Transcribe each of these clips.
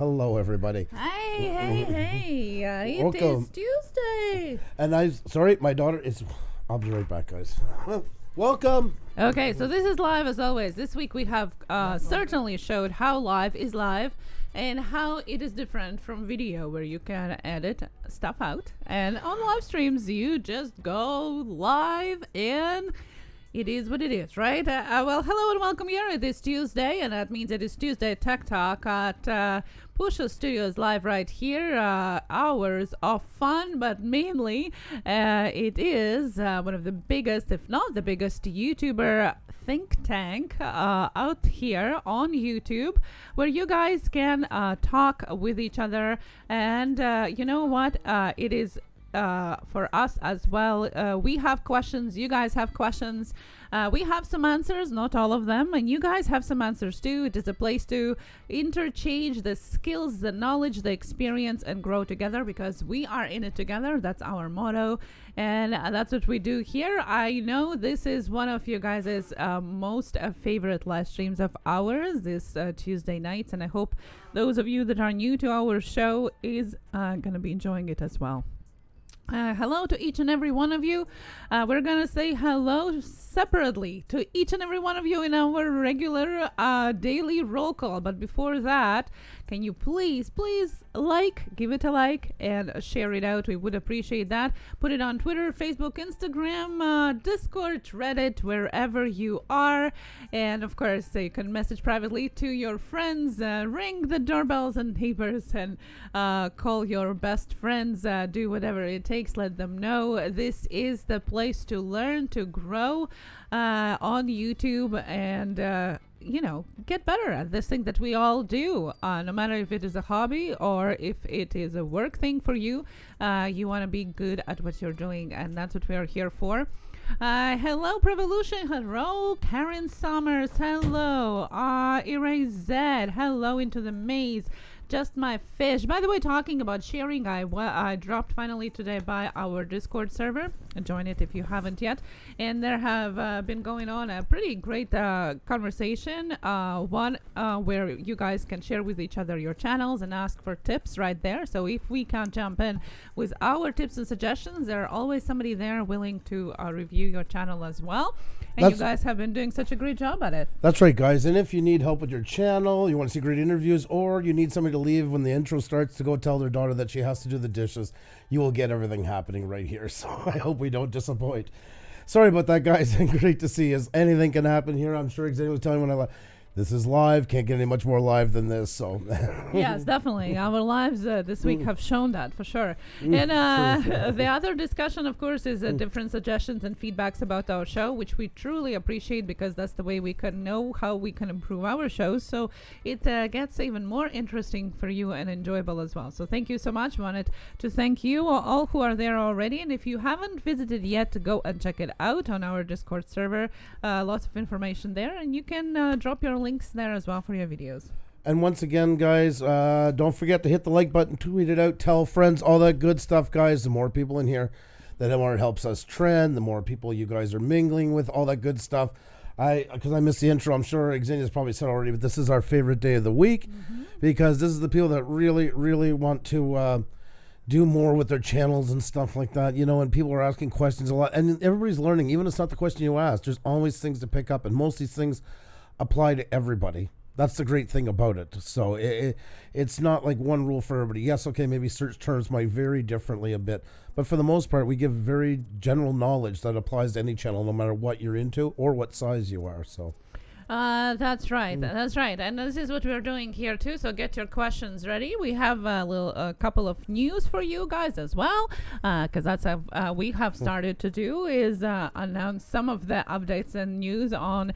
Hello, everybody. Hey. It Welcome. is Tuesday. And sorry, my daughter is, I'll be right back, guys. Welcome. Okay, so this is live as always. This week we have certainly showed how live is live and how it is different from video where you can edit stuff out. And on live streams, you just go live and it is what it is, right? Well, hello and welcome here. It is Tuesday, and that means it is Tuesday Tech Talk at Puša Studios live right here. Hours of fun, but mainly it is one of the biggest, if not the biggest, YouTuber think tank out here on YouTube, where you guys can talk with each other. And you know what? It is for us as well. We have questions. You guys have questions. We have some answers, not all of them, and you guys have some answers too. It is a place to interchange the skills, the knowledge, the experience, and grow together, because we are in it together. That's our motto, and that's what we do here. I know this is one of you guys' most favorite live streams of ours, this Tuesday nights, and I hope those of you that are new to our show is going to be enjoying it as well. Hello to each and every one of you. We're going to say hello separately to each and every one of you in our regular daily roll call. But before that, can you please give it a like and share it out? We would appreciate that. Put it on Twitter, Facebook, Instagram, Discord, Reddit, wherever you are. And of course, you can message privately to your friends, ring the doorbells and neighbors, and call your best friends. Do whatever it takes. Let them know this is the place to learn, to grow on YouTube, and get better at this thing that we all do, no matter if it is a hobby or if it is a work thing for you. You want to be good at what you're doing, and that's what we are here for. Hello, Prevolution. Hello, Karen Summers. Hello, Erase Z. Hello, Into the Maze. Just My Fish. By the way, talking about sharing, I dropped finally today by our Discord server. Join it if you haven't yet. And there have been going on a pretty great conversation. One where you guys can share with each other your channels and ask for tips right there. So if we can't jump in with our tips and suggestions, there are always somebody there willing to review your channel as well. And you guys have been doing such a great job at it. That's right, guys. And if you need help with your channel, you want to see great interviews, or you need somebody to leave when the intro starts to go tell their daughter that she has to do the dishes, you will get everything happening right here. So I hope we don't disappoint. Sorry about that, guys. Great to see us. Anything can happen here. I'm sure Xavier was telling me when I left. This is live. Can't get any much more live than this. So yes, definitely. Our lives this week have shown that for sure. And the other discussion, of course, is different suggestions and feedbacks about our show, which we truly appreciate, because that's the way we can know how we can improve our shows. So it gets even more interesting for you and enjoyable as well. So thank you so much. Wanted to thank you all who are there already. And if you haven't visited yet, go and check it out on our Discord server. Lots of information there, and you can drop your links there as well for your videos. And once again, guys, don't forget to hit the like button, tweet it out, tell friends, all that good stuff, guys. The more people in here, the more it helps us trend, the more people you guys are mingling with, all that good stuff. Because I missed the intro, I'm sure Xenia's probably said already, but this is our favorite day of the week, because this is the people that really, really want to do more with their channels and stuff like that, and people are asking questions a lot, and everybody's learning. Even if it's not the question you ask, there's always things to pick up, and most of these things apply to everybody. That's the great thing about it. So it's not like one rule for everybody. Yes, okay, maybe search terms might vary differently a bit, but for the most part, we give very general knowledge that applies to any channel, no matter what you're into or what size you are. So that's right. That's right. And this is what we're doing here too. So get your questions ready. We have a couple of news for you guys as well, because that's we have started to do is announce some of the updates and news on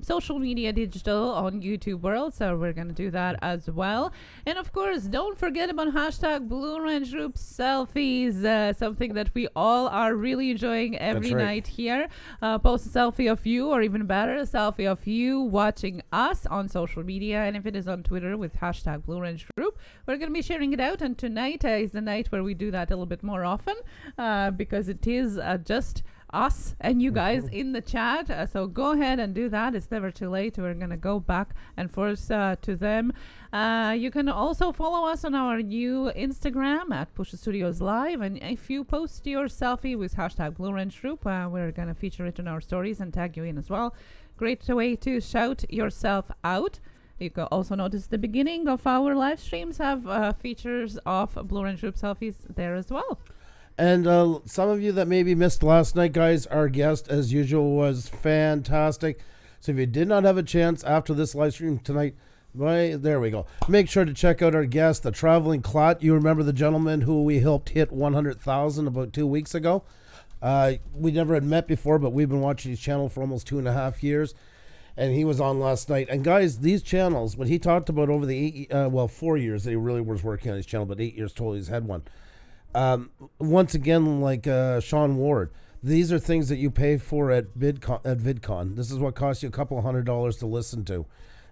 social media, digital, on YouTube world. So we're going to do that as well. And of course, don't forget about hashtag Blue Ranch Group selfies, something that we all are really enjoying every night here. Post a selfie of you, or even better, a selfie of you watching us on social media, and if it is on Twitter with hashtag Blue Ranch Group, we're going to be sharing it out. And tonight is the night where we do that a little bit more often, because it is just us and you guys in the chat. So go ahead and do that. It's never too late. We're going to go back and forth to them. You can also follow us on our new Instagram at Puša Studios Live. And if you post your selfie with hashtag Blue Ranch Group, we're going to feature it in our stories and tag you in as well. Great way to shout yourself out. You can also notice the beginning of our live streams have features of Blue Ranch Group selfies there as well. And some of you that maybe missed last night, guys, our guest, as usual, was fantastic. So if you did not have a chance after this live stream tonight, there we go. Make sure to check out our guest, the Traveling Clot. You remember the gentleman who we helped hit 100,000 about 2 weeks ago? We never had met before, but we've been watching his channel for almost 2.5 years. And he was on last night. And guys, these channels, what he talked about over the 4 years that he really was working on his channel, but 8 years total he's had one. Once again, like Sean Ward, these are things that you pay for at VidCon. This is what costs you a couple $100 to listen to.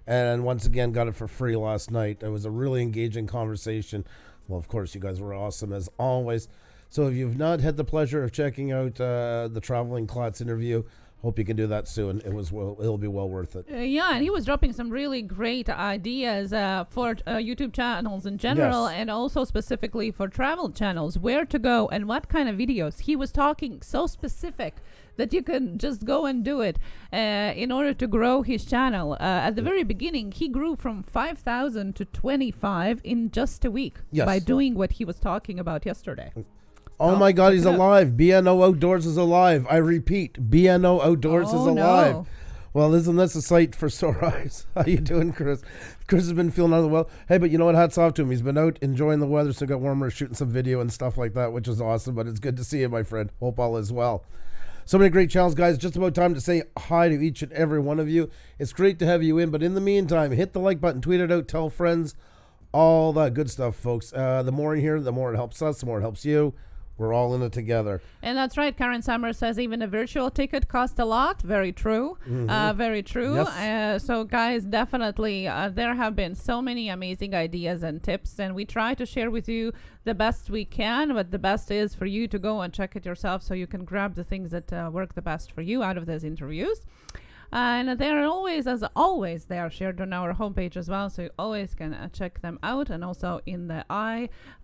And once again, got it for free last night. It was a really engaging conversation. Well, of course, you guys were awesome as always. So if you've not had the pleasure of checking out the Traveling Clots interview, hope you can do that soon. It'll be well worth it. Yeah, and he was dropping some really great ideas for YouTube channels in general, and also specifically for travel channels, where to go and what kind of videos. He was talking so specific that you can just go and do it in order to grow his channel. At the very beginning, he grew from 5,000 to 25 in just a week by doing what he was talking about yesterday. Oh my God, he's alive. BNO Outdoors is alive. I repeat, BNO Outdoors is alive. No. Well, isn't this a sight for sore eyes? How you doing, Chris? Chris has been feeling out of the well. Hey, but you know what? Hats off to him. He's been out enjoying the weather, so it got warmer, shooting some video and stuff like that, which is awesome. But it's good to see you, my friend. Hope all is well. So many great channels, guys. Just about time to say hi to each and every one of you. It's great to have you in. But in the meantime, hit the like button, tweet it out, tell friends, all that good stuff, folks. The more in here, the more it helps us, the more it helps you. We're all in it together. And that's right. Karen Summers says even a virtual ticket costs a lot. Very true. Very true. Yes. So, guys, definitely there have been so many amazing ideas and tips, and we try to share with you the best we can, but the best is for you to go and check it yourself so you can grab the things that work the best for you out of those interviews. And they are always, as always, they are shared on our homepage as well, so you always can check them out, and also in the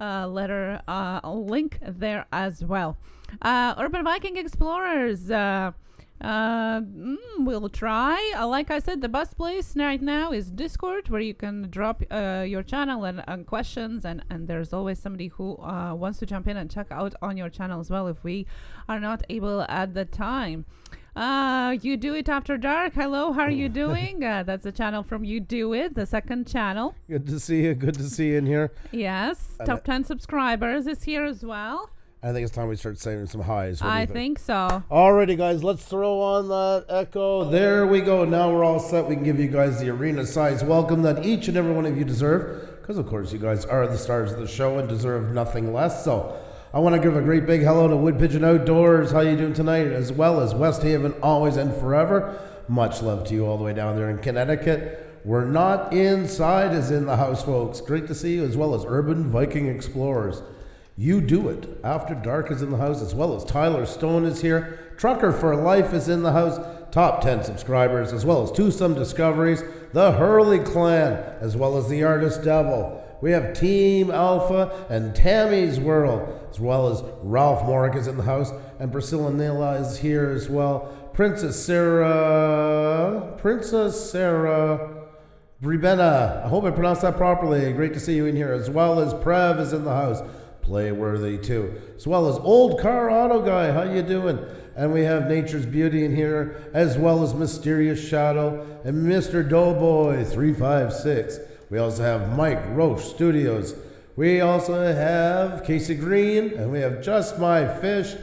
letter link there as well. Urban Viking Explorers, we'll try. Like I said, the best place right now is Discord, where you can drop your channel and questions, and there's always somebody who wants to jump in and check out on your channel as well if we are not able at the time. You Do It After Dark. Hello, how are you doing? That's a channel from You Do It, the second channel. Good to see you. Good to see you in here. Yes, top 10 subscribers is here as well. I think it's time we start saying some highs. I think so. Alrighty, guys, let's throw on that echo. There we go. Now we're all set. We can give you guys the arena size welcome that each and every one of you deserve, because of course you guys are the stars of the show and deserve nothing less. So I want to give a great big hello to Wood Pigeon Outdoors. How you doing tonight? As well as West Haven, always and forever. Much love to you all the way down there in Connecticut. We're not inside is in the house, folks. Great to see you, as well as Urban Viking Explorers. You Do It After Dark is in the house, as well as Tyler Stone is here. Trucker for Life is in the house. Top 10 subscribers, as well as Twosome Discoveries, the Hurley Clan, as well as the Artist Devil. We have Team Alpha and Tammy's World, as well as Ralph Morick is in the house, and Priscilla Nila is here as well. Princess Sarah Bribena, I hope I pronounced that properly. Great to see you in here, as well as Prev is in the house. Playworthy too, as well as Old Car Auto Guy. How you doing? And we have Nature's Beauty in here, as well as Mysterious Shadow and Mr. Doughboy 356. We also have Mike Roche Studios. We also have Casey Green, and we have Just My Fish,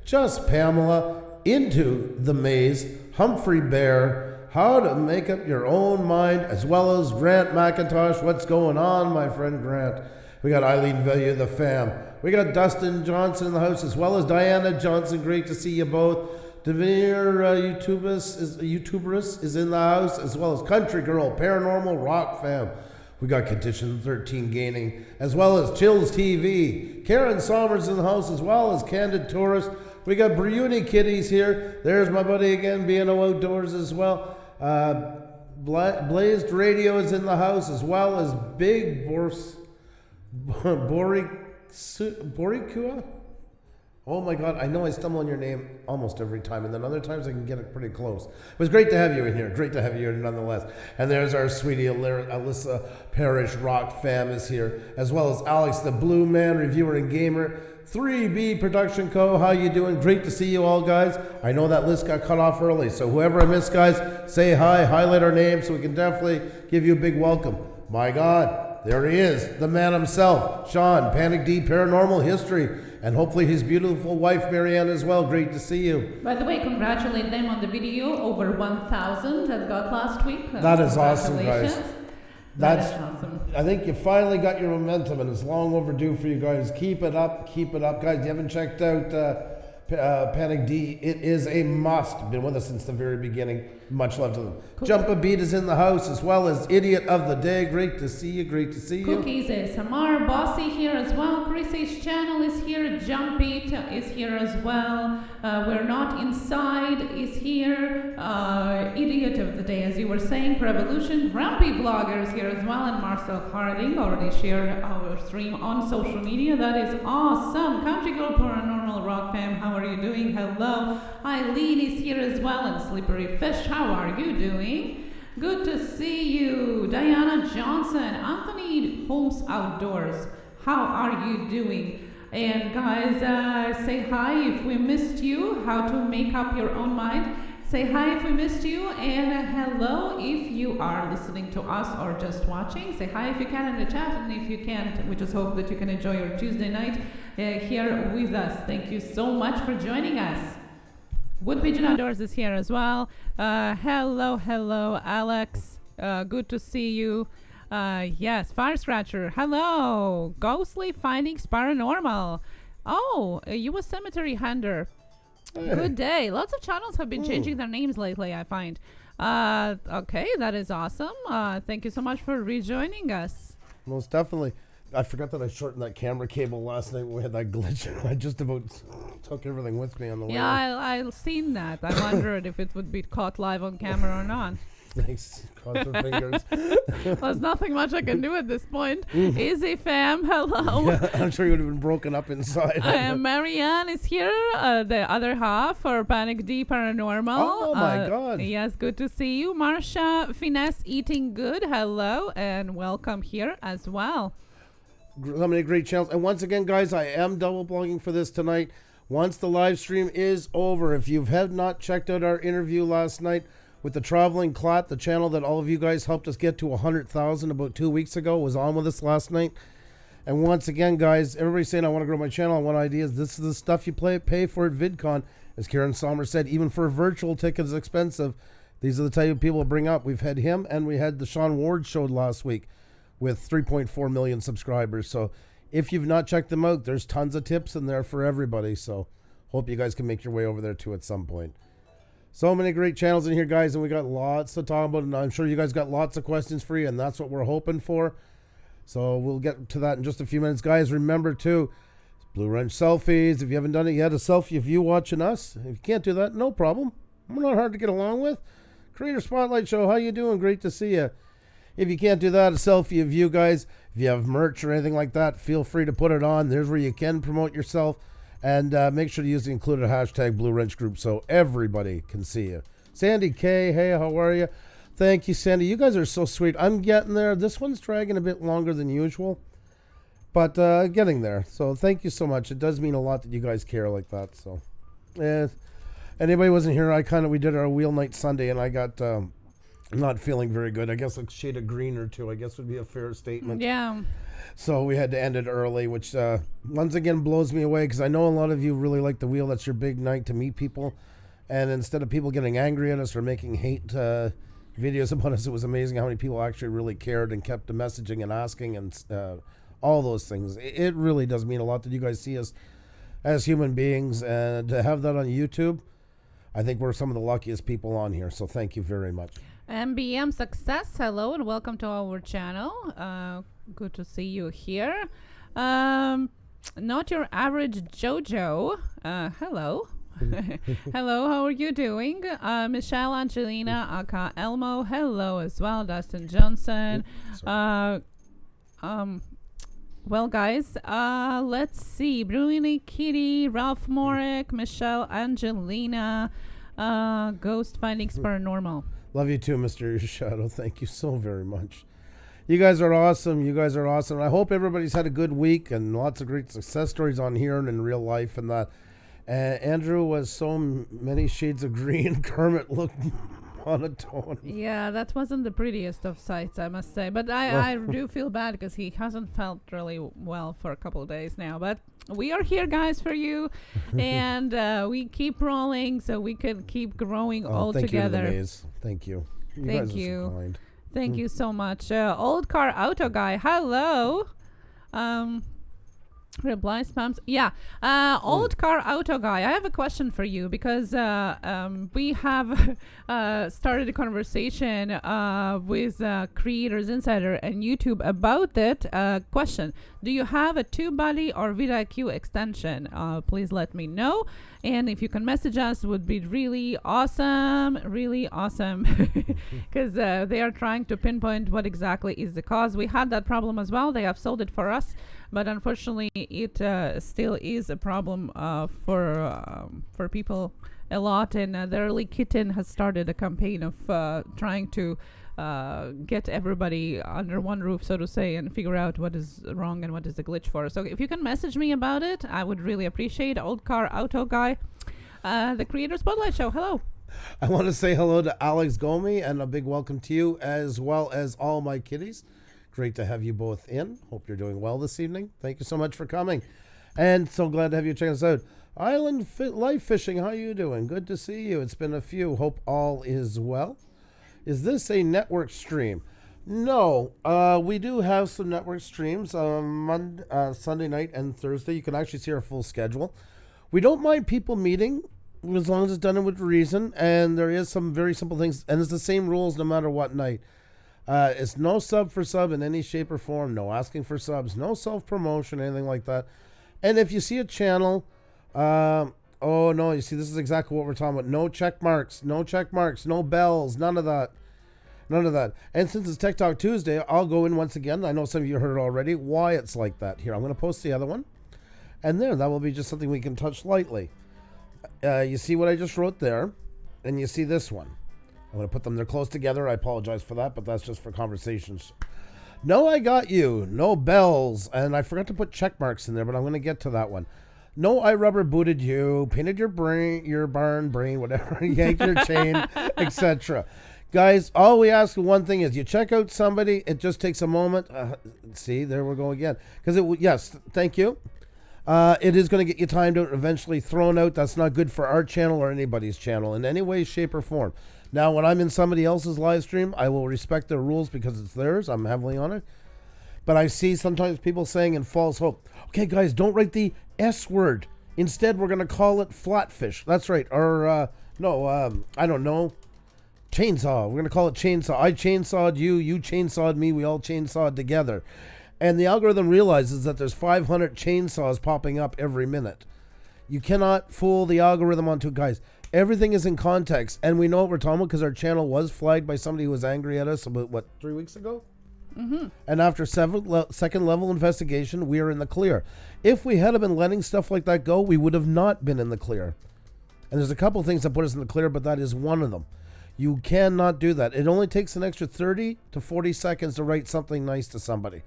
Just Pamela, Into the Maze, Humphrey Bear, How to Make Up Your Own Mind, as well as Grant McIntosh. What's going on, my friend Grant? We got Eileen Velia, the fam. We got Dustin Johnson in the house, as well as Diana Johnson. Great to see you both. Devere YouTuberist is in the house, as well as Country Girl, Paranormal Rock fam. We got Condition 13 Gaming, as well as Chills TV. Karen Sommers in the house, as well as Candid Tourist. We got Bruni Kitties here. There's my buddy again, being outdoors as well. Blazed Radio is in the house, as well as Big Borikua. Oh my God, I know I stumble on your name almost every time, and then other times I can get it pretty close. It was great to have you in here. Great to have you here nonetheless. And there's our sweetie Alyssa Parrish, Rock Fam is here, as well as Alex, the Blue Man, reviewer and gamer. 3B Production Co. How you doing? Great to see you all, guys. I know that list got cut off early, so whoever I missed, guys, say hi, highlight our name so we can definitely give you a big welcome. My God, there he is, the man himself, Sean, Panic D Paranormal History, and hopefully his beautiful wife, Marianne, as well. Great to see you. By the way, congratulate them on the video, over 1,000 that got last week. That is awesome, guys. That's awesome. I think you finally got your momentum, and it's long overdue for you guys. Keep it up, guys. You haven't checked out Panic D, it is a must. Been with us since the very beginning. Much love to them. Cool. Jump a Beat is in the house, as well as Idiot of the Day. Great to see you. Great to see you. Cookies is Samar Bossy here as well. Chrissy's channel is here. Jump Beat is here as well. We're Not Inside is here. Idiot of the Day, as you were saying. Revolution. Grumpy Vlogger is here as well. And Marcel Harding already shared our stream on social media. That is awesome. Country Girl Paranormal Rock Fam, how are you doing? Hello. Eileen is here as well. And Slippery Fish, how are you doing? Good to see you. Diana Johnson, Anthony Holmes Outdoors, how are you doing? And guys, say hi if we missed you. How to make up your own mind. Say hi if we missed you, and hello if you are listening to us or just watching. Say hi if you can in the chat, and if you can't, we just hope that you can enjoy your Tuesday night here with us. Thank you so much for joining us. Wood Pigeon Outdoors is here as well. Hello, Alex. Good to see you. Yes, Fire Scratcher. Hello. Ghostly Findings Paranormal. Oh, U.S. Cemetery Hunter. Hey. Good day. Lots of channels have been changing their names lately, I find. Okay, that is awesome. Thank you so much for rejoining us. Most definitely. I forgot that I shortened that camera cable last night when we had that glitch. I just about took everything with me on the way. Yeah, I've seen that. I wondered if it would be caught live on camera or not. Thanks. Cross our fingers. There's nothing much I can do at this point. Easy fam, hello. Yeah, I'm sure you would have been broken up inside. Marianne is here, the other half for Panic D Paranormal. Oh my God. Yes, good to see you. Marsha Finesse Eating Good, hello, and welcome here as well. So many great channels. And once again, guys, I am double blogging for this tonight. Once the live stream is over, if you have not checked out our interview last night with the Traveling Clot, the channel that all of you guys helped us get to 100,000 about 2 weeks ago, was on with us last night. And once again, guys, everybody's saying I want to grow my channel, I want ideas. This is the stuff you pay for at VidCon. As Karen Sommer said, even for a virtual ticket is expensive. These are the type of people to bring up. We've had him, and we had the Sean Ward show last week with 3.4 million subscribers. So if you've not checked them out, there's tons of tips in there for everybody. So hope you guys can make your way over there too at some point. So many great channels in here, guys, and we got lots to talk about, and I'm sure you guys got lots of questions for you, and that's what we're hoping for. So we'll get to that in just a few minutes. Guys, remember too, Blue Wrench selfies. If you haven't done it yet, a selfie of you watching us. If you can't do that, no problem. We're not hard to get along with. Creator Spotlight Show, how you doing? Great to see you. If you can't do that, a selfie of you guys. If you have merch or anything like that, feel free to put it on. There's where you can promote yourself. And make sure to use the included hashtag Blue Wrench Group so everybody can see you. Sandy K, hey, how are you? Thank you, Sandy. You guys are so sweet. I'm getting there. This one's dragging a bit longer than usual, but getting there. So thank you so much. It does mean a lot that you guys care like that. So, anybody wasn't here, we did our wheel night Sunday, and I got not feeling very good. I guess a shade of green or two, I guess would be a fair statement. Yeah. So we had to end it early, which once again blows me away, because I know a lot of you really like the wheel. That's your big night to meet people. And instead of people getting angry at us or making hate videos about us, it was amazing how many people actually really cared and kept messaging and asking and all those things. It really does mean a lot that you guys see us as human beings. And to have that on YouTube, I think we're some of the luckiest people on here. So thank you very much. MBM Success, hello and welcome to our channel. Good to see you here. Not Your Average Jojo, hello. Hello, how are you doing? Michelle Angelina, aka Elmo. Hello as well, Dustin Johnson. Well, guys, let's see. Bruni Kitty, Ralph Morick, Michelle Angelina, Ghost Findings Paranormal. Love you too, Mr. Shadow. Thank you so very much. You guys are awesome. You guys are awesome. I hope everybody's had a good week and lots of great success stories on here and in real life and that. Andrew was so many shades of green. Kermit looked monotone. Yeah, that wasn't the prettiest of sights, I must say. But I do feel bad because he hasn't felt really well for a couple of days now. But we are here, guys, for you. And we keep rolling so we can keep growing all together. Thank you, Maze. Thank you. Thank you. Thank you so much. Old Car Auto Guy, hello. Reply spams. Yeah. Old Car Auto Guy, I have a question for you because we have started a conversation with Creators Insider and YouTube about that question. Do you have a TubeBuddy or vidIQ extension? Please let me know. And if you can message us, would be really awesome, because they are trying to pinpoint what exactly is the cause. We had that problem as well. They have solved it for us, but unfortunately, it still is a problem for people a lot. And the Early Kitten has started a campaign of trying to get everybody under one roof, so to say, and figure out what is wrong and what is the glitch for. So if you can message me about it, I would really appreciate. Old Car Auto Guy, the Creator Spotlight Show. Hello. I want to say hello to Alex Gomi and a big welcome to you, as well as all my kitties. Great to have you both in. Hope you're doing well this evening. Thank you so much for coming, and so glad to have you check us out. Island Life Fishing, how you doing? Good to see you. It's been a few. Hope all is well. Is this a network stream? No, we do have some network streams on Sunday night and Thursday. You can actually see our full schedule. We don't mind people meeting as long as it's done with reason, and there is some very simple things, and it's the same rules no matter what night. It's no sub for sub in any shape or form, no asking for subs, no self-promotion, anything like that. And if you see a channel, oh no, you see, this is exactly what we're talking about. No check marks, no bells, none of that. And since it's Tech Talk Tuesday, I'll go in once again. I know some of you heard it already, why it's like that. Here, I'm going to post the other one. And there, that will be just something we can touch lightly. You see what I just wrote there? And you see this one. I'm going to put them, they're close together. I apologize for that, but that's just for conversations. No, I got you. No bells. And I forgot to put check marks in there, but I'm going to get to that one. No, I rubber booted you, painted your barn brain, whatever, yanked your chain, etc. Guys, all we ask one thing is you check out somebody. It just takes a moment. See, there we go again. Because yes, thank you. It is going to get you timed out and eventually thrown out. That's not good for our channel or anybody's channel in any way, shape, or form. Now, when I'm in somebody else's live stream, I will respect their rules because it's theirs. I'm heavily on it. But I see sometimes people saying in false hope, okay, guys, don't write the S word. Instead, we're going to call it flatfish. That's right. Or, I don't know. Chainsaw. We're going to call it chainsaw. I chainsawed you. You chainsawed me. We all chainsawed together. And the algorithm realizes that there's 500 chainsaws popping up every minute. You cannot fool the algorithm onto, guys. Everything is in context. And we know what we're talking about because our channel was flagged by somebody who was angry at us about, 3 weeks ago? Mm-hmm. And after second level investigation, we are in the clear. If we had been letting stuff like that go, we would have not been in the clear. And there's a couple things that put us in the clear, but that is one of them. You cannot do that. It only takes an extra 30 to 40 seconds to write something nice to somebody.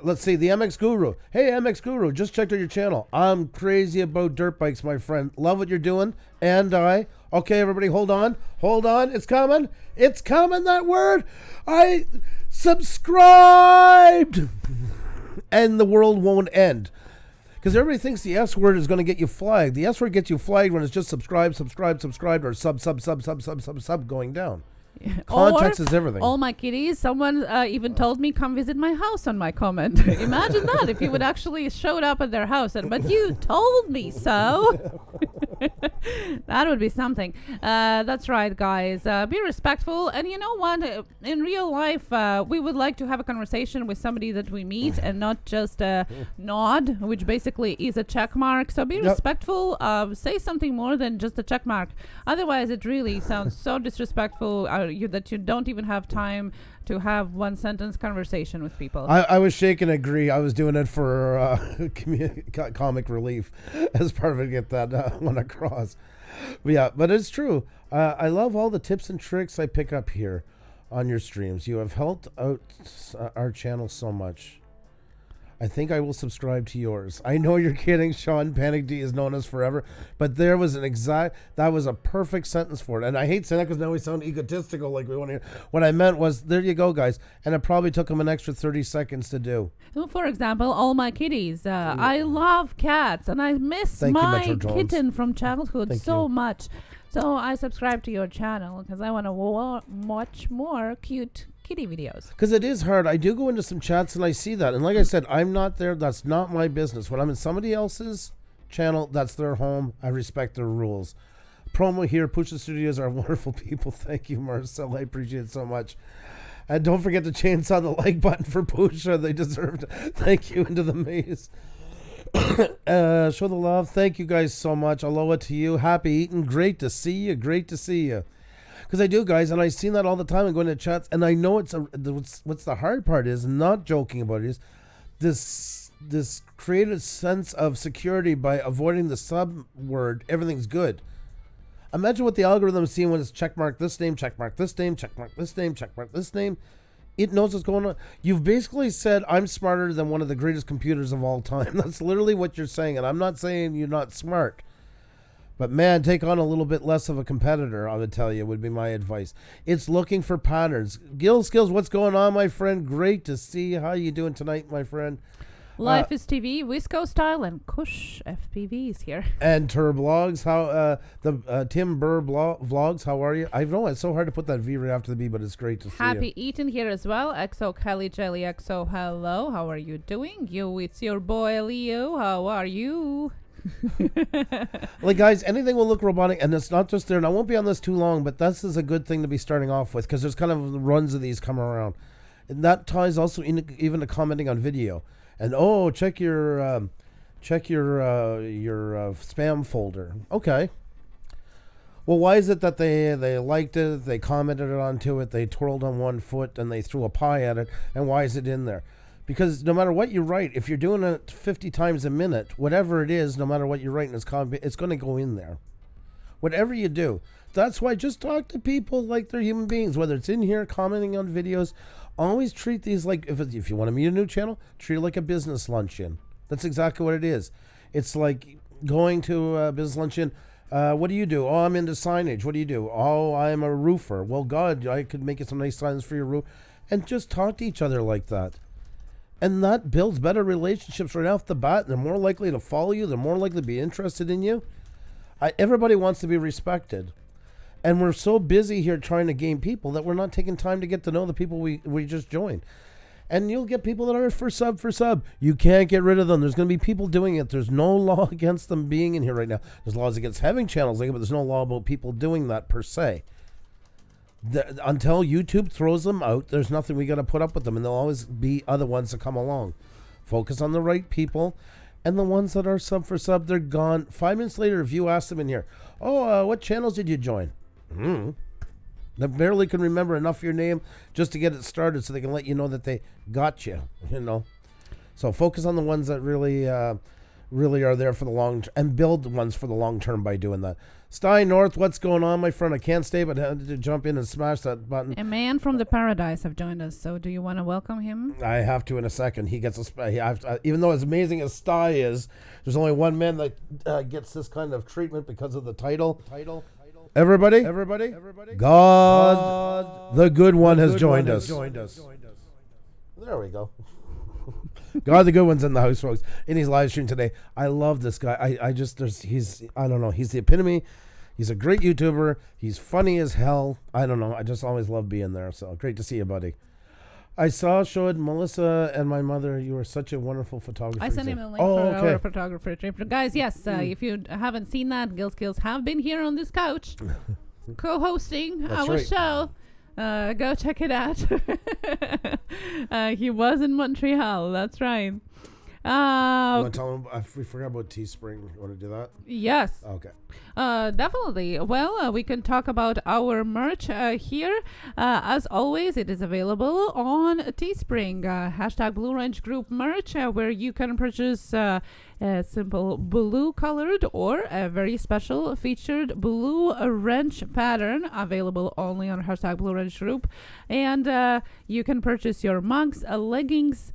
Let's see, the MX Guru. Hey, MX Guru, just checked out your channel. I'm crazy about dirt bikes, my friend. Love what you're doing. And I... Okay, everybody, hold on. It's coming. That word. I subscribed. And the world won't end. Because everybody thinks the S word is going to get you flagged. The S word gets you flagged when it's just subscribe, or sub going down. Yeah. Context is everything. All my kitties, someone even told me, come visit my house on my comment. Imagine that, if you would actually showed up at their house. But you told me so. That would be something. That's right, guys. Be respectful. And you know what? In real life, we would like to have a conversation with somebody that we meet and not just a nod, which basically is a check mark. So be respectful. Say something more than just a check mark. Otherwise, it really sounds so disrespectful that you don't even have time to have one sentence conversation with people. I was shaking agree. I was doing it for comic relief as part of it, get that one across. But yeah, but it's true. I love all the tips and tricks I pick up here on your streams. You have helped out our channel so much. I think I will subscribe to yours. I know you're kidding. Sean Panic D is known as forever, but there was that was a perfect sentence for it. And I hate saying that because now we sound egotistical like we want to hear. What I meant was, there you go, guys. And it probably took him an extra 30 seconds to do. Well, for example, all my kitties. I love cats, and I miss my kitten from childhood so much. So I subscribe to your channel because I want to watch more cute kitty videos. Because it is hard. I do go into some chats and I see that. And like I said, I'm not there. That's not my business. When I'm in somebody else's channel, that's their home. I respect their rules. Promo here. Puša Studios are wonderful people. Thank you, Marcel. I appreciate it so much. And don't forget to chainsaw the like button for Puša. They deserve it. Thank you. Into the maze. Show the love. Thank you guys so much. Aloha to you. Happy eating. Great to see you. Great to see you. Because I do, guys, and I've seen that all the time. I go into chats, and I know what's the hard part is, not joking about it, is this created sense of security by avoiding the sub word. Everything's good. Imagine what the algorithm is seeing when it's checkmark this name, checkmark this name, checkmark this name, checkmark this name. It knows what's going on. You've basically said, I'm smarter than one of the greatest computers of all time. That's literally what you're saying, and I'm not saying you're not smart. But man, take on a little bit less of a competitor, I would tell you, would be my advice. It's looking for patterns. Gil Skills, what's going on, my friend? Great to see you. How you doing tonight, my friend? Life is TV, Wisco Style, and Kush FPVs here. And Turblogs, how the Tim Burr vlogs, how are you? I know it's so hard to put that V right after the B, but it's great to see you. Happy eating here as well. XO Kelly Jelly XO, hello. How are you doing? It's your boy Leo. How are you? Like, guys, anything will look robotic, and it's not just there, and I won't be on this too long, but this is a good thing to be starting off with, because there's kind of runs of these come around, and that ties also even to commenting on video. And check your spam folder. Okay, well, why is it that they liked it, they commented onto it, they twirled on one foot, and they threw a pie at it, and why is it in there? Because no matter what you write, if you're doing it 50 times a minute, whatever it is, no matter what you're writing, it's going to go in there. Whatever you do. That's why just talk to people like they're human beings, whether it's in here, commenting on videos. Always treat these like, if you want to meet a new channel, treat it like a business luncheon. That's exactly what it is. It's like going to a business luncheon. What do you do? Oh, I'm into signage. What do you do? Oh, I'm a roofer. Well, God, I could make you some nice signs for your roof. And just talk to each other like that. And that builds better relationships right off the bat. They're more likely to follow you. They're more likely to be interested in you. Everybody wants to be respected. And we're so busy here trying to gain people that we're not taking time to get to know the people we just joined. And you'll get people that are for sub. You can't get rid of them. There's going to be people doing it. There's no law against them being in here right now. There's laws against having channels like it, but there's no law about people doing that per se. Until YouTube throws them out, there's nothing we got to put up with them, and there'll always be other ones that come along. Focus on the right people, and the ones that are sub for sub, they're gone. 5 minutes later, if you ask them in here, what channels did you join? They barely can remember enough of your name just to get it started, so they can let you know that they got you. So focus on the ones that really are there for the long term, and build ones for the long term by doing that. Stein North, what's going on, my friend? I can't stay, but I had to jump in and smash that button. A man from the paradise have joined us, so do you want to welcome him? I have to in a second. He gets even though as amazing as Sty is, there's only one man that gets this kind of treatment because of the title. Everybody, God, the good one has joined us. There we go. God, the good one's in the house, folks. In his live stream today, I love this guy. He's the epitome. He's a great YouTuber. He's funny as hell. I don't know. I just always love being there. So great to see you, buddy. I showed Melissa and my mother. You are such a wonderful photographer. I sent him a link for our photographer trip. Guys, yes, if you haven't seen that, Gil Skills have been here on this couch co-hosting our show. Go check it out. He was in Montreal. That's right. You want to tell him? We forgot about Teespring. You want to do that? Yes. Okay. Definitely. Well, we can talk about our merch here. As always, it is available on Teespring. Hashtag Blue Wrench Group merch, where you can purchase a simple blue colored or a very special featured blue wrench pattern, available only on hashtag Blue Wrench Group. And you can purchase your mugs, leggings,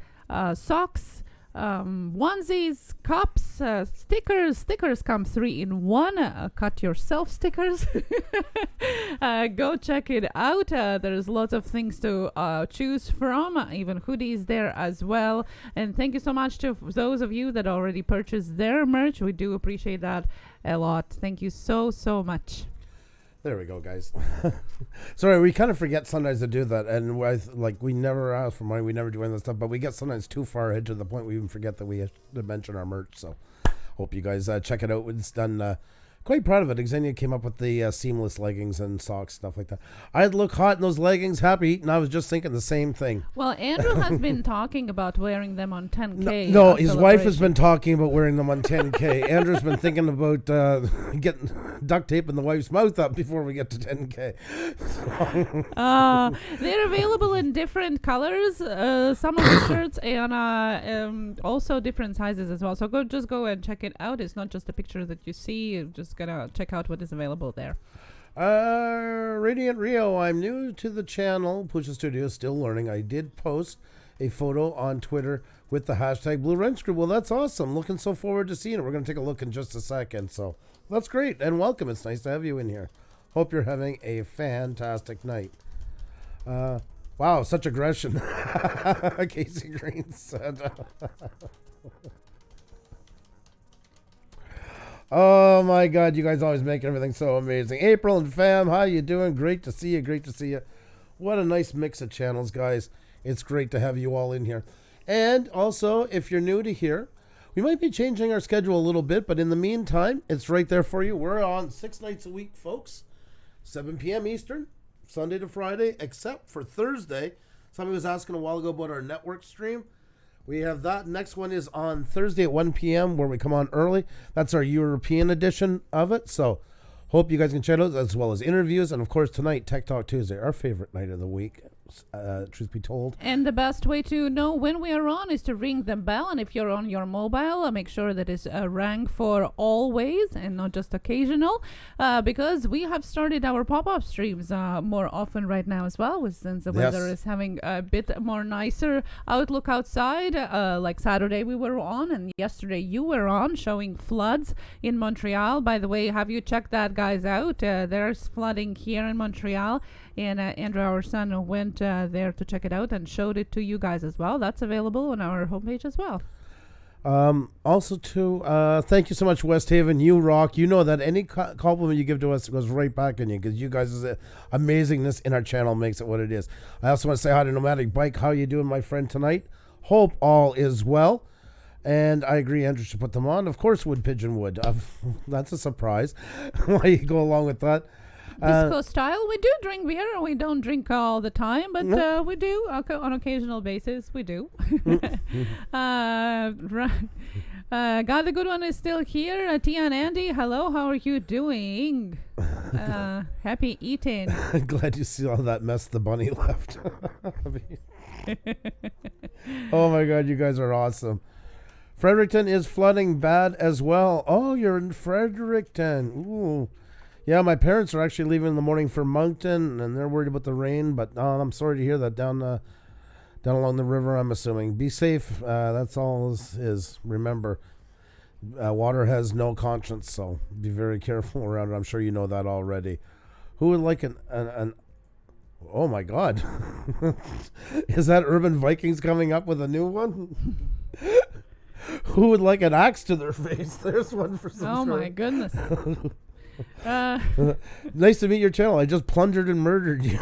socks, onesies, cups, stickers. Stickers come 3 in 1. Cut yourself stickers. Go check it out. There's lots of things to choose from, even hoodies there as well. And thank you so much to those of you that already purchased their merch. We do appreciate that a lot. Thank you so much. There we go, guys. Sorry, we kind of forget sometimes to do that, and we never ask for money, we never do any of that stuff, but we get sometimes too far ahead to the point we even forget that we have to mention our merch. So, hope you guys check it out. It's done. Quite proud of it. Xenia came up with the seamless leggings and socks, stuff like that. I'd look hot in those leggings, happy, and I was just thinking the same thing. Well, Andrew has been talking about wearing them on 10K. No, his wife has been talking about wearing them on 10K. Andrew's been thinking about getting duct tape in the wife's mouth up before we get to 10K. They're available in different colors, some of the shirts, and also different sizes as well. So just go and check it out. It's not just a picture that you see. You're just gonna check out what is available there. Radiant Rio, I'm new to the channel. Puša Studio, still learning. I did post a photo on Twitter with the hashtag Blue Wrench Group. Well, that's awesome. Looking so forward to seeing it. We're going to take a look in just a second. So that's great. And welcome. It's nice to have you in here. Hope you're having a fantastic night. Wow, such aggression. Casey Green said. Oh my God, you guys always make everything so amazing. April and fam, how you doing? Great to see you. Great to see you. What a nice mix of channels, guys. It's great to have you all in here. And also, if you're new to here, we might be changing our schedule a little bit, but in the meantime, it's right there for you. We're on 6 nights a week, folks. 7 p.m. Eastern, Sunday to Friday, except for Thursday. Somebody was asking a while ago about our network stream. We have that. Next one is on Thursday at 1 p.m. where we come on early. That's our European edition of it. So hope you guys can check it out, as well as interviews. And, of course, tonight, Tech Talk Tuesday, our favorite night of the week, truth be told. And the best way to know when we are on is to ring the bell. And if you're on your mobile, make sure that it's rang for always and not just occasional, because we have started our pop-up streams more often right now as well, since the weather is having a bit more nicer outlook outside. Like Saturday we were on, and yesterday you were on, showing floods in Montreal. By the way, have you checked that, guys, out? There's flooding here in Montreal, and Andrew, our son, went there to check it out and showed it to you guys as well. That's available on our homepage as well. Also, too, thank you so much, West Haven. You rock. You know that any compliment you give to us goes right back in you, because you guys' amazingness in our channel makes it what it is. I also want to say hi to Nomadic Bike. How you doing, my friend, tonight? Hope all is well. And I agree, Andrew should put them on. Of course, Wood Pigeon would. That's a surprise. Why you go along with that? Disco style. We do drink beer. We don't drink all the time, but we do on occasional basis. We do. Got the good one is still here. Tia and Andy, hello. How are you doing? Happy eating. Glad you see all that mess the bunny left. Oh my God, you guys are awesome. Fredericton is flooding bad as well. Oh, you're in Fredericton. Ooh. Yeah, my parents are actually leaving in the morning for Moncton, and they're worried about the rain, but I'm sorry to hear that down along the river, I'm assuming. Be safe. That's all is. Remember, water has no conscience, so be very careful around it. I'm sure you know that already. Who would like an oh, my God. Is that Urban Vikings coming up with a new one? Who would like an axe to their face? There's one for some. Oh, my goodness. Nice to meet your channel. I just plundered and murdered you.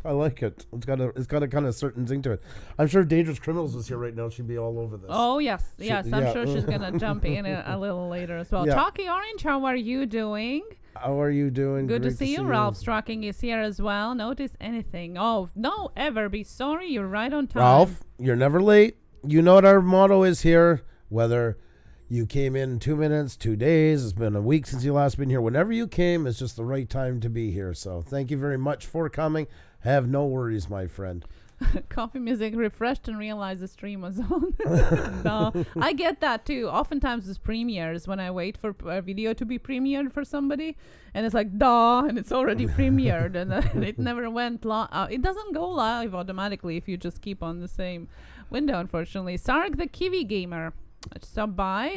I like it. It's got a kind of certain zing to it. I'm sure Dangerous Criminals was here right now. She'd be all over this. Oh, yes. Yes, I'm yeah. sure she's going to jump in a little later as well. Yeah. Chalky Orange, how are you doing? How are you doing? Good to Great see you. Ralph Strocking is here as well. Notice anything. Oh, no, ever be sorry. You're right on time. Ralph, you're never late. You know what our motto is here. Whether you came in 2 minutes, 2 days, it's been a week since you last been here. Whenever you came, it's just the right time to be here. So thank you very much for coming. Have no worries, my friend. Coffee music refreshed and realized the stream was on. No, I get that too. Oftentimes it's premieres when I wait for a video to be premiered for somebody, and it's like duh, and it's already premiered, and it never went live. It doesn't go live automatically if you just keep on the same window. Unfortunately, Sark the Kiwi Gamer. Stop by.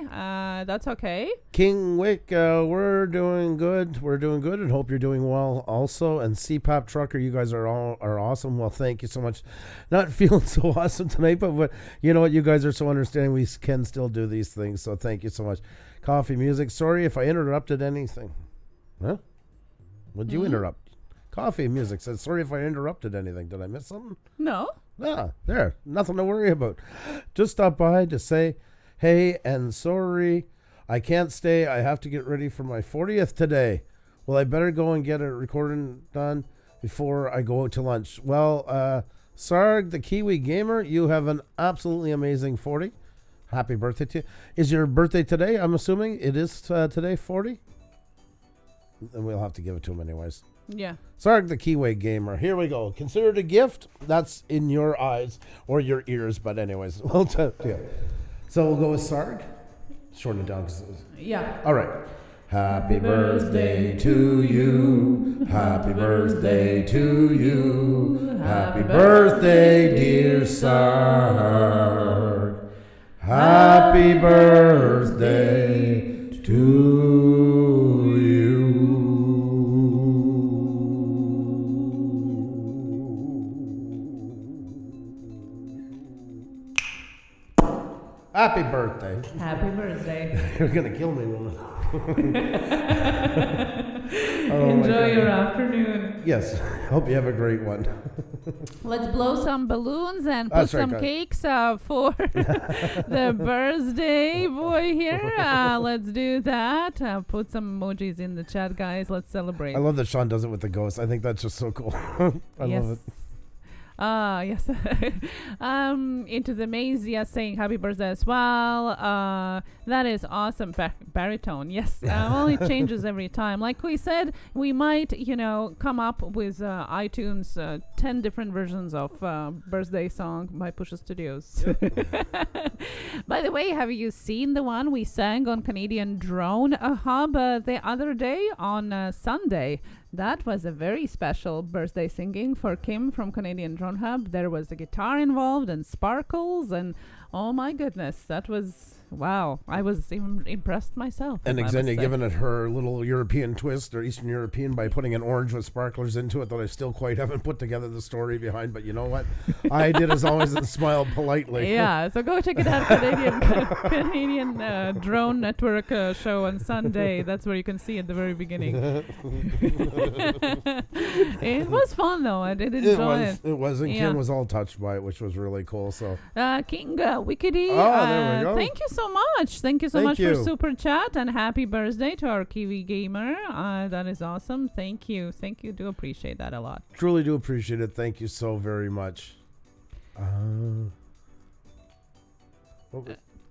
That's okay. King Wick, we're doing good. We're doing good, and hope you're doing well also. And CPAP Trucker, you guys are awesome. Well, thank you so much. Not feeling so awesome tonight, but you know what? You guys are so understanding. We can still do these things, so thank you so much. Coffee music. Sorry if I interrupted anything. Huh? Would you interrupt? Coffee music says, sorry if I interrupted anything. Did I miss something? No. There. Nothing to worry about. Just stop by to say, hey, and sorry, I can't stay. I have to get ready for my 40th today. Well, I better go and get a recording done before I go out to lunch. Well, Sarg, the Kiwi Gamer, you have an absolutely amazing 40. Happy birthday to you. Is your birthday today? I'm assuming it is today, 40? Then we'll have to give it to him anyways. Yeah. Sarg, the Kiwi Gamer. Here we go. Consider it a gift. That's in your eyes or your ears, but anyways. We'll yeah. So we'll go with Sarg. Shorten it down. Yeah. All right. Happy birthday to you. Happy birthday to you. Happy birthday, dear Sarg. Happy birthday to you. Happy birthday. Happy birthday. You're going to kill me, woman. Enjoy your afternoon. Yes. Hope you have a great one. Let's blow some balloons and put some cakes for the birthday boy here. Let's do that. Put some emojis in the chat, guys. Let's celebrate. I love that Sean does it with the ghost. I think that's just so cool. I love it. Yes. Into the maze, yes, saying happy birthday as well. That is awesome. Baritone, yes. Well, it changes every time. Like we said, we might, come up with iTunes 10 different versions of birthday song by Puša Studios. By the way, have you seen the one we sang on Canadian Drone Hub the other day on Sunday? That was a very special birthday singing for Kim from Canadian Drone Hub. There was a guitar involved and sparkles, and oh my goodness, that was wow. I was even impressed myself. And Xenia giving it her little European twist or Eastern European by putting an orange with sparklers into it that I still quite haven't put together the story behind. But you know what? I did as always and smiled politely. Yeah, so go check it out. Canadian Drone Network show on Sunday. That's where you can see at the very beginning. It was fun though. I did enjoy it. It was, and Kim was all touched by it, which was really cool. So King Wickedy, there we go. thank you so much. Thank you so much for super chat, and happy birthday to our Kiwi Gamer. That is awesome. Thank you. Do appreciate that a lot. Truly do appreciate it. Thank you so very much.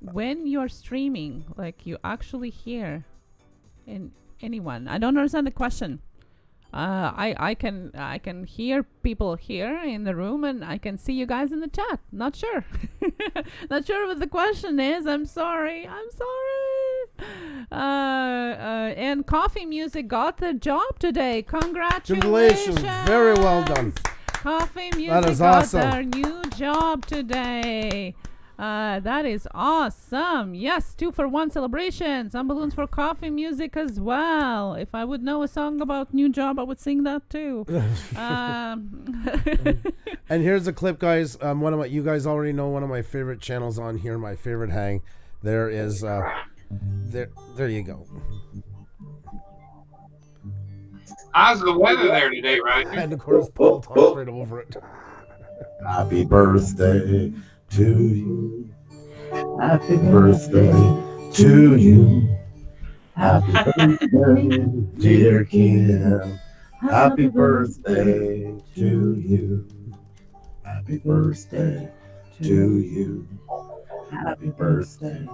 When you're streaming, like you actually hear anyone. I don't understand the question. I can hear people here in the room, and I can see you guys in the chat. Not sure. Not sure what the question is. I'm sorry. And Coffee Music got the job today. Congratulations. Very well done. Coffee Music got their new job today. That is awesome. Yes, 2-for-1 celebration. Some balloons for Coffee Music as well. If I would know a song about new job, I would sing that too. And here's a clip, guys. You guys already know one of my favorite channels on here. My favorite hang. There is there you go. How's the weather there today, Roger? And of course, Paul talks right over it. Happy birthday to you. Happy birthday to you. Happy birthday, dear Kim. Happy birthday to you. Happy birthday to you. Happy birthday.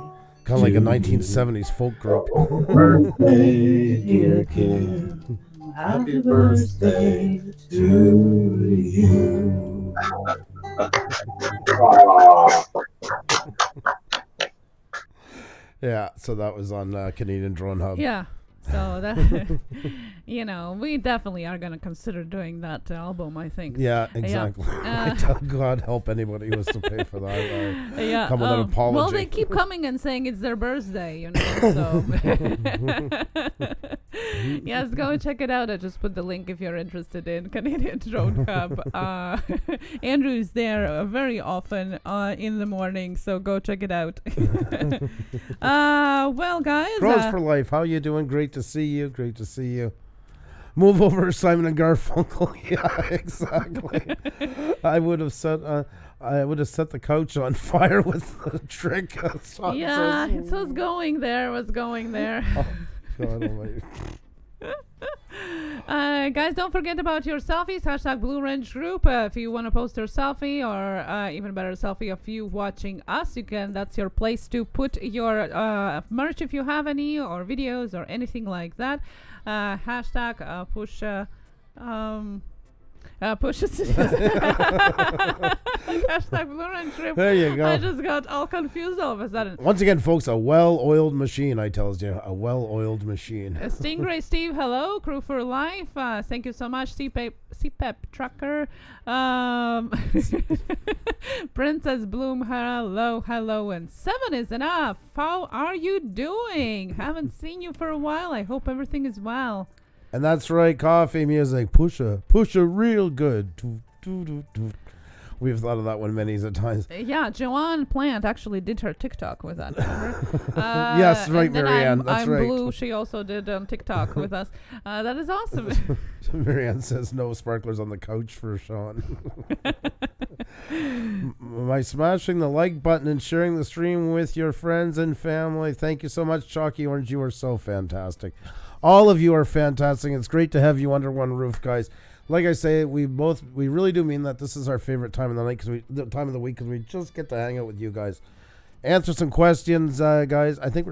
Kind of like a 1970s folk group. Birthday, dear Kim. Happy birthday to you. Yeah, so that was on Canadian Drone Hub. Yeah. So that, we definitely are going to consider doing that album, I think. Yeah, exactly. I tell God help anybody who has to pay for that. Yeah. Come with an apology. Well, they keep coming and saying it's their birthday, so. Yes, go and check it out. I just put the link if you're interested in Canadian Drone Hub. Andrew is there very often in the morning, so go check it out. Well, guys. Pros for life. How you doing? Great to see you. Great to see you. Move over, Simon and Garfunkel. Yeah, exactly. I would have set the couch on fire with the trick. Yeah, it was going there. Oh, God almighty. Guys, don't forget about your selfies. # Blue Range Group. If you want to post your selfie, or even better, selfie of you watching us, you can. That's your place to put your merch if you have any, or videos, or anything like that. Puša. Puša. # Blue Range Group. There you go. I just got all confused all of a sudden. Once again, folks, a well-oiled machine, I tells you. A well-oiled machine. Stingray Steve, hello. Crew for Life. Thank you so much. CPEP Trucker. Princess Bloom, hello. And 7 is enough. How are you doing? Haven't seen you for a while. I hope everything is well. And that's right, coffee music. Puša real good. We've thought of that one many times. Yeah, Joanne Plant actually did her TikTok with that. Yes, right, Marianne. That's right. Blue. She also did TikTok with us. That is awesome. Marianne says no sparklers on the couch for Sean. By smashing the like button and sharing the stream with your friends and family. Thank you so much, Chalky Orange. You are so fantastic. All of you are fantastic. It's great to have you under one roof, guys. Like I say, we really do mean that. This is our favorite time of the night, the time of the week, because we just get to hang out with you guys, answer some questions, guys. I think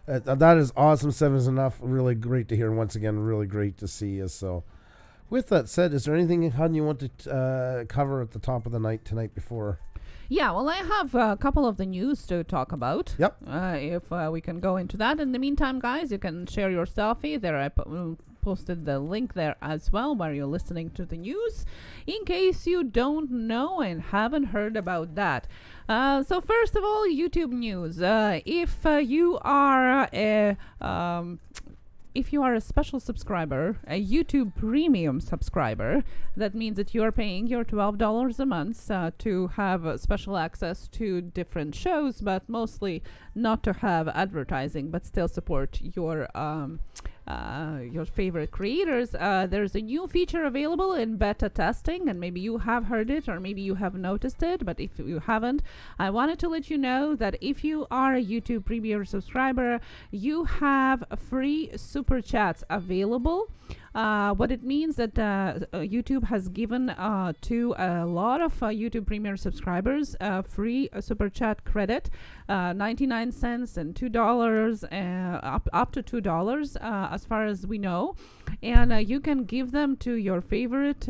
that is awesome. 7 is enough. Really great to hear. Once again, really great to see you. So, with that said, is there anything, Hudden, you want to cover at the top of the night tonight before? Yeah, well, I have a couple of the news to talk about. Yep. If we can go into that. In the meantime, guys, you can share your selfie. There, I posted the link there as well, where you're listening to the news, in case you don't know and haven't heard about that. So first of all, YouTube news. If you are a special subscriber, a YouTube premium subscriber, that means that you are paying your $12 a month to have special access to different shows, but mostly not to have advertising, but still support your favorite creators. There's a new feature available in beta testing, and maybe you have heard it, or maybe you have noticed it, but if you haven't, I wanted to let you know that if you are a YouTube Premium subscriber, you have free super chats available. What it means that YouTube has given to a lot of YouTube Premium subscribers free super chat credit, 99 cents and $2, up to $2 as far as we know, and you can give them to your favorite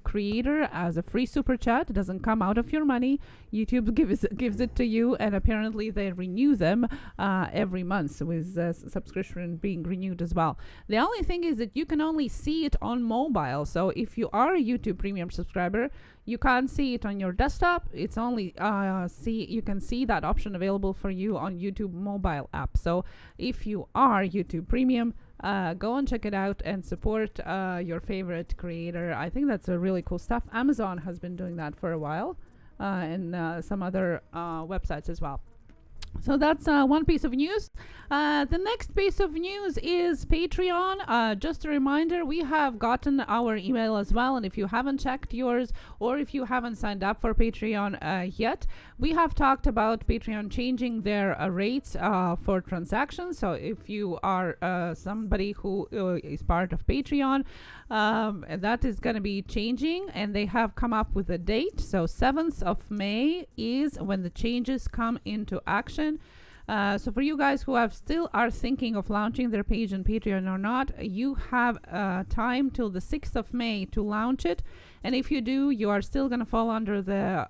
creator as a free super chat. It doesn't come out of your money. YouTube gives it to you, and apparently they renew them every month, with subscription being renewed as well. The only thing is that you can only see it on mobile. So if you are a YouTube Premium subscriber, you can't see it on your desktop. It's only you can see that option available for you on YouTube mobile app. So if you are YouTube Premium, go and check it out and support your favorite creator. I think that's a really cool stuff. Amazon has been doing that for a while, and some other websites as well. So that's one piece of news. The next piece of news is Patreon. Just a reminder, we have gotten our email as well. And if you haven't checked yours or if you haven't signed up for Patreon yet, we have talked about Patreon changing their rates for transactions. So if you are somebody who is part of Patreon, that is going to be changing, and they have come up with a date. So 7th of May is when the changes come into action. So for you guys who are thinking of launching their page on Patreon or not, you have time till the 6th of May to launch it. And if you do, you are still going to fall under the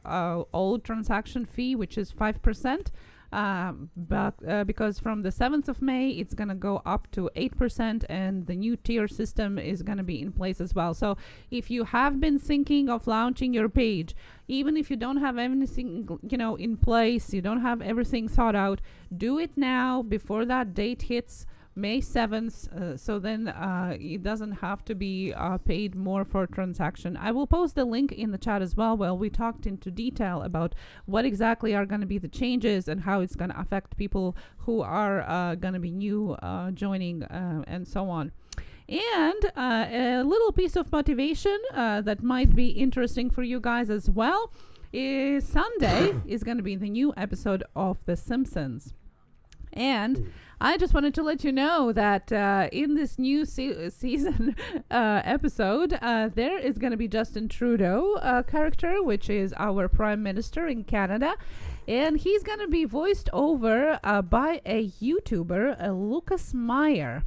old transaction fee, which is 5%. But because from the 7th of May, it's going to go up to 8%, and the new tier system is going to be in place as well. So if you have been thinking of launching your page, even if you don't have anything, in place, you don't have everything thought out, do it now before that date hits May 7th, so then it doesn't have to be paid more for transaction. I will post the link in the chat as well. Well, we talked into detail about what exactly are going to be the changes and how it's going to affect people who are going to be new joining and so on. And a little piece of motivation that might be interesting for you guys as well is Sunday is going to be the new episode of The Simpsons. And I just wanted to let you know that in this new season episode, there is going to be Justin Trudeau character, which is our Prime Minister in Canada. And he's going to be voiced over by a YouTuber, Lucas Meyer.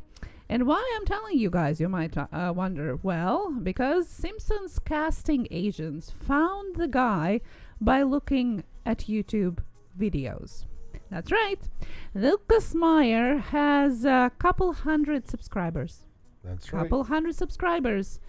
And why I'm telling you guys, you might wonder, well, because Simpsons casting agents found the guy by looking at YouTube videos. That's right. Lucas Meyer has a couple hundred subscribers. That's right. Couple hundred subscribers.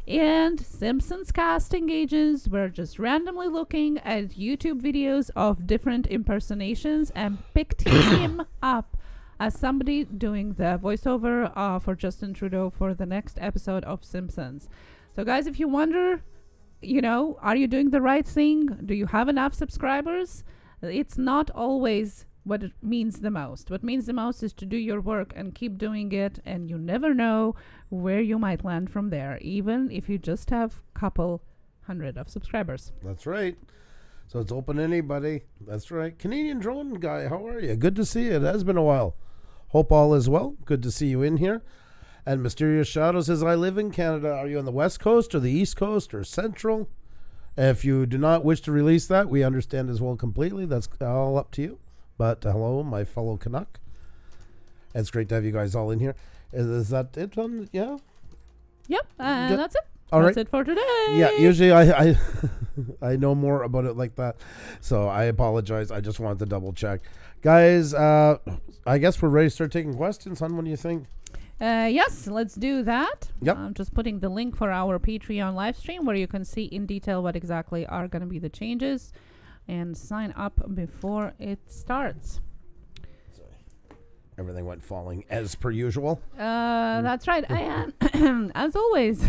And Simpsons casting agents were just randomly looking at YouTube videos of different impersonations and picked him up as somebody doing the voiceover for Justin Trudeau for the next episode of Simpsons. So guys, if you wonder, are you doing the right thing? Do you have enough subscribers? It's not always what it means the most. What means the most is to do your work and keep doing it, and you never know where you might land from there, even if you just have a couple hundred of subscribers. That's right. So it's open to anybody. That's right. Canadian drone guy, how are you? Good to see you. It has been a while. Hope all is well. Good to see you in here. And Mysterious Shadow says, I live in Canada. Are you on the West Coast or the East Coast or Central? If you do not wish to release that, we understand as well completely. That's all up to you. But hello, my fellow Canuck. It's great to have you guys all in here. Is that it? Yeah? Yep, that's it. All That's right. it for today. Yeah, usually I I know more about it like that. So I apologize. I just wanted to double check. Guys, I guess we're ready to start taking questions, hon. What do you think? Yes, let's do that. Yep. I'm just putting the link for our Patreon live stream where you can see in detail what exactly are going to be the changes and sign up before it starts. Everything went falling as per usual. That's right. And as always.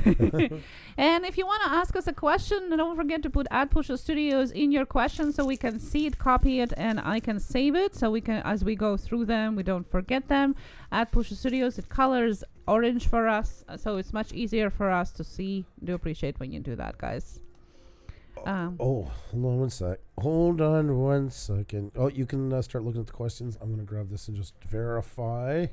And if you want to ask us a question, don't forget to put @Puša Studios in your question so we can see it, copy it, and I can save it. So we can, as we go through them, we don't forget them. @Puša Studios, it colors orange for us, so it's much easier for us to see. Do appreciate when you do that, guys. Hold on one sec. Hold on one second. Oh, you can start looking at the questions. I'm going to grab this and just verify.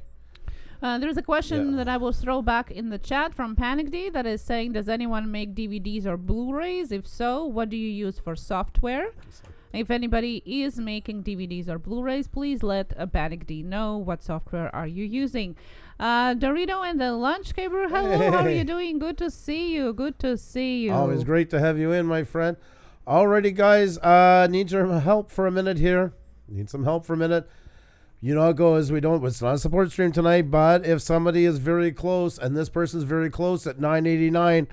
There's a question that I will throw back in the chat from Panic D that is saying, does anyone make DVDs or Blu-rays? If so, what do you use for software? If anybody is making DVDs or Blu-rays, please let Panic D know what software are you using. Dorito and the Lunch Caber, hello, how are you doing? Good to see you. Good to see you. Always great to have you in, my friend. Alrighty, guys, need your help for a minute here. Need some help for a minute. You know how it goes. It's not a support stream tonight, but if somebody is very close, and this person's very close at 989,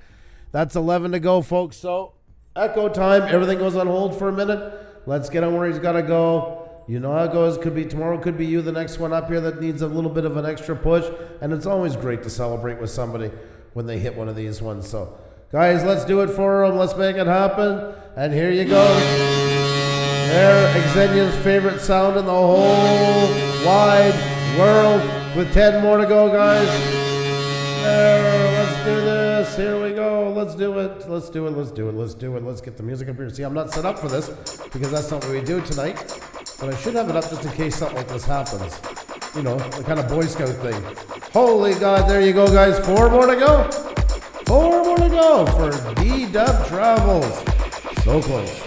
that's 11 to go, folks. So, echo time. Everything goes on hold for a minute. Let's get on where he's got to go. You know how it goes. Could be tomorrow, could be you, the next one up here that needs a little bit of an extra push. And it's always great to celebrate with somebody when they hit one of these ones. So, guys, let's do it for them. Let's make it happen. And here you go. There, Xenia's favorite sound in the whole wide world. With 10 more to go, guys. There, let's do this. Here we go. Let's do it. Let's do it. Let's do it. Let's do it. Let's get the music up here. See, I'm not set up for this because that's not what we do tonight. But I should have it up just in case something like this happens. You know, the kind of Boy Scout thing. Holy God, there you go, guys. 4 more to go. 4 more to go for D-Dub Travels. So close.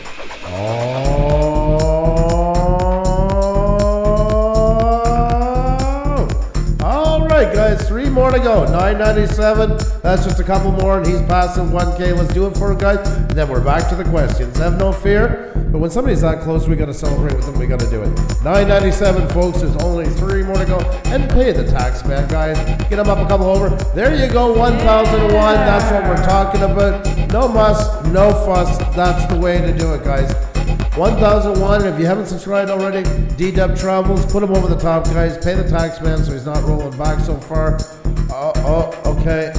All right, guys. 3 more to go. 997. That's just a couple more, and he's passing 1K. Let's do it for him, guys. And then we're back to the questions. Have no fear. But when somebody's that close, we got to celebrate with them. We got to do it. 997, folks. There's only 3 more to go. And pay the tax, man, guys. Get them up a couple over. There you go. 1001. That's what we're talking about. No muss, no fuss. That's the way to do it, guys. 1001. If you haven't subscribed already, D-Dub Travels. Put him over the top, guys. Pay the tax, man, so he's not rolling back so far. Okay.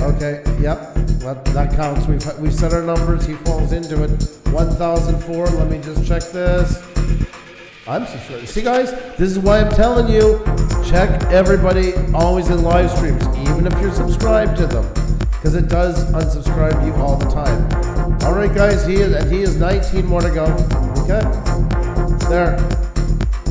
Yep. That counts. We've set our numbers. He falls into it. 1004. Let me just check this. I'm subscribed. See, guys, this is why I'm telling you, check everybody always in live streams, even if you're subscribed to them, because it does unsubscribe you all the time. All right, guys, he is 19 more to go. Okay.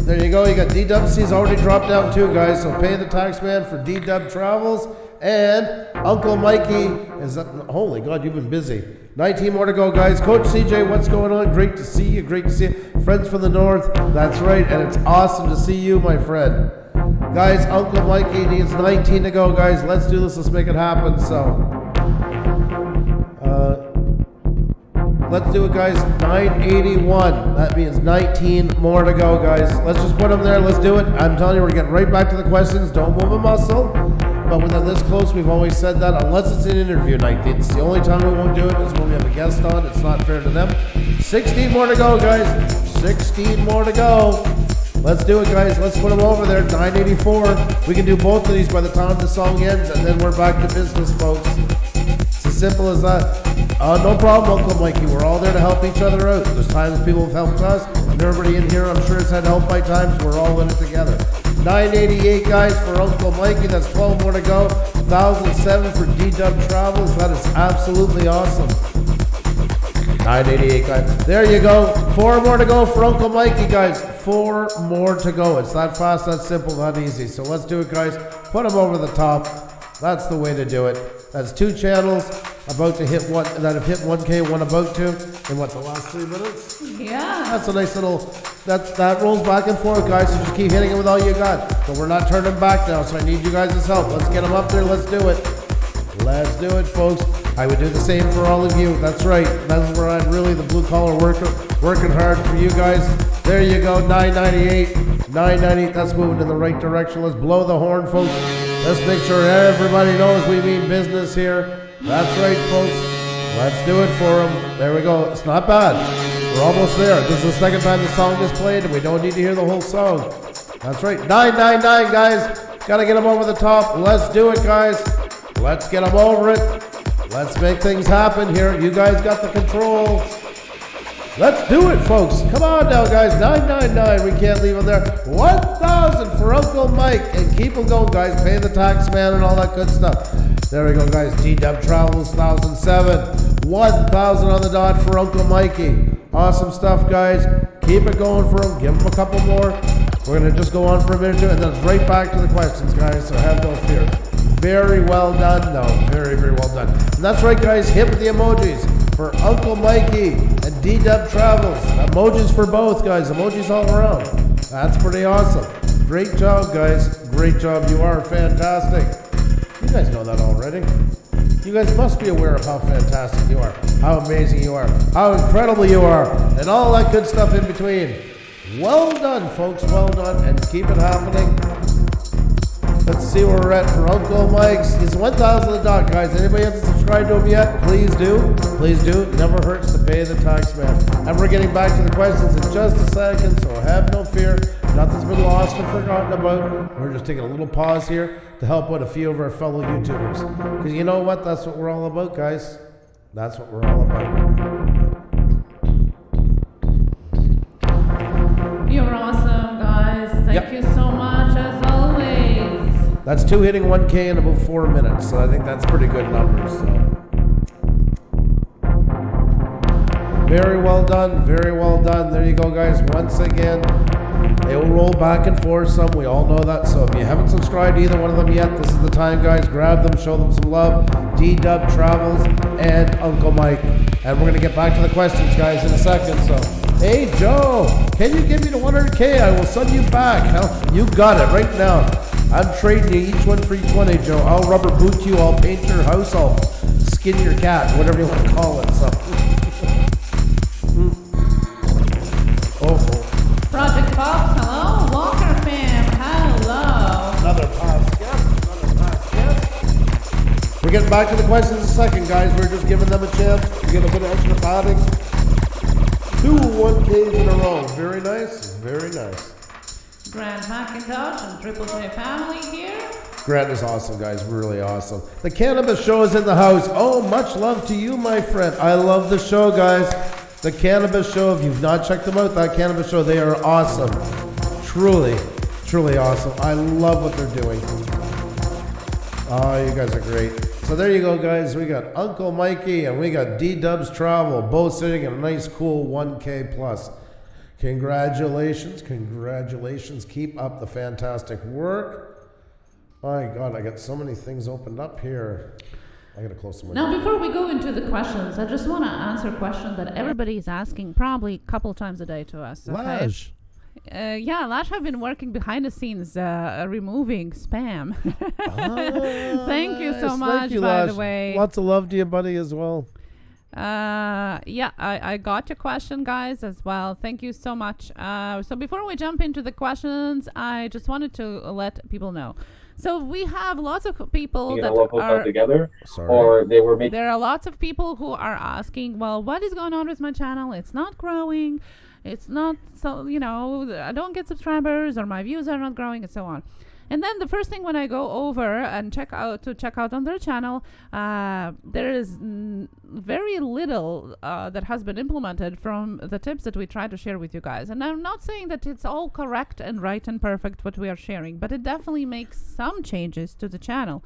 There you go. You got D-Dub. He's already dropped down too, guys. So pay the tax man for D-Dub Travels. And Uncle Mikey is up. Holy God, you've been busy. 19 more to go, guys. Coach CJ, what's going on? Great to see you. Great to see you. Friends from the north. That's right. And it's awesome to see you, my friend. Guys, Uncle Mikey needs 19 to go, guys. Let's do this. Let's make it happen. So, let's do it, guys. 981. That means 19 more to go, guys. Let's just put them there. Let's do it. I'm telling you, we're getting right back to the questions. Don't move a muscle. But when they're this close, we've always said that, unless it's an interview night. It's the only time we won't do it is when we have a guest on. It's not fair to them. 16 more to go, guys. 16 more to go. Let's do it, guys. Let's put them over there. 984. We can do both of these by the time the song ends, and then we're back to business, folks. It's as simple as that. No problem, Uncle Mikey. We're all there to help each other out. There's times people have helped us, and everybody in here, I'm sure, has had help by times. We're all in it together. 988, guys, for Uncle Mikey. That's 12 more to go. 1007 for D-Dub Travels. That is absolutely awesome. 988, guys. There you go. 4 more to go for Uncle Mikey, guys. 4 more to go. It's that fast, that simple, that easy. So let's do it, guys. Put them over the top. That's the way to do it. That's 2 channels about to hit one that have hit 1K, one about to in what, the last 3 minutes? Yeah. That's a nice little, that rolls back and forth, guys, so just keep hitting it with all you got. But we're not turning back now, so I need you guys' help. Let's get them up there. Let's do it. Let's do it, folks. I would do the same for all of you. That's right. That's where I'm really the blue-collar worker, working hard for you guys. There you go, 998. 998, that's moving in the right direction. Let's blow the horn, folks. Let's make sure everybody knows we mean business here. That's right, folks. Let's do it for them. There we go. It's not bad. We're almost there. This is the second time the song is played, and we don't need to hear the whole song. That's right. 999, guys. Gotta get them over the top. Let's do it, guys. Let's get them over it. Let's make things happen here. You guys got the control. Let's do it, folks. Come on now, guys. 999. We can't leave them there. 1,000 for Uncle Mike. And keep them going, guys. Pay the tax man and all that good stuff. There we go, guys. D-Dub Travels, 1,007. 1,000 on the dot for Uncle Mikey. Awesome stuff, guys. Keep it going for him. Give him a couple more. We're going to just go on for a minute or two, and then it's right back to the questions, guys, so have no fear. Very well done, though. Very, very well done. And that's right, guys. Hit with the emojis for Uncle Mikey and D-Dub Travels. Emojis for both, guys. Emojis all around. That's pretty awesome. Great job, guys. Great job. You are fantastic. You guys know that already. You guys must be aware of how fantastic you are, how amazing you are, how incredible you are, and all that good stuff in between. Well done, folks. Well done. And keep it happening. Let's see where we're at for Uncle Mike's. He's 1,000 the dot, guys. Anybody hasn't subscribed to him yet? Please do. Please do. It never hurts to pay the tax man. And we're getting back to the questions in just a second, so have no fear. Nothing's been lost or forgotten about. We're just taking a little pause here to help out a few of our fellow YouTubers. Because you know what? That's what we're all about, guys. That's what we're all about. That's 2 hitting 1K in about 4 minutes. So I think that's pretty good numbers. So. Very well done. Very well done. There you go, guys. Once again, they will roll back and forth some. We all know that. So if you haven't subscribed to either one of them yet, this is the time, guys. Grab them, show them some love. D-Dub Travels and Uncle Mike. And we're going to get back to the questions, guys, in a second. So, hey, Joe, can you give me the 100K? I will send you back. Hell, you got it right now. I'm trading you each one for each one, hey, Joe. I'll rubber boot you. I'll paint your house. I'll skin your cat, whatever you want to call it. So. Project Fox, hello. Walker fam, hello. Another past guest. We're getting back to the questions in a second, guys. We're just giving them a chance to get a bit of extra padding. 2 1Ks in a row. Very nice. Very nice. Grant McIntosh and Triple J family here. Grant is awesome, guys. Really awesome. The cannabis show is in the house. Oh, much love to you, my friend. I love the show, guys. The Cannabis Show, if you've not checked them out, that Cannabis Show, they are awesome. Truly, truly awesome. I love what they're doing. Oh, you guys are great. So there you go, guys. We got Uncle Mikey and we got D-Dubs Travel, both sitting in a nice, cool 1K plus. Congratulations. Congratulations. Keep up the fantastic work. My God, I got so many things opened up here. I gotta close some windows. Now, before we go into the questions, I just want to answer a question that everybody is asking probably a couple times a day to us. Okay? Lash. Yeah, Lash have been working behind the scenes, removing spam. Thank you so Nice. much, Thank you, by Lash. the way. Lots of love to you, buddy, as well. Yeah, I got your question, guys, as well. Thank you so much. So before we jump into the questions, I just wanted to let people know. So we have lots of people that are together, Sorry. or they were making. There are lots of people who are asking, well, what is going on with my channel? It's not growing. It's not, so, you know, I don't get subscribers or my views are not growing and so on. And then the first thing when I go over and check out on their channel, there is very little that has been implemented from the tips that we try to share with you guys. And I'm not saying that it's all correct and right and perfect what we are sharing, but it definitely makes some changes to the channel.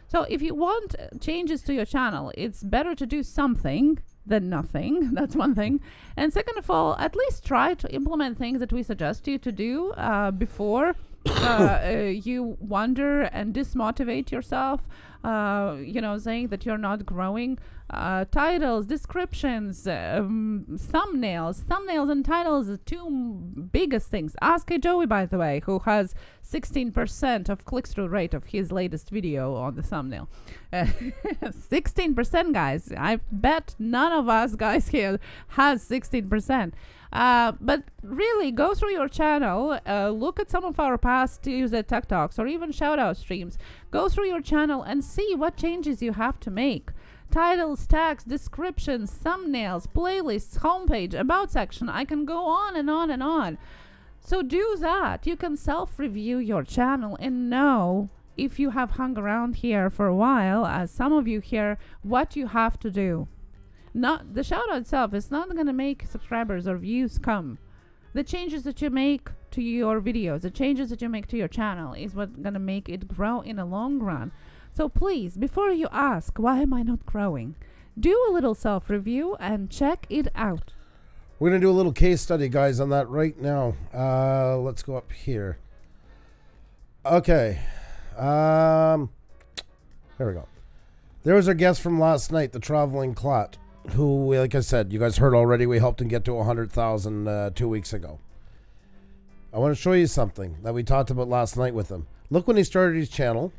So if you want changes to your channel, it's better to do something than nothing. That's one thing. And second of all, at least try to implement things that we suggest you to do before you wonder and dismotivate yourself, saying that you're not growing. Titles, descriptions, thumbnails and titles are two biggest things. Ask Joey, by the way, who has 16% of click-through rate of his latest video on the thumbnail. 16%, guys. I bet none of us guys here has 16%. But really, go through your channel, look at some of our past user tech talks or even shout-out streams. Go through your channel and see what changes you have to make. Titles, tags, descriptions, thumbnails, playlists, homepage, about section. I can go on and on and on. So do that. You can self-review your channel and know, if you have hung around here for a while, as some of you here, what you have to do. Not the shout out itself is not going to make subscribers or views come. The changes that you make to your videos, the changes that you make to your channel is what's going to make it grow in the long run. So please, before you ask, why am I not growing? Do a little self-review and check it out. We're going to do a little case study, guys, on that right now. Let's go up here. Okay. There we go. There was our guest from last night, the traveling clot, who, like I said, you guys heard already, we helped him get to 100,000 2 weeks ago. I want to show you something that we talked about last night with him. Look when he started his channel.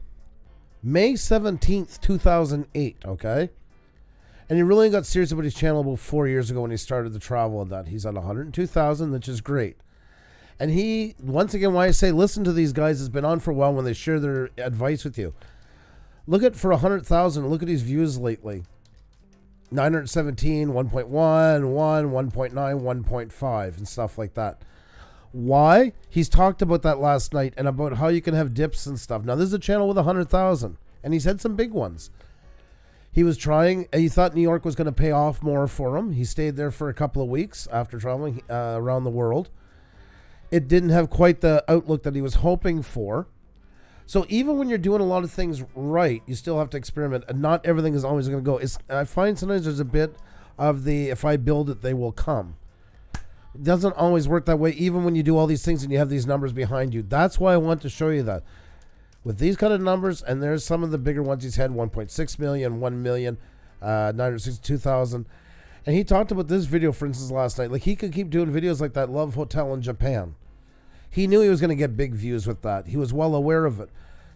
May 17th, 2008, okay? And he really got serious about his channel about 4 years ago when he started the travel and that. He's at 102,000, which is great. And he, once again, why I say listen to these guys, has been on for a while when they share their advice with you. Look at for 100,000, look at his views lately. 917, 1.1, 1.9, 1.5, and stuff like that. Why? He's talked about that last night and about how you can have dips and stuff. Now, this is a channel with 100,000, and he's had some big ones. He was trying, he thought New York was going to pay off more for him. He stayed there for a couple of weeks after traveling around the world. It didn't have quite the outlook that he was hoping for. So even when you're doing a lot of things right, you still have to experiment, and not everything is always going to go. I find sometimes there's a bit of the if I build it, they will come. It doesn't always work that way, even when you do all these things and you have these numbers behind you. That's why I want to show you that. With these kind of numbers, and there's some of the bigger ones he's had, 1.6 million, 1 million, 962,000. And he talked about this video, for instance, last night. Like, he could keep doing videos like that Love Hotel in Japan. He knew he was going to get big views with that. He was well aware of it.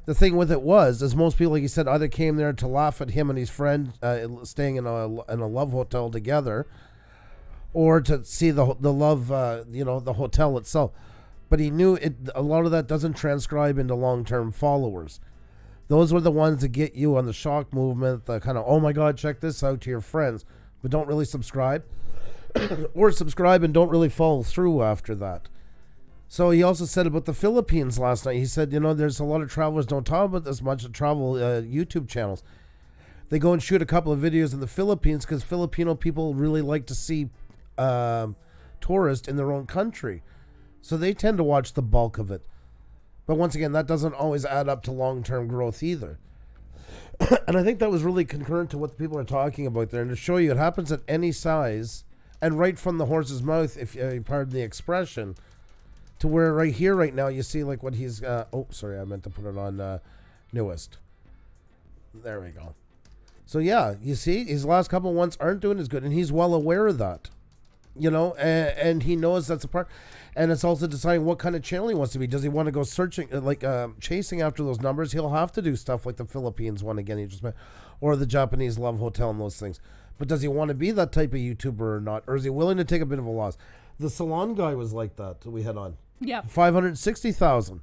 The thing with it was, as most people, like he said, either came there to laugh at him and his friend staying in a love hotel together, or to see the love, the hotel itself. But he knew a lot of that doesn't transcribe into long-term followers. Those were the ones that get you on the shock movement, the kind of, oh my God, check this out to your friends, but don't really subscribe. Or subscribe and don't really follow through after that. So he also said about the Philippines last night. He said, there's a lot of travelers don't talk about this much, travel YouTube channels. They go and shoot a couple of videos in the Philippines because Filipino people really like to see tourists in their own country. So they tend to watch the bulk of it. But once again, that doesn't always add up to long-term growth either. And I think that was really concurrent to what the people are talking about there. And to show you, it happens at any size and right from the horse's mouth, if you pardon the expression, to where right here, right now, you see like what he's... sorry, I meant to put it on newest. There we go. So yeah, you see, his last couple ones aren't doing as good, and he's well aware of that. And he knows that's a part. And it's also deciding what kind of channel he wants to be. Does he want to go searching, chasing after those numbers? He'll have to do stuff like the Philippines one again, he just met, or the Japanese Love Hotel and those things. But does he want to be that type of YouTuber or not? Or is he willing to take a bit of a loss? The salon guy was like that we had on. Yeah. 560,000.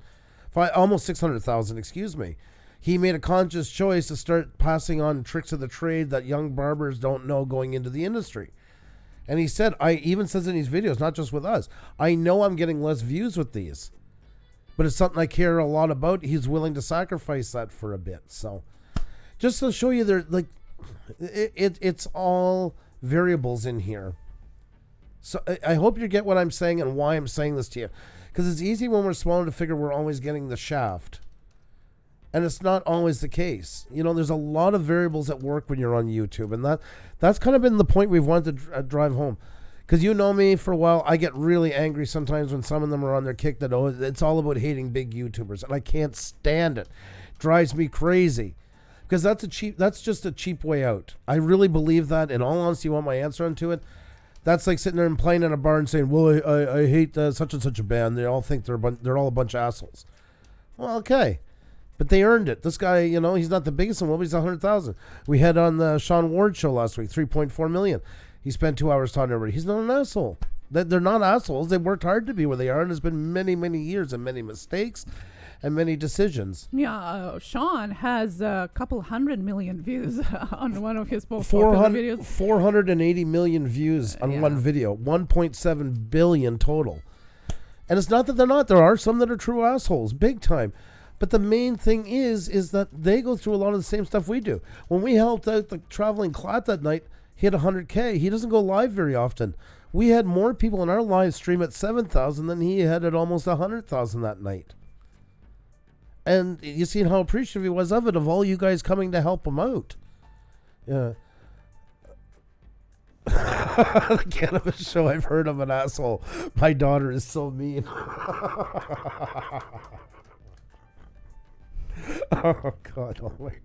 Almost 600,000, excuse me. He made a conscious choice to start passing on tricks of the trade that young barbers don't know going into the industry. And he said, I even says in these videos, not just with us, I know I'm getting less views with these, but it's something I care a lot about. He's willing to sacrifice that for a bit. So just to show you there, like it's all variables in here. So I hope you get what I'm saying and why I'm saying this to you, because it's easy when we're smaller to figure we're always getting the shaft. And it's not always the case. There's a lot of variables at work when you're on YouTube. And that's kind of been the point we've wanted to drive home. Because you know me for a while, I get really angry sometimes when some of them are on their kick that, it's all about hating big YouTubers. And I can't stand it. It drives me crazy. Because that's just a cheap way out. I really believe that. In all honesty, you want my answer onto it? That's like sitting there and playing in a bar and saying, well, I hate such and such a band. They all think they're all a bunch of assholes. Well, okay. But they earned it. This guy, he's not the biggest in the world, but he's 100,000. We had on the Sean Ward show last week, 3.4 million. He spent 2 hours talking to everybody. He's not an asshole. They're not assholes. They worked hard to be where they are, and it's been many, many years and many mistakes and many decisions. Yeah, Sean has a couple 100 million views on one of his most popular videos. 480 million views on one video. 1.7 billion total. And it's not that they're not. There are some that are true assholes, big time. But the main thing is that they go through a lot of the same stuff we do. When we helped out the traveling Clat that night, he had 100K. He doesn't go live very often. We had more people in our live stream at 7,000 than he had at almost 100,000 that night. And you see how appreciative he was of it, of all you guys coming to help him out. Yeah. The cannabis show, I've heard of an asshole. My daughter is so mean. Oh God almighty.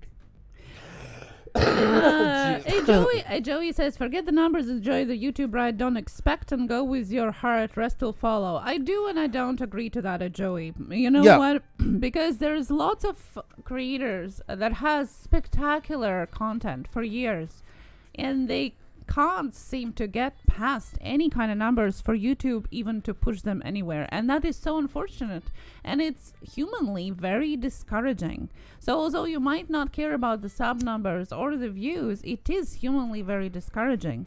Joey says, forget the numbers, enjoy the YouTube ride, don't expect and go with your heart, rest will follow. I do and I don't agree to that, Joey. You know what? Because there's lots of creators that has spectacular content for years, and they can't seem to get past any kind of numbers for YouTube even to push them anywhere, and that is so unfortunate, and it's humanly very discouraging. So although you might not care about the sub numbers or the views, it is humanly very discouraging.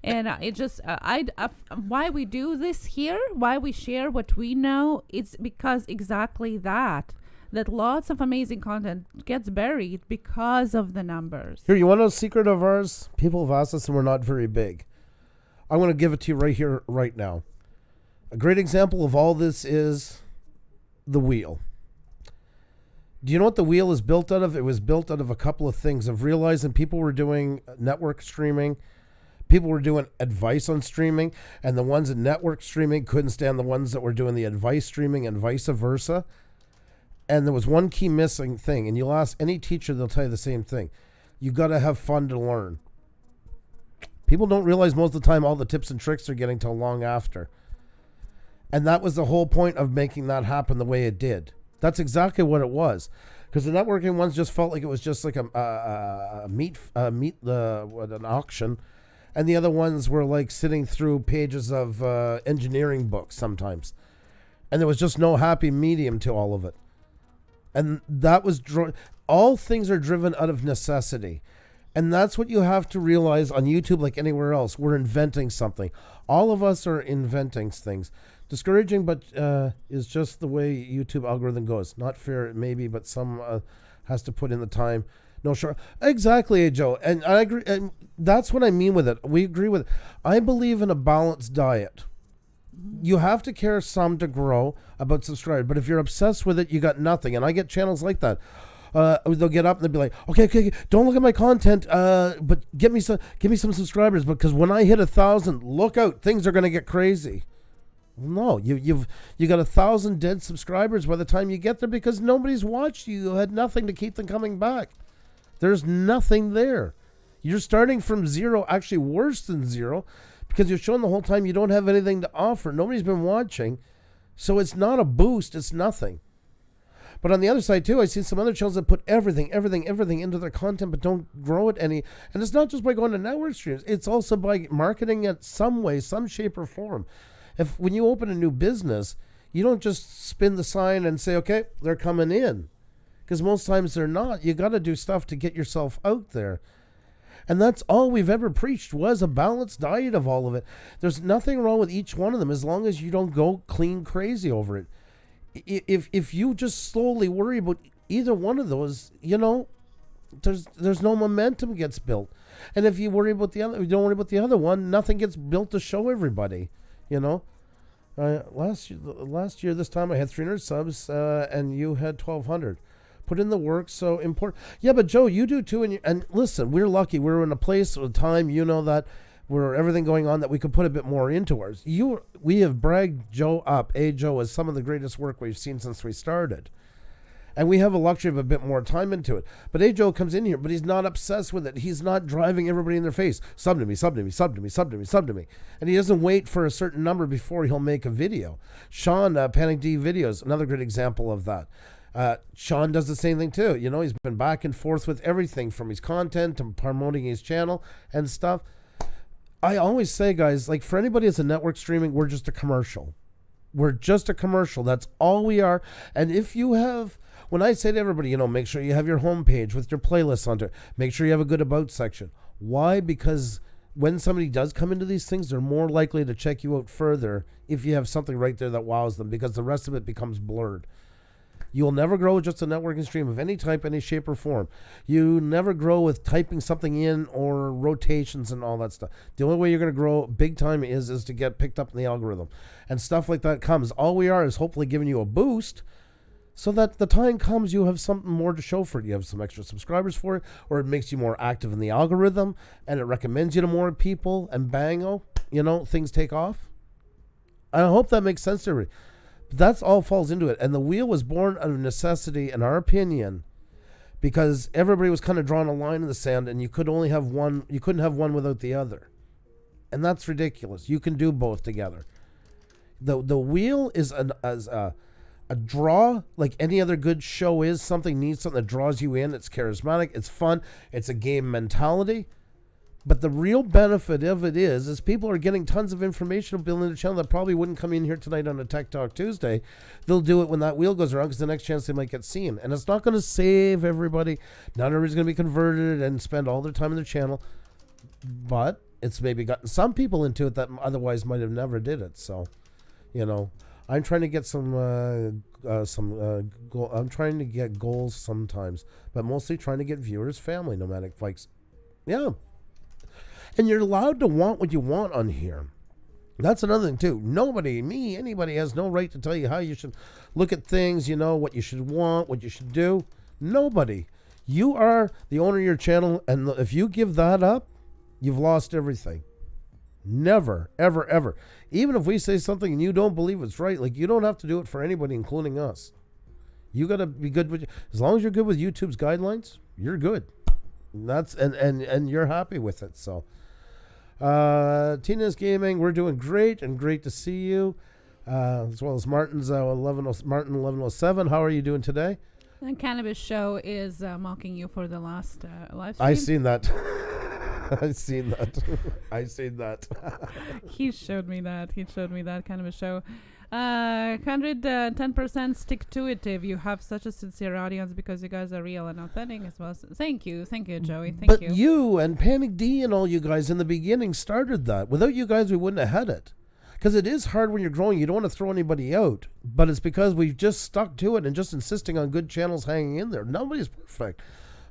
And it just why we do this here, why we share what we know, it's because exactly that lots of amazing content gets buried because of the numbers. Here, you want to know a secret of ours? People have asked us and we're not very big. I want to give it to you right here, right now. A great example of all this is the wheel. Do you know what the wheel is built out of? It was built out of a couple of things, of realizing people were doing network streaming, people were doing advice on streaming, and the ones in network streaming couldn't stand the ones that were doing the advice streaming and vice versa. And there was one key missing thing, and you'll ask any teacher, they'll tell you the same thing. You got to have fun to learn. People don't realize most of the time all the tips and tricks they're getting till long after. And that was the whole point of making that happen the way it did. That's exactly what it was. Because the networking ones just felt like it was just like an auction. And the other ones were like sitting through pages of engineering books sometimes. And there was just no happy medium to all of it. And that was, all things are driven out of necessity. And that's what you have to realize on YouTube, like anywhere else. We're inventing something. All of us are inventing things. Discouraging, but is just the way YouTube algorithm goes. Not fair, maybe, but some has to put in the time. No, sure. Exactly, Joe. And I agree. And that's what I mean with it. We agree with it. I believe in a balanced diet. You have to care some to grow about subscribers. But if you're obsessed with it, you got nothing. And I get channels like that. They'll get up and they'll be like, okay, don't look at my content, but give me some subscribers, because when I hit 1,000, look out, things are going to get crazy. No, you got 1,000 dead subscribers by the time you get there, because nobody's watched you. You had nothing to keep them coming back. There's nothing there. You're starting from zero, actually worse than zero, because you're showing the whole time you don't have anything to offer. Nobody's been watching, so it's not a boost. It's nothing. But on the other side too, I see some other channels that put everything into their content, but don't grow it any. And it's not just by going to network streams. It's also by marketing it some way, some shape or form. When you open a new business, you don't just spin the sign and say, okay, they're coming in. Because most times they're not. You got to do stuff to get yourself out there. And that's all we've ever preached, was a balanced diet of all of it. There's nothing wrong with each one of them as long as you don't go clean crazy over it. If you just slowly worry about either one of those, there's no momentum gets built. And if you worry about you don't worry about the other one, nothing gets built to show everybody. Last year this time I had 300 subs, and you had 1,200. Put in the work, so important. Yeah, but Joe, you do too. And listen, we're lucky. We're in a place of time, that where everything going on, that we could put a bit more into ours. We have bragged Joe up, Joe, as some of the greatest work we've seen since we started. And we have a luxury of a bit more time into it. But Joe comes in here, but he's not obsessed with it. He's not driving everybody in their face. Sub to me, sub to me, sub to me, sub to me, sub to me. And he doesn't wait for a certain number before he'll make a video. Sean, Panic D Videos, another great example of that. Sean does the same thing too. He's been back and forth with everything from his content to promoting his channel and stuff. I always say, guys, like, for anybody that's a network streaming, we're just a commercial. We're just a commercial. That's all we are. And if you have, when I say to everybody, make sure you have your homepage with your playlists on it. Make sure you have a good about section. Why? Because when somebody does come into these things, they're more likely to check you out further if you have something right there that wows them, because the rest of it becomes blurred. You'll never grow with just a networking stream of any type, any shape or form. You never grow with typing something in or rotations and all that stuff. The only way you're going to grow big time is to get picked up in the algorithm. And stuff like that comes. All we are is hopefully giving you a boost so that the time comes you have something more to show for it. You have some extra subscribers for it, or it makes you more active in the algorithm and it recommends you to more people, and bango, things take off. I hope that makes sense to everybody. That's all falls into it. And the wheel was born out of necessity, in our opinion, because everybody was kind of drawing a line in the sand, and you could only have one. You couldn't have one without the other. And that's ridiculous. You can do both together. The wheel is a draw, like any other good show is. Something that draws you in. It's charismatic. It's fun. It's a game mentality. But the real benefit of it is people are getting tons of information building the channel that probably wouldn't come in here tonight on a Tech Talk Tuesday. They'll do it when that wheel goes around, because the next chance they might get seen. And it's not going to save everybody. Not everybody's going to be converted and spend all their time on their channel. But it's maybe gotten some people into it that otherwise might have never did it. So, I'm trying to get I'm trying to get goals sometimes, but mostly trying to get viewers, family, nomadic bikes. Yeah. And you're allowed to want what you want on here. That's another thing too. Nobody, me, anybody has no right to tell you how you should look at things, what you should want, what you should do. Nobody. You are the owner of your channel, and if you give that up, you've lost everything. Never, ever, ever. Even if we say something and you don't believe it's right, like, you don't have to do it for anybody, including us. You got to be good with, as long as you're good with YouTube's guidelines, you're good. And you're happy with it. So Tina's Gaming, we're doing great, and great to see you, as well as Martin 1107. How are you doing today? The Cannabis Show is mocking you for the last live stream. I seen that. I seen that. He showed me that Cannabis Show. 110% stick to it if you have such a sincere audience, because you guys are real and authentic as well. So thank you, Joey. Thank you. But you and Panic D and all you guys in the beginning started that. Without you guys, we wouldn't have had it. Because it is hard when you're growing. You don't want to throw anybody out. But it's because we've just stuck to it and just insisting on good channels hanging in there. Nobody's perfect.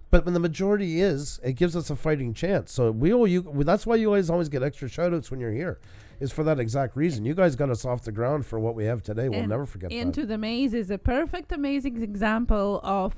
But when the majority is, it gives us a fighting chance. So we owe you. That's why you guys always get extra shout-outs when you're here. Is for that exact reason. You guys got us off the ground for what we have today. We'll never forget that. Into the Maze is a perfect, amazing example of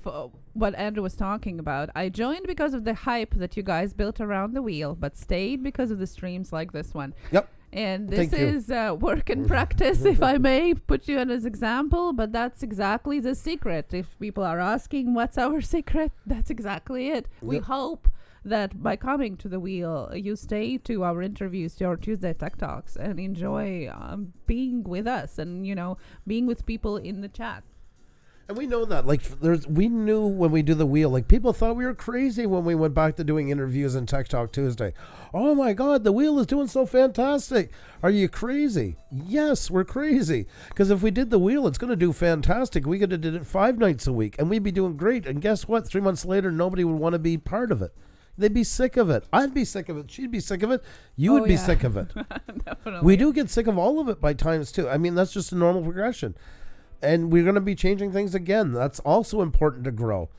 what Andrew was talking about. I joined because of the hype that you guys built around the wheel, but stayed because of the streams like this one. Yep. And this is work in practice, if I may put you in as example, but that's exactly the secret. If people are asking what's our secret, that's exactly it. Yep. We hope that by coming to the wheel, you stay to our interviews, to our Tuesday Tech Talks, and enjoy being with us and, being with people in the chat. And we know that, we knew when we do the wheel, people thought we were crazy when we went back to doing interviews in Tech Talk Tuesday. Oh my God, the wheel is doing so fantastic. Are you crazy? Yes, we're crazy. Because if we did the wheel, it's going to do fantastic. We could have did it 5 nights a week, and we'd be doing great. And guess what? 3 months later, nobody would want to be part of it. They'd be sick of it. I'd be sick of it. She'd be sick of it. You would be sick of it. Definitely. We do get sick of all of it by times too. I mean, that's just a normal progression. And we're going to be changing things again. That's also important to grow.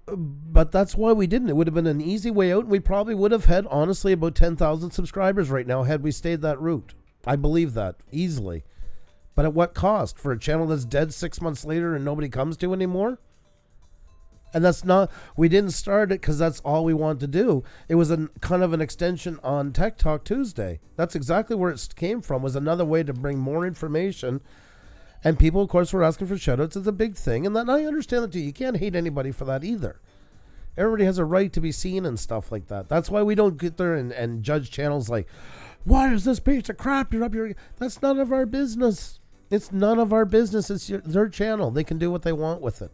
But that's why we didn't. It would have been an easy way out. And we probably would have had, honestly, about 10,000 subscribers right now had we stayed that route. I believe that easily. But at what cost? For a channel that's dead 6 months later and nobody comes to anymore? And that's not, we didn't start it because that's all we wanted to do. It was a kind of an extension on Tech Talk Tuesday. That's exactly where it came from, was another way to bring more information. And people, of course, were asking for shoutouts. It's a big thing. And I understand that too. You can't hate anybody for that either. Everybody has a right to be seen and stuff like that. That's why we don't get there and judge channels like, why is this piece of crap? You're up here. That's none of our business. It's none of our business. It's their channel. They can do what they want with it.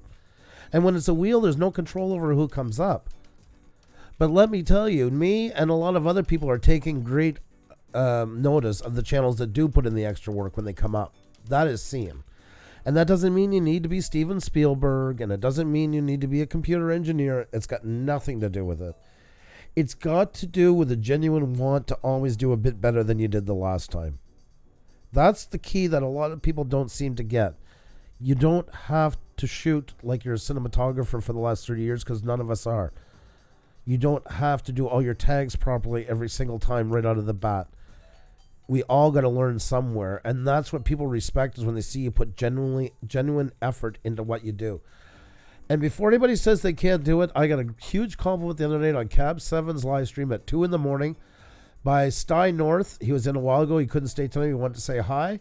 And when it's a wheel, there's no control over who comes up. But let me tell you, me and a lot of other people are taking great notice of the channels that do put in the extra work when they come up. That is seen. And that doesn't mean you need to be Steven Spielberg, and it doesn't mean you need to be a computer engineer. It's got nothing to do with it. It's got to do with a genuine want to always do a bit better than you did the last time. That's the key that a lot of people don't seem to get. You don't have to shoot like you're a cinematographer for the last 30 years, because none of us are. You don't have to do all your tags properly every single time right out of the bat. We all got to learn somewhere, and that's what people respect, is when they see you put genuine effort into what you do. And before anybody says they can't do it, I got a huge compliment the other night on Cab 7's live stream at 2 in the morning by Sty North. He was in a while ago. He couldn't stay tonight. He wanted to say hi.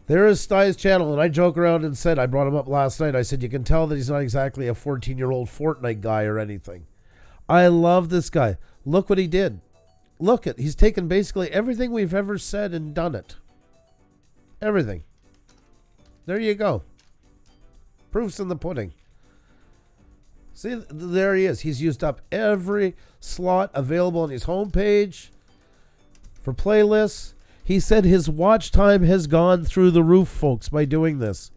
There is Sty's channel, and I joke around and said, I brought him up last night. I said, you can tell that he's not exactly a 14-year-old Fortnite guy or anything. I love this guy. Look what he did. Look at, he's taken basically everything we've ever said and done it. Everything. There you go. Proof's in the pudding. See, there he is. He's used up every slot available on his homepage for playlists. He said his watch time has gone through the roof, folks, by doing this.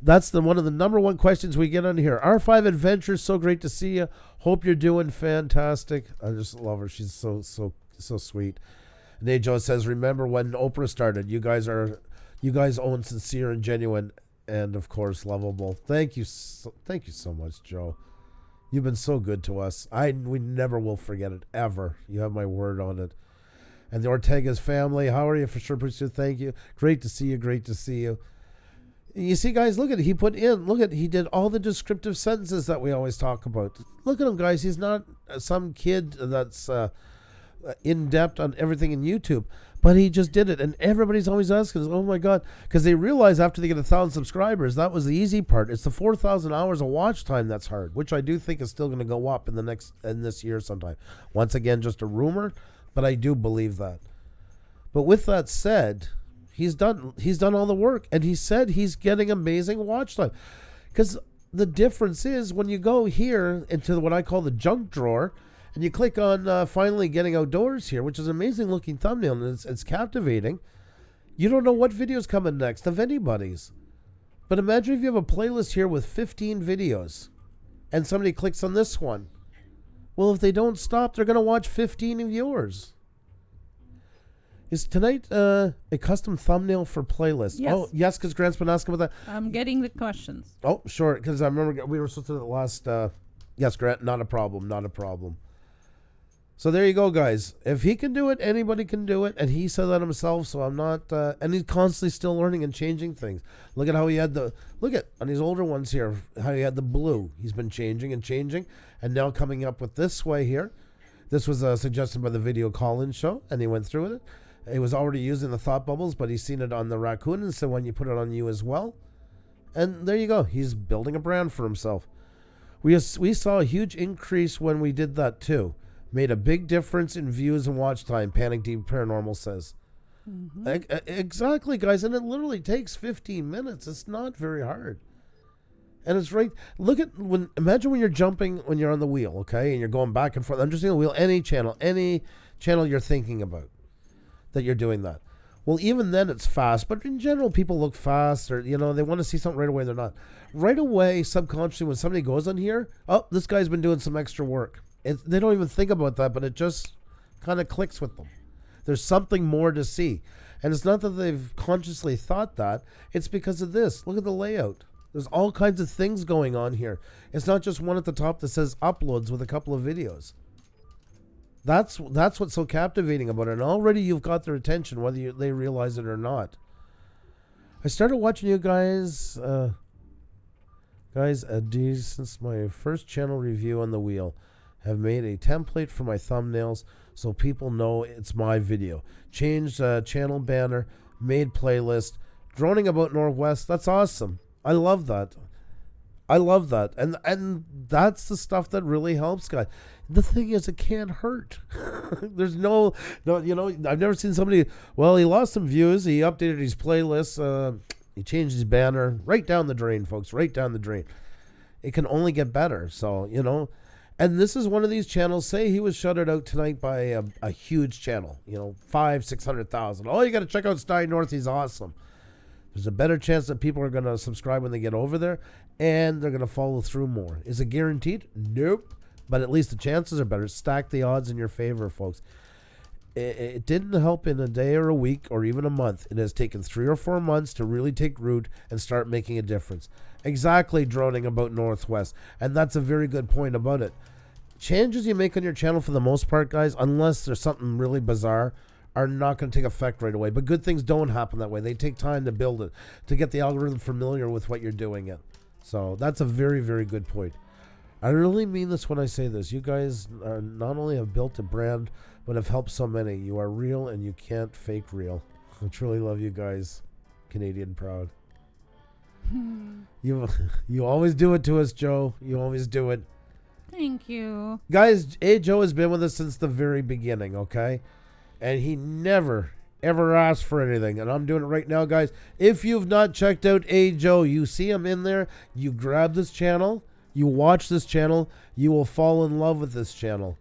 That's one of the number one questions we get on here. R5 Adventures, so great to see you. Hope you're doing fantastic. I just love her. She's so sweet. Najo says, remember when Oprah started? You guys own sincere and genuine, and of course lovable. Thank you so much, Joe. You've been so good to us. We never will forget it, ever. You have my word on it. And the Ortega's family, how are you? For sure, Puxa, thank you. Great to see you. Great to see you. You see, guys, look at it. He did all the descriptive sentences that we always talk about. Look at him, guys. He's not some kid that's in depth on everything in YouTube, but he just did it. And everybody's always asking, oh my God, because they realize after they get 1,000 subscribers, that was the easy part. It's the 4,000 hours of watch time that's hard, which I do think is still going to go up in this year sometime. Once again, just a rumor, but I do believe that. But with that said, he's done all the work, and he said he's getting amazing watch time. Because the difference is when you go here into what I call the junk drawer, and you click on finally getting outdoors here, which is an amazing looking thumbnail, and it's captivating. You don't know what video's coming next of anybody's. But imagine if you have a playlist here with 15 videos, and somebody clicks on this one. Well, if they don't stop, they're going to watch 15 of yours. Is tonight a custom thumbnail for playlist? Yes. Oh, yes, because Grant's been asking about that. I'm getting the questions. Oh, sure, because I remember we were supposed to do the last... yes, Grant, not a problem, not a problem. So there you go, guys. If he can do it, anybody can do it. And he said that himself, so I'm not... and he's constantly still learning and changing things. Look at how he had the... Look at, on these older ones here, how he had the blue. He's been changing, and now coming up with this way here. This was suggested by the Video Call-In show, and he went through with it. He was already using the thought bubbles, but he's seen it on the raccoon, and so when you put it on you as well. And there you go. He's building a brand for himself. We saw a huge increase when we did that too. Made a big difference in views and watch time, Panic Deep Paranormal says. Mm-hmm. Exactly, guys. And it literally takes 15 minutes. It's not very hard. And it's right. Imagine when you're jumping, when you're on the wheel, okay? And you're going back and forth. Understand the wheel, any channel you're thinking about that you're doing that. Well, even then it's fast, but in general, people look fast, or, they want to see something right away. They're not. Right away, subconsciously, when somebody goes on here, oh, this guy's been doing some extra work. They don't even think about that, but it just kind of clicks with them. There's something more to see. And it's not that they've consciously thought that. It's because of this. Look at the layout. There's all kinds of things going on here. It's not just one at the top that says uploads with a couple of videos. That's what's so captivating about it. And already you've got their attention, whether they realize it or not. I started watching you guys, since my first channel review on the wheel. Have made a template for my thumbnails so people know it's my video. Changed channel banner, made playlist, droning about Northwest. That's awesome. I love that. And that's the stuff that really helps, guys. The thing is, it can't hurt. There's no, I've never seen somebody, well, he lost some views. He updated his playlist. He changed his banner. Right down the drain, folks. Right down the drain. It can only get better. So, and this is one of these channels. Say he was shuttered out tonight by a huge channel, 500,000-600,000. Oh, you got to check out Stein North. He's awesome. There's a better chance that people are going to subscribe when they get over there, and they're going to follow through more. Is it guaranteed? Nope. But at least the chances are better. Stack the odds in your favor, folks. It didn't help in a day or a week or even a month. It has taken 3 or 4 months to really take root and start making a difference. Exactly, droning about Northwest. And that's a very good point about it. Changes you make on your channel for the most part, guys, unless there's something really bizarre, are not going to take effect right away. But good things don't happen that way. They take time to build it, to get the algorithm familiar with what you're doing it. So that's a very, very good point. I really mean this when I say this. You guys not only have built a brand, but have helped so many. You are real and you can't fake real. I truly love you guys. Canadian proud. You always do it to us, Joe. You always do it. Thank you. Guys, Joe has been with us since the very beginning, okay? And he never, ever asked for anything. And I'm doing it right now, guys. If you've not checked out Joe, you see him in there. You grab this channel. You watch this channel. You will fall in love with this channel.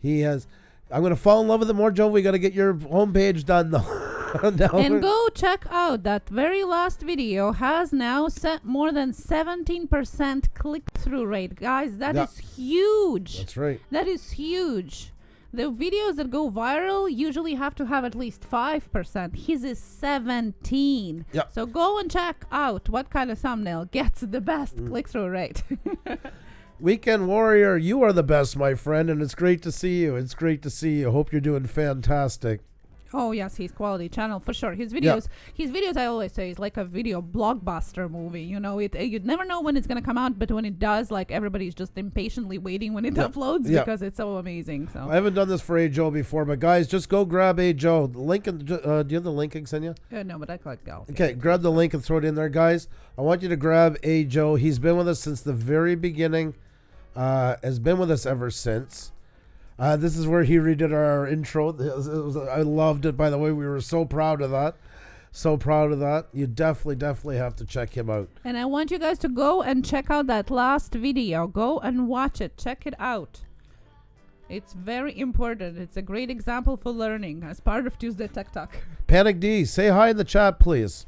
I'm going to fall in love with it more, Joe. We got to get your homepage done, though. And go check out that very last video. Has now set more than 17% click-through rate. Guys, that is huge. That's right. That is huge. The videos that go viral usually have to have at least 5%. His is 17. Yep. So go and check out what kind of thumbnail gets the best click-through rate. Weekend Warrior, you are the best, my friend, and it's great to see you. It's great to see you. Hope you're doing fantastic. Oh yes, he's quality channel for sure. His Yeah. videos, I always say, is like a video blockbuster movie. You know, you'd never know when it's gonna come out, but when it does, like everybody's just impatiently waiting when it uploads because it's so amazing. So I haven't done this for A Joe before, but guys, just go grab A Joe. The link. Do you have the link, Xenia? no, but I clicked go. Okay, grab the link and throw it in there, guys. I want you to grab A Joe. He's been with us since the very beginning. Has been with us ever since. This is where he redid our intro. I loved it, by the way. We were so proud of that. So proud of that. You definitely have to check him out. And I want you guys to go and check out that last video. Go and watch it. Check it out. It's very important. It's a great example for learning as part of Tuesday Tech Talk. Panic D, say hi in the chat, please.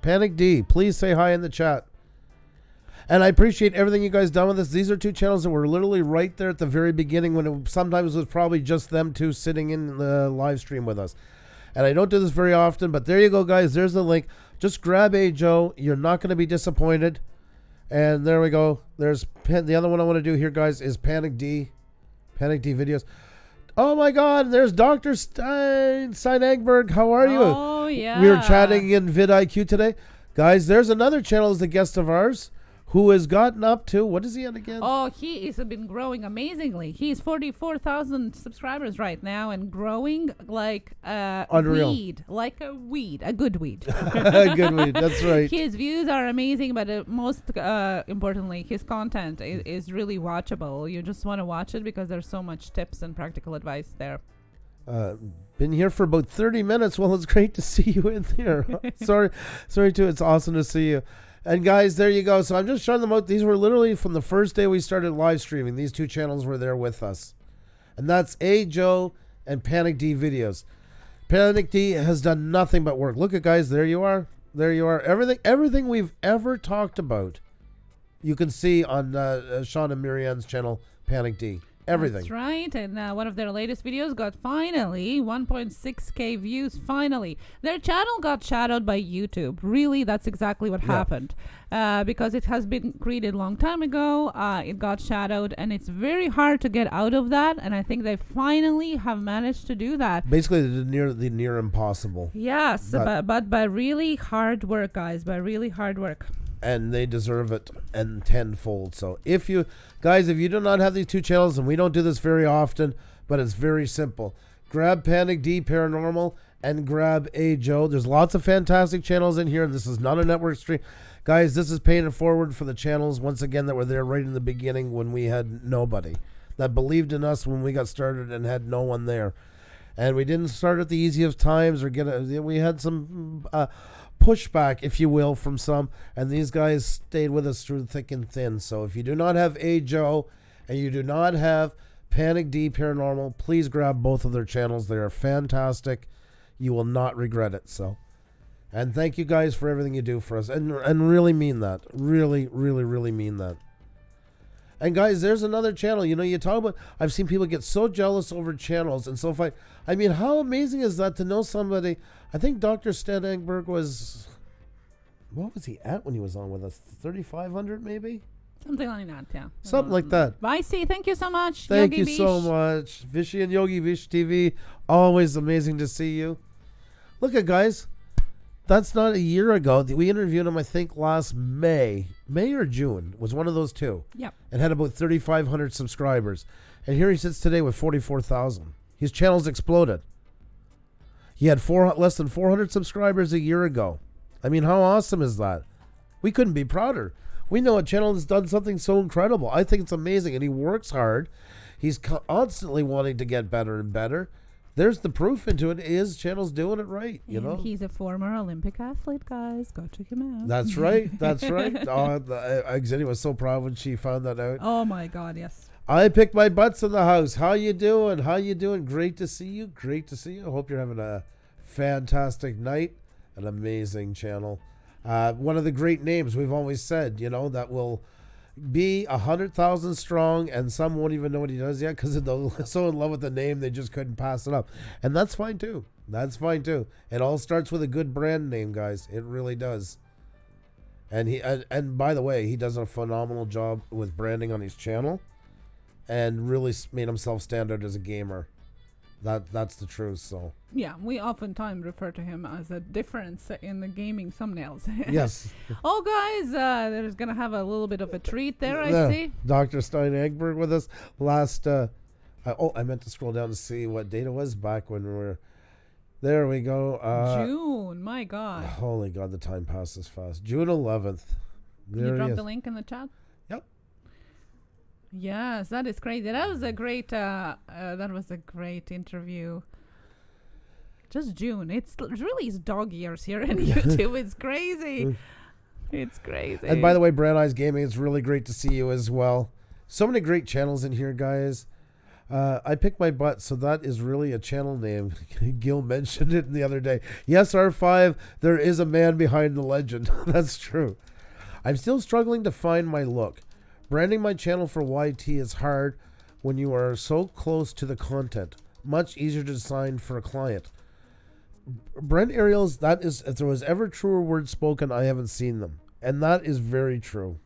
Panic D, please say hi in the chat. And I appreciate everything you guys done with us. These are two channels that were literally right there at the very beginning when it sometimes was probably just them two sitting in the live stream with us. And I don't do this very often, but there you go, guys. There's the link. Just grab A Joe. You're not going to be disappointed. And there we go. There's the other one I want to do here, guys, is Panic D. Panic D videos. Oh my God, there's Dr. Steinegberg. How are you? Oh, yeah. We were chatting in vidIQ today. Guys, there's another channel as a guest of ours who has gotten up to, what is he at again? Oh, he has been growing amazingly. He's 44,000 subscribers right now and growing like a Unreal. weed. Like a weed. A good weed. Good weed, that's right. His views are amazing, but most importantly, his content is really watchable. You just want to watch it because there's so much tips and practical advice there. Been here for about 30 minutes. Well, it's great to see you in there. sorry too. It's awesome to see you. And guys, there you go. So I'm just showing them out. These were literally from the first day we started live streaming. These two channels were there with us. And that's A Joe and Panic D videos. Panic D has done nothing but work. Look at, guys, there you are. There you are. Everything we've ever talked about, you can see on Sean and Miriam's channel, Panic D. Everything. That's right. And one of their latest videos got finally 1.6k views. Finally, their channel got shadowed by YouTube. Really, that's exactly what happened. Because it has been created a long time ago. It got shadowed, and it's very hard to get out of that. And I think they finally have managed to do that. Basically, the near impossible. Yes, but by really hard work, guys. By really hard work. And they deserve it and tenfold. So if you guys, if you do not have these two channels, and we don't do this very often, but it's very simple, grab Panic D Paranormal and grab A Joe. There's lots of fantastic channels in here. This is not a network stream, guys. This is paying it forward for the channels once again that were there right in the beginning when we had nobody that believed in us when we got started and had no one there. And we didn't start at the easiest times or we had some pushback, if you will, from some, and these guys stayed with us through thick and thin. So if you do not have A Joe and you do not have Panic D Paranormal, please grab both of their channels. They are fantastic. You will not regret it. So, and thank you guys for everything you do for us, and really mean that. Really mean that. And guys, there's another channel. You know, you talk about, I've seen people get so jealous over channels and so fight. I mean, how amazing is that to know somebody? I think Dr. Steinegberg was, what was he at when he was on with us? 3,500 maybe? Something like that, yeah. Something like that. Vicey, thank you so much. Thank Yogi you Bish. so much. Vinci and Yogi Bish TV, always amazing to see you. Look at, guys, that's not a year ago. We interviewed him, I think, last May or June, was one of those two. Yep. And had about 3,500 subscribers. And here he sits today with 44,000. His channel's exploded. He had less than 400 subscribers a year ago. I mean, how awesome is that? We couldn't be prouder. We know a channel that's done something so incredible. I think it's amazing, and he works hard. He's constantly wanting to get better and better. There's the proof into it. His channel's doing it right, you know? He's a former Olympic athlete, guys. Go check him out. That's right. That's right. Xenia was so proud when she found that out. Oh, my God, yes. I picked my butts in the house. How you doing? How you doing? Great to see you. Great to see you. I hope you're having a fantastic night. An amazing channel. One of the great names we've always said, you know, that will be 100,000 strong, and some won't even know what he does yet because they're so in love with the name they just couldn't pass it up. And that's fine too. That's fine too. It all starts with a good brand name, guys. It really does. And and by the way, he does a phenomenal job with branding on his channel, and really made himself stand out as a gamer. That's the truth. So Yeah, we oftentimes refer to him as a difference in the gaming thumbnails. yes. Oh, guys, there's going to have a little bit of a treat there, I Yeah. see. Dr. Stein Egberg with us last. I meant to scroll down to see what date it was back when we were. There we go. June, my God. Holy God, the time passes fast. June 11th. Can you There he drop is. the link in the chat? Yep. Yes, that is crazy. That was a great interview. Just June. It's really his dog years here in YouTube. It's crazy. It's crazy. And by the way, Brand Eyes Gaming, it's really great to see you as well. So many great channels in here, guys. I picked my butt, so that is really a channel name. Gil mentioned it the other day. Yes, R5, there is a man behind the legend. That's true. I'm still struggling to find my look. Branding my channel for YT is hard when you are so close to the content. Much easier to design for a client. Brent Ariels, that is, if there was ever truer words spoken, I haven't seen them. And that is very true.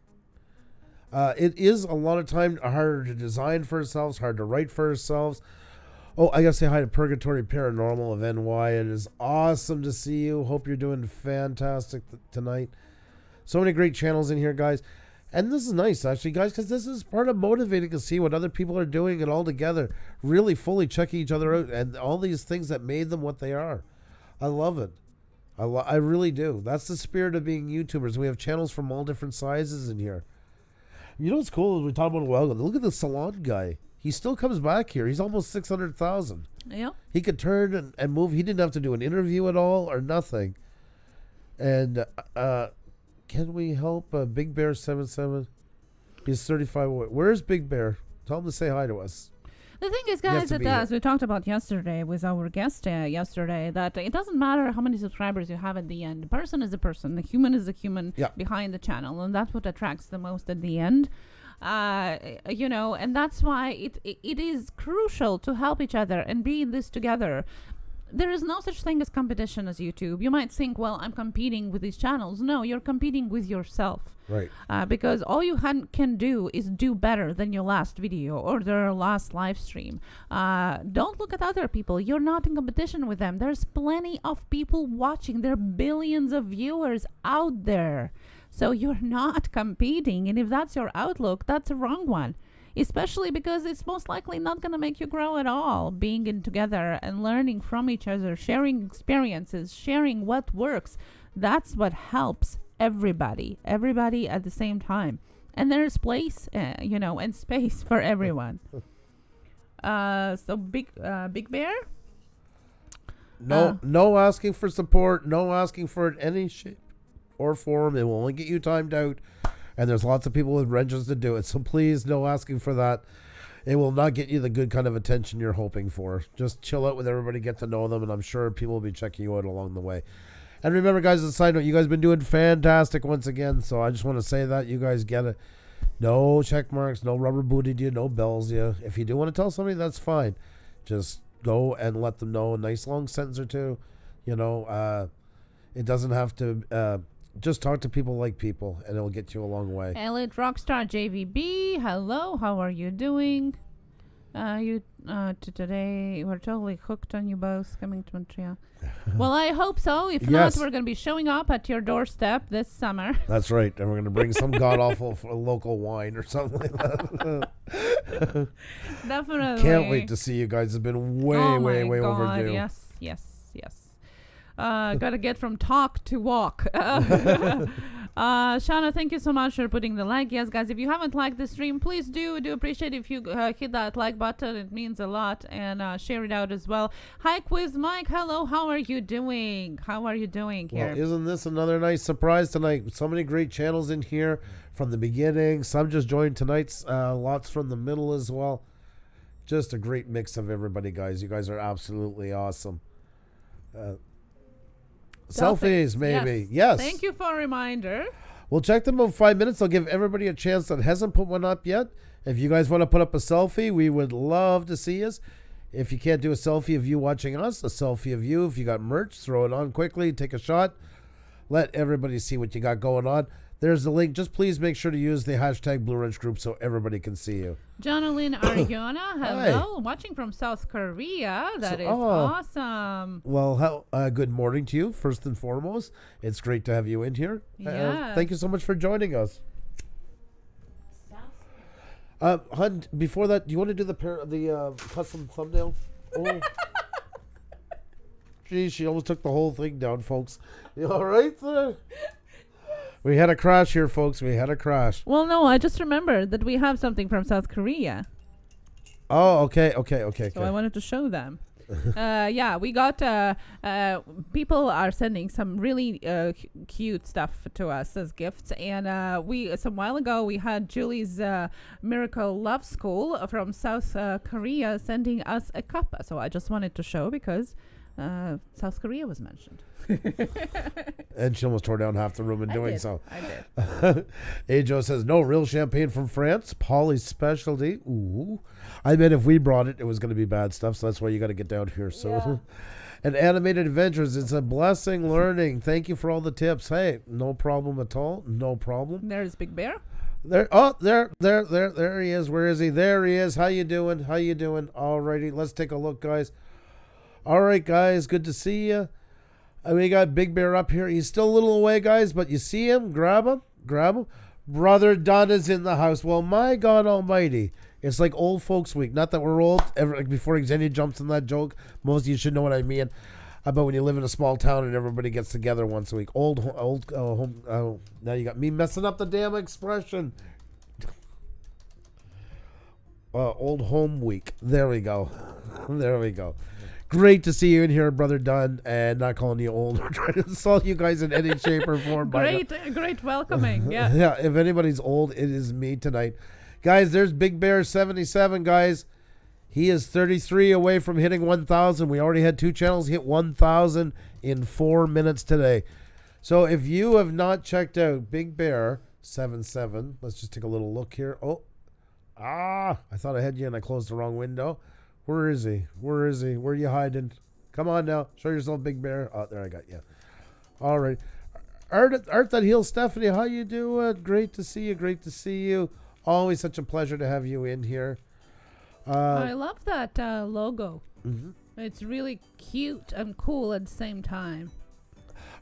It is a lot of time harder to design for ourselves, hard to write for ourselves. Oh, I gotta say hi to Purgatory Paranormal of NY. It is awesome to see you. Hope you're doing fantastic tonight. So many great channels in here, guys. And this is nice, actually, guys, because this is part of motivating to see what other people are doing and all together, really fully checking each other out and all these things that made them what they are. I love it. I really do. That's the spirit of being YouTubers. We have channels from all different sizes in here. You know what's cool? We talked about it a while ago. Look at the salon guy. He still comes back here. He's almost 600,000. Yeah. He could turn and move. He didn't have to do an interview at all or nothing. And can we help Big Bear 77? He's 35 away. Where's Big Bear? Tell him to say hi to us. The thing is, He has guys, to that be here. as we talked about yesterday with our guest yesterday, that it doesn't matter how many subscribers you have at the end. The person is a person. The human is the human Yeah. behind the channel, and that's what attracts the most at the end. And that's why it is crucial to help each other and be in this together. There is no such thing as competition as YouTube. You might think, well, I'm competing with these channels. No, you're competing with yourself. Right. Because all you can do is do better than your last video or their last live stream. Don't look at other people. You're not in competition with them. There's plenty of people watching. There are billions of viewers out there. So you're not competing. And if that's your outlook, that's a wrong one. Especially because it's most likely not going to make you grow at all. Being in together and learning from each other, sharing experiences, sharing what works. That's what helps everybody at the same time. And there's place, and space for everyone. So Big Bear? No asking for support. No asking for it any shape or form. It will only get you timed out. And there's lots of people with wrenches to do it. So please, no asking for that. It will not get you the good kind of attention you're hoping for. Just chill out with everybody, get to know them, and I'm sure people will be checking you out along the way. And remember, guys, as a side note, you guys have been doing fantastic once again. So I just want to say that. You guys get it. No check marks, no rubber booted you, no bells you. If you do want to tell somebody, that's fine. Just go and let them know a nice long sentence or two. It doesn't have to... just talk to people like people, and it'll get you a long way. Elite Rockstar JVB, hello, how are you doing? Today, we're totally hooked on you both coming to Montreal. Well, I hope so. If Yes. not, we're going to be showing up at your doorstep this summer. That's right. And we're going to bring some god-awful local wine or something like that. Definitely. Can't wait to see you guys. It's been way overdue. Yes. Gotta get from talk to walk. Shana, thank you so much for putting the like. Yes, guys, if you haven't liked the stream, please do appreciate if you hit that like button. It means a lot. And share it out as well. Hi, Quiz Mike. Hello, how are you doing? Here? Well, isn't this another nice surprise tonight? So many great channels in here from the beginning. Some just joined tonight's. Lots from the middle as well. Just a great mix of everybody, guys. You guys are absolutely awesome. Selfies, maybe. Yes. Thank you for a reminder. We'll check them in 5 minutes. I'll give everybody a chance that hasn't put one up yet. If you guys want to put up a selfie, we would love to see us. If you can't do a selfie of you watching us, a selfie of you. If you got merch, throw it on quickly. Take a shot. Let everybody see what you got going on. There's the link. Just please make sure to use the hashtag Blue Wrench Group so everybody can see you. Jonalyn Ariana, hello, watching from South Korea. That is awesome. Well, good morning to you, first and foremost. It's great to have you in here. Yeah. Thank you so much for joining us. Hun, before that, do you want to do the custom thumbnail? Oh. Geez, she almost took the whole thing down, folks. You all right there? We had a crash here, folks. We had a crash. Well, no, I just remembered that we have something from South Korea. Oh, okay. So I wanted to show them. Yeah, we got people are sending some really cute stuff to us as gifts, and we some while ago we had Julie's Miracle Love School from South Korea sending us a cup. So I just wanted to show because South Korea was mentioned. And she almost tore down half the room in doing so. I did. Ajo says, no, real champagne from France. Polly's specialty. Ooh. I bet if we brought it, it was going to be bad stuff. So that's why you got to get down here. So, Yeah. And Animated Adventures, it's a blessing learning. Thank you for all the tips. Hey, no problem at all. No problem. There's Big Bear. There he is. Where is he? There he is. How you doing? Alrighty, let's take a look, guys. All right, guys, good to see you. We got Big Bear up here. He's still a little away, guys, but you see him? Grab him. Brother Don is in the house. Well, my God almighty. It's like old folks week. Not that we're old. Before Xenia jumps in that joke, most of you should know what I mean. About when you live in a small town and everybody gets together once a week. Old home. Now you got me messing up the damn expression. Old home week. There we go. Great to see you in here, Brother Dunn, and not calling you old or trying to insult you guys in any shape or form. Great welcoming. Yeah. Yeah, if anybody's old, it is me tonight. Guys, there's Big Bear 77, guys. He is 33 away from hitting 1,000. We already had 2 channels hit 1,000 in 4 minutes today. So if you have not checked out Big Bear 77, let's just take a little look here. I thought I had you and I closed the wrong window. Where is he? Where are you hiding? Come on now. Show yourself, Big Bear. Oh, there I got you. All right. Art That Heals Stephanie, how you doing? Great to see you. Always such a pleasure to have you in here. I love that logo. Mm-hmm. It's really cute and cool at the same time.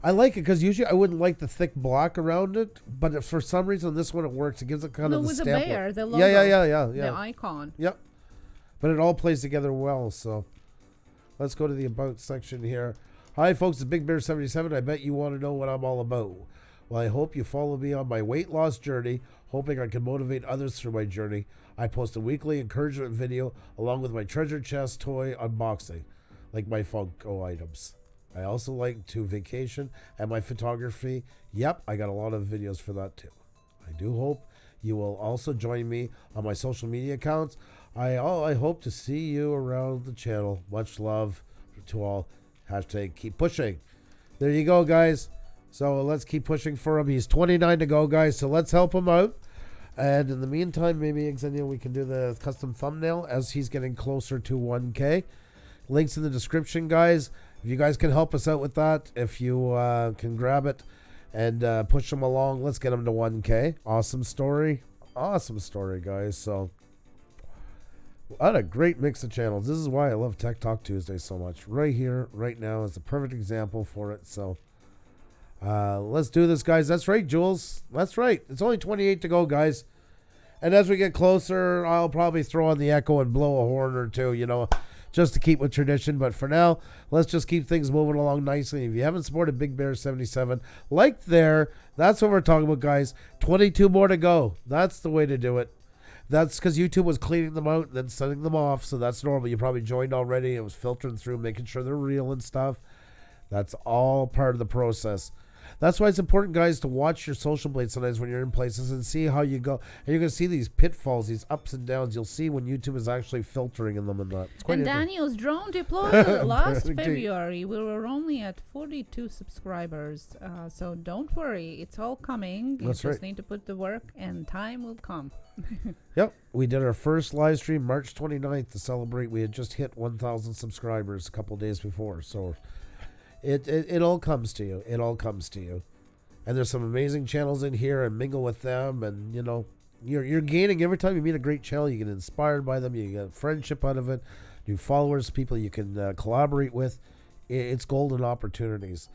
I like it because usually I wouldn't like the thick block around it, but for some reason this one it works. It gives it kind of the with stamp. the bear, the logo. Yeah. The icon. Yep. But it all plays together well, so let's go to the About section here. Hi, folks. It's Big Bear 77. I bet you want to know what I'm all about. Well, I hope you follow me on my weight loss journey, hoping I can motivate others through my journey. I post a weekly encouragement video along with my treasure chest toy unboxing, like my Funko items. I also like to vacation and my photography. Yep, I got a lot of videos for that too. I do hope you will also join me on my social media accounts. I hope to see you around the channel. Much love to all. Hashtag keep pushing. There you go, guys. So let's keep pushing for him. He's 29 to go, guys. So let's help him out. And in the meantime, maybe, Xenia, we can do the custom thumbnail as he's getting closer to 1K. Links in the description, guys. If you guys can help us out with that, if you can grab it and push him along, let's get him to 1K. Awesome story, guys. So what a great mix of channels. This is why I love Tech Talk Tuesday so much. Right here, right now is the perfect example for it. So let's do this, guys. That's right, Jules. That's right. It's only 28 to go, guys. And as we get closer, I'll probably throw on the echo and blow a horn or two, just to keep with tradition. But for now, let's just keep things moving along nicely. If you haven't supported Big Bear 77, that's what we're talking about, guys. 22 more to go. That's the way to do it. That's because YouTube was cleaning them out and then sending them off, so that's normal. You probably joined already. It was filtering through, making sure they're real and stuff. That's all part of the process. That's why it's important, guys, to watch your social blades sometimes when you're in places and see how you go. And you're going to see these pitfalls, these ups and downs. You'll see when YouTube is actually filtering in them and that. It's quite And Daniel's drone deployed last February. We were only at 42 subscribers. So don't worry. It's all coming. You just need to put the work and time will come. Yep. We did our first live stream March 29th to celebrate. We had just hit 1,000 subscribers a couple days before. So it all comes to you. It all comes to you. And there's some amazing channels in here, and mingle with them, and you know, you're gaining every time you meet a great channel. You get inspired by them, you get friendship out of it, new followers, people you can collaborate with. It's golden opportunities.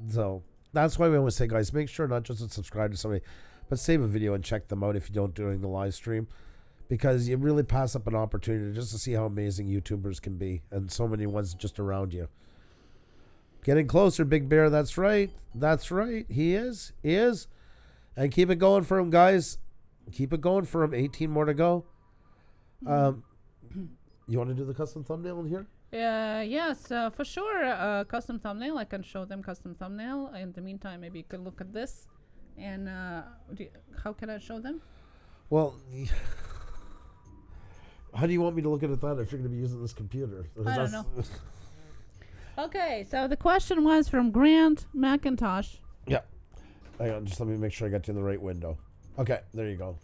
So that's why we always say, guys, make sure not just to subscribe to somebody, but save a video and check them out if you don't during the live stream, because you really pass up an opportunity just to see how amazing YouTubers can be, and so many ones just around you. Getting closer, Big Bear. That's right. That's right. He is. And keep it going for him, guys. Keep it going for him. 18 more to go. You want to do the custom thumbnail in here? Yes, for sure. Custom thumbnail. I can show them custom thumbnail. In the meantime, maybe you could look at this. And how can I show them? Well, how do you want me to look at it that if you're going to be using this computer? I don't know. Okay, so the question was from Grant McIntosh. Yeah. Hang on, just let me make sure I got you in the right window. Okay, there you go.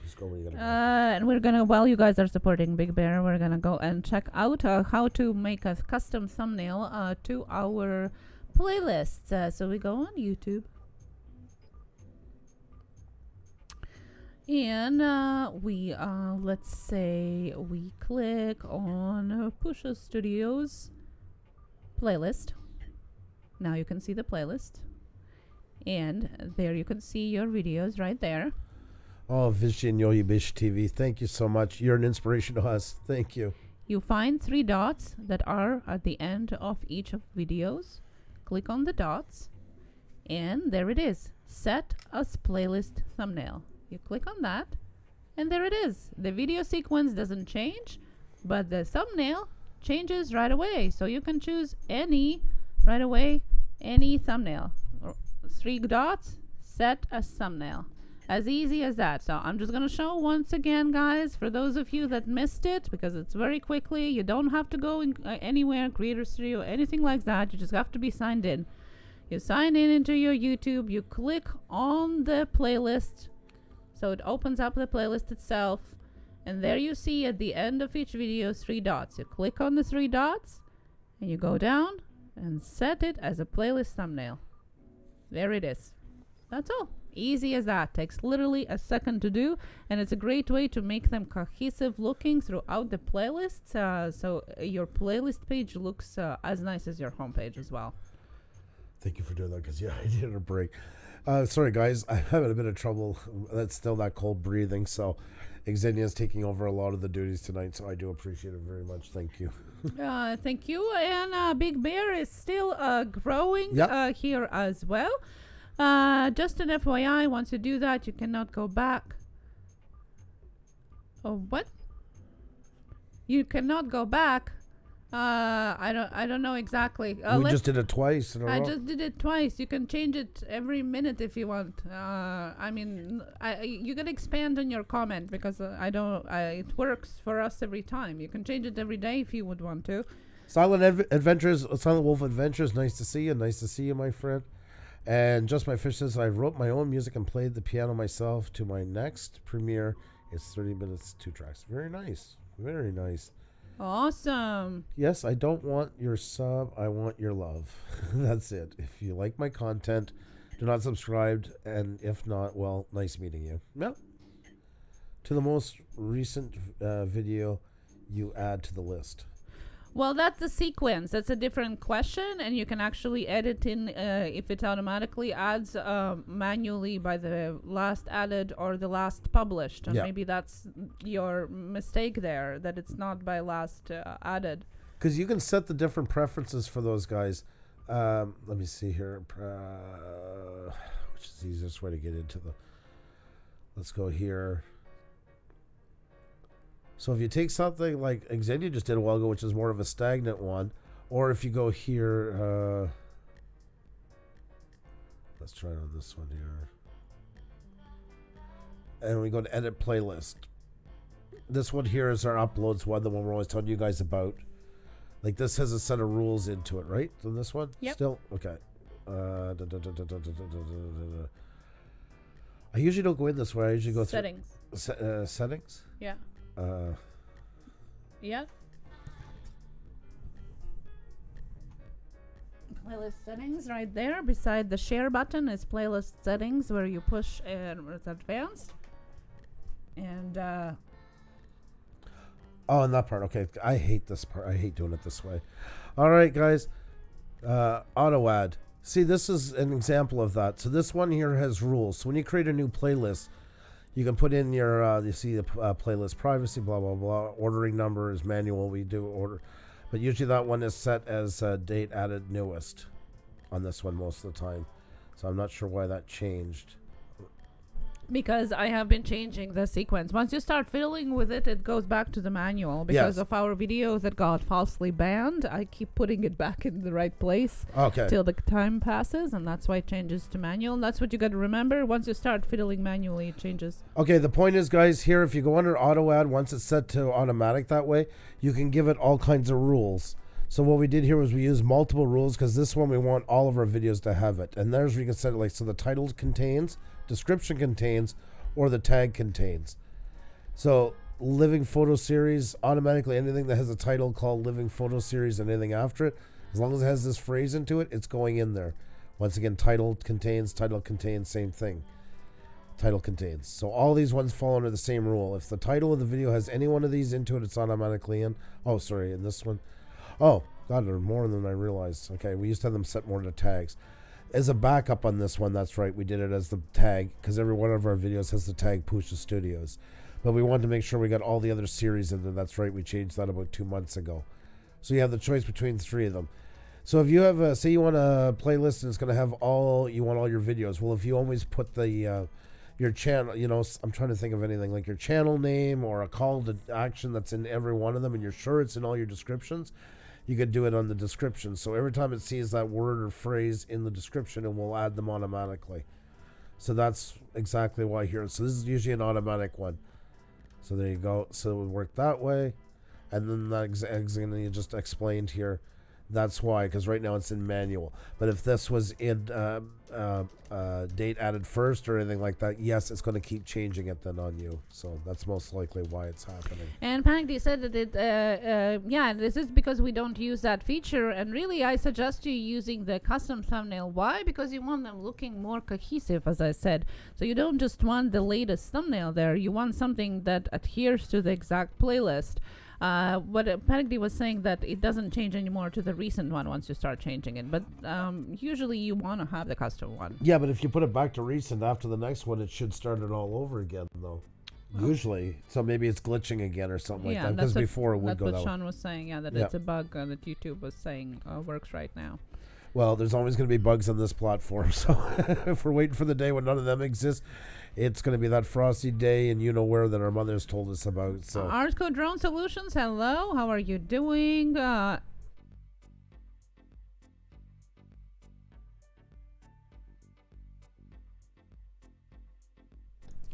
Just go where you gotta go. And we're gonna, while you guys are supporting Big Bear, we're gonna go and check out how to make a custom thumbnail to our playlists. So we go on YouTube. And we let's say we click on Puša Studios playlist. Now you can see the playlist, and there you can see your videos right there. Oh, Vinci and Yohi Bish TV, thank you so much. You're an inspiration to us. Thank you. You find 3 dots that are at the end of each of videos. Click on the dots, and there it is. Set as playlist thumbnail. You click on that, and there it is. The video sequence doesn't change, but the thumbnail changes right away. So you can choose any thumbnail. 3 dots, set as thumbnail. As easy as that. So I'm just going to show once again, guys, for those of you that missed it, because it's very quickly. You don't have to go in, anywhere, Creator Studio, anything like that. You just have to be signed in. You sign in into your YouTube. You click on the playlist. So it opens up the playlist itself, and there you see at the end of each video 3 dots. You click on the 3 dots, and you go down and set it as a playlist thumbnail. There it is. That's all. Easy as that. Takes literally a second to do, and it's a great way to make them cohesive looking throughout the playlist. So your playlist page looks as nice as your homepage as well. Thank you for doing that, because yeah, I needed a break. Sorry, guys, I'm having a bit of trouble. That's still that cold breathing, so Xenia's taking over a lot of the duties tonight, so I do appreciate it very much. Thank you. Thank you. And Big Bear is still growing here as well. Just an FYI, once you do that, you cannot go back. Oh, what? You cannot go back. I don't know exactly. We just did it twice in a row. I just did it twice. You can change it every minute if you want. I mean, you can expand on your comment, because it works for us every time. You can change it every day if you would want to. Silent Wolf Adventures, nice to see you. Nice to see you, my friend. And Just My Fish says, I wrote my own music and played the piano myself to my next premiere. It's 30 minutes, 2 tracks. Very nice. Very nice. Awesome. Yes, I don't want your sub. I want your love. That's it. If you like my content, do not subscribe. And if not, well, nice meeting you. Yep. To the most recent video you add to the list. Well, that's the sequence. That's a different question, and you can actually edit in if it automatically adds manually by the last added or the last published. And maybe that's your mistake there, that it's not by last added. Because you can set the different preferences for those guys. Let me see here. Which is the easiest way to get into the... Let's go here. So if you take something like Xenia just did a while ago, which is more of a stagnant one, or if you go here, let's try it on this one here, and we go to edit playlist. This one here is our uploads one, the one we're always telling you guys about. Like this has a set of rules into it, right? So this one? Yep. Still? Okay. I usually don't go in this way. I usually go settings. Through settings? Yeah. Yeah. Playlist settings right there. Beside the share button is playlist settings, where you push and it's advanced. And oh, and that part. Okay, I hate this part. I hate doing it this way. All right, guys. Auto add. See, this is an example of that. So this one here has rules. So when you create a new playlist, you can put in your, you see the playlist privacy, blah, blah, blah. Ordering number is manual. We do order. But usually that one is set as date added newest on this one most of the time. So I'm not sure why that changed. because I have been changing the sequence. Once you start fiddling with it, it goes back to the manual. Because Yes. of our video that got falsely banned, I keep putting it back in the right place Okay. till the time passes, and that's why it changes to manual. And that's what you got to remember. Once you start fiddling manually, it changes. Okay, the point is, guys, here, if you go under auto add, once it's set to automatic that way, you can give it all kinds of rules. So what we did here was we used multiple rules because this one we want all of our videos to have it. And there's where you can set it like, so the title contains, description contains, or the tag contains. So living photo series, automatically anything that has a title called living photo series and anything after it, as long as it has this phrase into it, it's going in there. Once again, title contains, same thing. Title contains. So all these ones fall under the same rule. If the title of the video has any one of these into it, it's automatically in. Oh, sorry, in this one. Oh, God, there are more than I realized. Okay, we used to have them set more to tags. As a backup on this one, that's right, we did it as the tag, because every one of our videos has the tag Puša Studios. But we wanted to make sure we got all the other series in there. That's right, we changed that about 2 months ago. So you have the choice between 3 of them. So if you have a, say you want a playlist and it's going to have all, you want all your videos. Well, if you always put the, your channel, you know, I'm trying to think of anything like your channel name or a call to action that's in every one of them, and you're sure it's in all your descriptions, you could do it on the description. So every time it sees that word or phrase in the description, it will add them automatically. So that's exactly why here. So this is usually an automatic one. So there you go. So it would work that way. And then that you just explained here. That's why, because right now it's in manual. But if this was in date added first or anything like that, yes, it's going to keep changing it then on you. So that's most likely why it's happening. And Panic D said that it, yeah, this is because we don't use that feature. And really, I suggest you using the custom thumbnail. Why? Because you want them looking more cohesive, as I said. So you don't just want the latest thumbnail there. You want something that adheres to the exact playlist. What Panic D was saying that it doesn't change anymore to the recent one once you start changing it. But usually you want to have the custom one. Yeah, but if you put it back to recent after the next one, it should start it all over again, though. Usually. So maybe it's glitching again or something like that. Because before it would go that way. That's what Sean was saying, yeah, that it's a bug that YouTube was saying works right now. Well, there's always going to be bugs on this platform. So if we're waiting for the day when none of them exist, it's going to be that frosty day and you know where that our mothers told us about. So Artsco Drone Solutions, hello. How are you doing?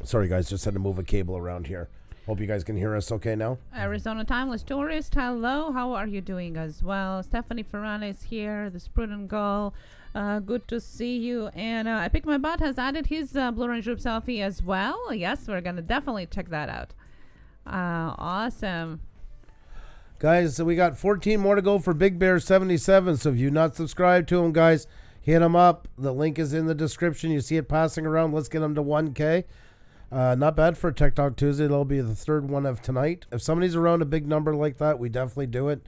Sorry, guys, just had to move a cable around here. Hope you guys can hear us okay now. Arizona Timeless Tourist, hello. How are you doing as well? Stephanie Ferrana is here. The Sprudent Gull. Good to see you. And I Pick My Butt has added his Blue Orange Group selfie as well. Yes, we're going to definitely check that out. Awesome. Guys, so we got 14 more to go for Big Bear 77. So if you're not subscribed to him, guys, hit him up. The link is in the description. You see it passing around. Let's get him to 1K. Not bad for Tech Talk Tuesday. It'll be the third one of tonight. If somebody's around a big number like that, we definitely do it.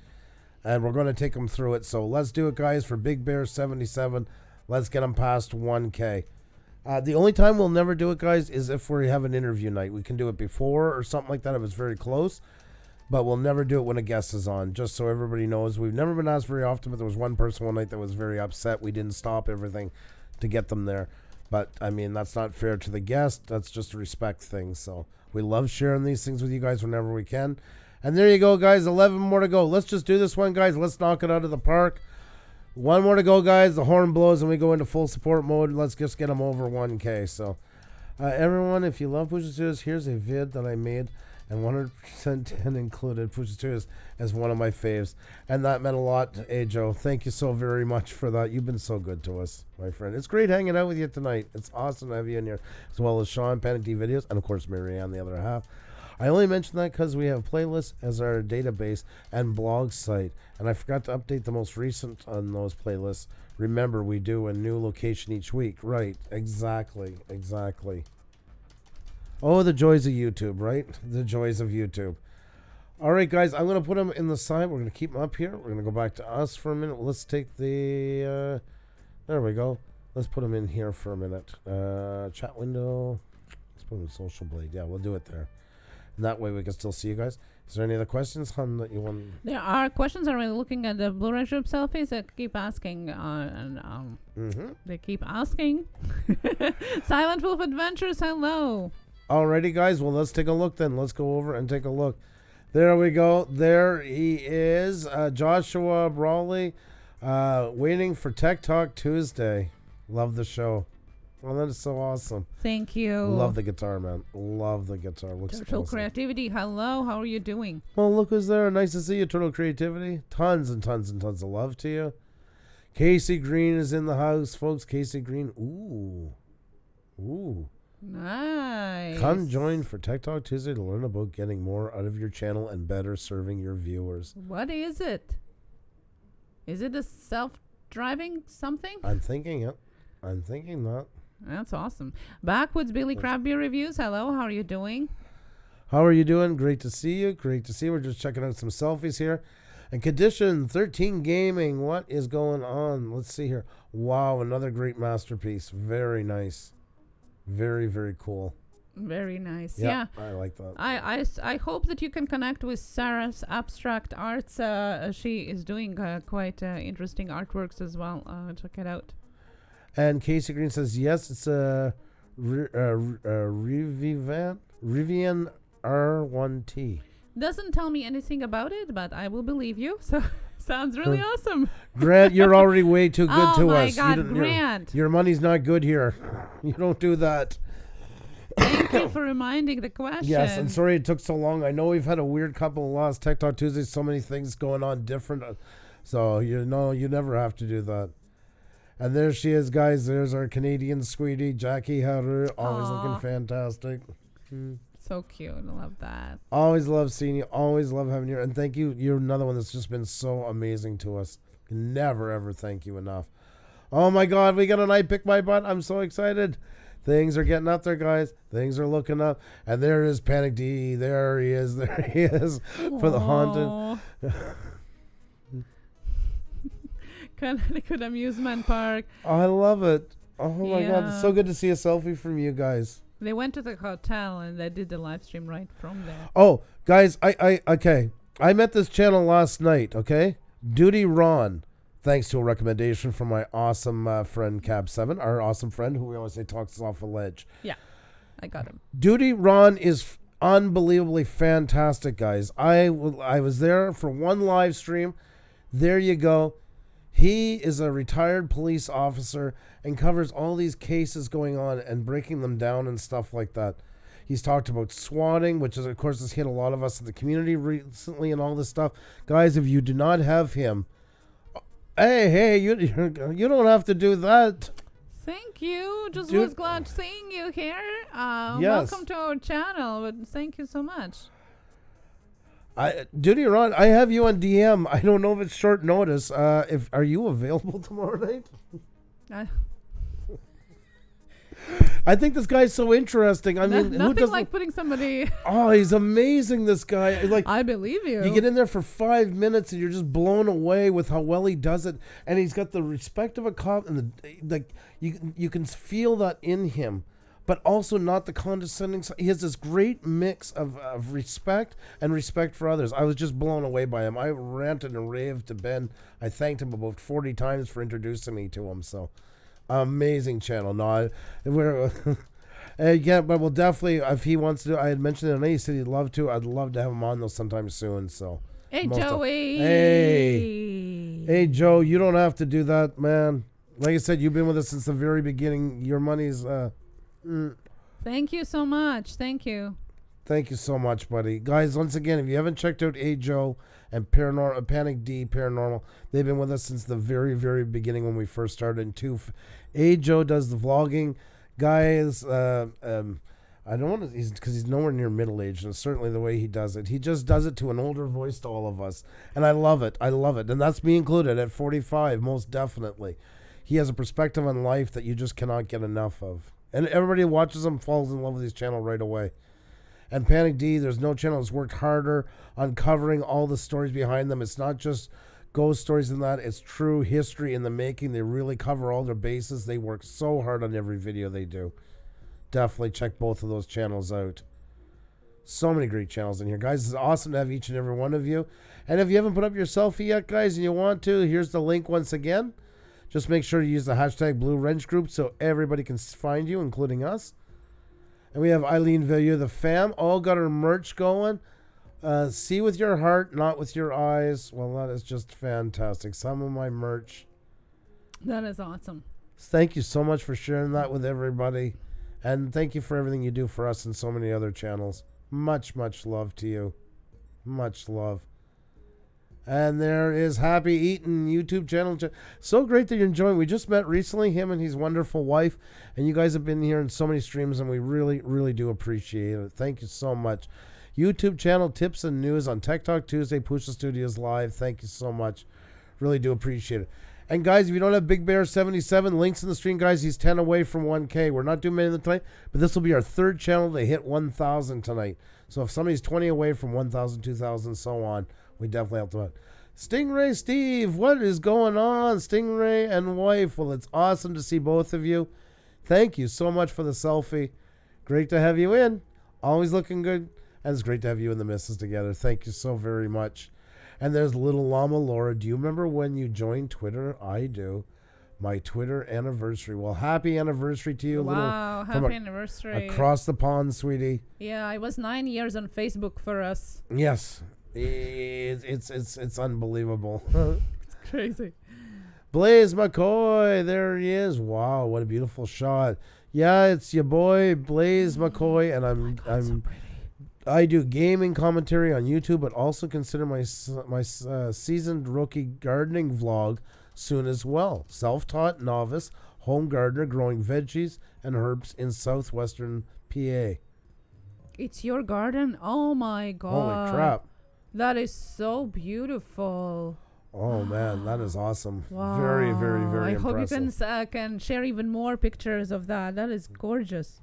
And we're going to take them through it. So let's do it, guys, for Big Bear 77. Let's get them past 1K. The only time we'll never do it, guys, is if we have an interview night. We can do it before or something like that if it's very close. But we'll never do it when a guest is on, just so everybody knows. We've never been asked very often, but there was one person one night that was very upset. We didn't stop everything to get them there. But, I mean, that's not fair to the guest. That's just a respect thing. So we love sharing these things with you guys whenever we can. And there you go, guys. 11 more to go. Let's just do this one, guys. Let's knock it out of the park. 1 more to go, guys. The horn blows and we go into full support mode. Let's just get them over 1K. So, everyone, if you love Puša Studios, here's a vid that I made. And 100% 10 included. Puša Studios as one of my faves. And that meant a lot to Ajo. Thank you so very much for that. You've been so good to us, my friend. It's great hanging out with you tonight. It's awesome to have you in here. As well as Sean, Panic D Videos, and of course Marianne, the other half. I only mention that because we have playlists as our database and blog site, and I forgot to update the most recent on those playlists. Remember, we do a new location each week. Right, exactly. Oh, the joys of YouTube, right? The joys of YouTube. All right, guys, I'm going to put them in the side. We're going to keep them up here. We're going to go back to us for a minute. Let's take the... there we go. Let's put them in here for a minute. Chat window. Let's put them in Social Blade. Yeah, we'll do it there. And that way we can still see you guys. Is there any other questions, Hun, that you want? There are questions. Are we looking at the Blu-ray Troop selfies that keep asking? They keep asking. Silent Wolf Adventures, hello. Alrighty, guys. Well, let's take a look then. Let's go over and take a look. There we go. There he is. Joshua Brawley, waiting for Tech Talk Tuesday. Love the show. Well, that is so awesome. Thank you. Love the guitar, man. Love the guitar. Looks Turtle awesome. Creativity, hello. How are you doing? Well, look who's there. Nice to see you, Turtle Creativity. Tons and tons and tons of love to you. Casey Green is in the house, folks. Casey Green. Ooh. Nice. Come join for Tech Talk Tuesday to learn about getting more out of your channel and better serving your viewers. What is it? Is it a self-driving something? I'm thinking it. I'm thinking that. That's awesome. Backwoods Billy Crab Beer Reviews, hello. How are you doing? How are you doing? Great to see you. Great to see you. We're just checking out some selfies here. And Condition 13 Gaming, what is going on? Let's see here. Wow, another great masterpiece. Very nice. Very, very cool. Very nice. Yep, Yeah. I like that. I hope that you can connect with Sarah's Abstract Arts. She is doing quite interesting artworks as well. Check it out. And Casey Green says, yes, it's a Rivian R1T. Doesn't tell me anything about it, but I will believe you. So sounds really awesome. Grant, you're already way too good oh to my us. God, Grant. Your money's not good here. You don't do that. Thank you for reminding the question. Yes, I'm sorry it took so long. I know we've had a weird couple of last Tech Talk Tuesdays, so many things going on different. So, you never have to do that. And there she is, guys. There's our Canadian sweetie, Jackie Hatter. Always looking fantastic. So cute. I love that. Always love seeing you. Always love having you. And thank you. You're another one that's just been so amazing to us. Never, ever thank you enough. Oh, my God. We got an I Pick My Butt. I'm so excited. Things are getting up there, guys. Things are looking up. And there is Panic D. There he is. There he is. For the haunted. Connecticut Amusement Park. Oh, I love it. Oh, my God. It's so good to see a selfie from you guys. They went to the hotel and they did the live stream right from there. Oh, guys, okay. I met this channel last night, okay? Duty Ron, thanks to a recommendation from my awesome friend Cab7, our awesome friend who we always say talks us off a ledge. Yeah, I got him. Duty Ron is unbelievably fantastic, guys. I was there for one live stream. There you go. He is a retired police officer and covers all these cases going on and breaking them down and stuff like that. He's talked about swatting, which is, of course, has hit a lot of us in the community recently and all this stuff. Guys, if you do not have him, hey, you don't have to do that. Thank you. Just was glad seeing you here. Yes. Welcome to our channel. But thank you so much. Duty Ron, I have you on DM. I don't know if it's short notice. Are you available tomorrow night? I think this guy's so interesting. I mean, nothing who doesn't like putting somebody. Oh, he's amazing. This guy, like, I believe you. You get in there for 5 minutes and you're just blown away with how well he does it, and he's got the respect of a cop, and you can feel that in him, but also not the condescending. He has this great mix of respect and respect for others. I was just blown away by him. I ranted and raved to Ben. I thanked him about 40 times for introducing me to him. So. Amazing channel. No, we're yeah, but we'll definitely, if he wants to. I had mentioned it, and he said he'd love to. I'd love to have him on though sometime soon. So, hey Joey. Hey Joe, you don't have to do that, man. Like I said, you've been with us since the very beginning. Your money's. Thank you so much. Thank you. Thank you so much, buddy. Guys, once again, if you haven't checked out Joe and Panic D Paranormal, they've been with us since the very, very beginning when we first started. Joe does the vlogging. Guys, I don't want to, because he's nowhere near middle age, and certainly the way he does it. He just does it to an older voice to all of us. And I love it. I love it. And that's me included at 45, most definitely. He has a perspective on life that you just cannot get enough of. And everybody who watches him falls in love with his channel right away. And Panic D, there's no channel that's worked harder on covering all the stories behind them. It's not just ghost stories and that. It's true history in the making. They really cover all their bases. They work so hard on every video they do. Definitely check both of those channels out. So many great channels in here, guys. It's awesome to have each and every one of you. And if you haven't put up your selfie yet, guys, and you want to, here's the link once again. Just make sure to use the hashtag Blue Wrench Group so everybody can find you, including us. And we have Eileen Villieu, the fam, all got her merch going. See with your heart, not with your eyes. Well, that is just fantastic. Some of my merch. That is awesome. Thank you so much for sharing that with everybody. And thank you for everything you do for us and so many other channels. Much, much love to you. Much love. And there is Happy Eating YouTube channel. So great that you're enjoying. We just met recently, him and his wonderful wife. And you guys have been here in so many streams, and we really, really do appreciate it. Thank you so much. YouTube channel tips and news on Tech Talk Tuesday, Puša Studios Live. Thank you so much. Really do appreciate it. And guys, if you don't have Big Bear 77, links in the stream, guys, he's 10 away from 1K. We're not doing many of them tonight, but this will be our third channel to hit 1,000 tonight. So if somebody's 20 away from 1,000, 2,000, so on, we definitely help them out. Stingray Steve, what is going on? Stingray and wife. Well, it's awesome to see both of you. Thank you so much for the selfie. Great to have you in. Always looking good. And it's great to have you and the missus together. Thank you so very much. And there's little Llama Laura. Do you remember when you joined Twitter? I do. My Twitter anniversary. Well, happy anniversary to you. Wow, happy anniversary. Across the pond, sweetie. Yeah, it was 9 years on Facebook for us. Yes. It's unbelievable. It's crazy. Blaze McCoy. There he is. Wow, what a beautiful shot. Yeah, it's your boy, Blaze McCoy. And I do gaming commentary on YouTube, but also consider my seasoned rookie gardening vlog soon as well. Self-taught novice home gardener growing veggies and herbs in southwestern PA. It's your garden? Oh my god. Holy crap. That is so beautiful. Oh man, that is awesome. Wow. Very, very, very impressive. I hope you can share even more pictures of that. That is gorgeous.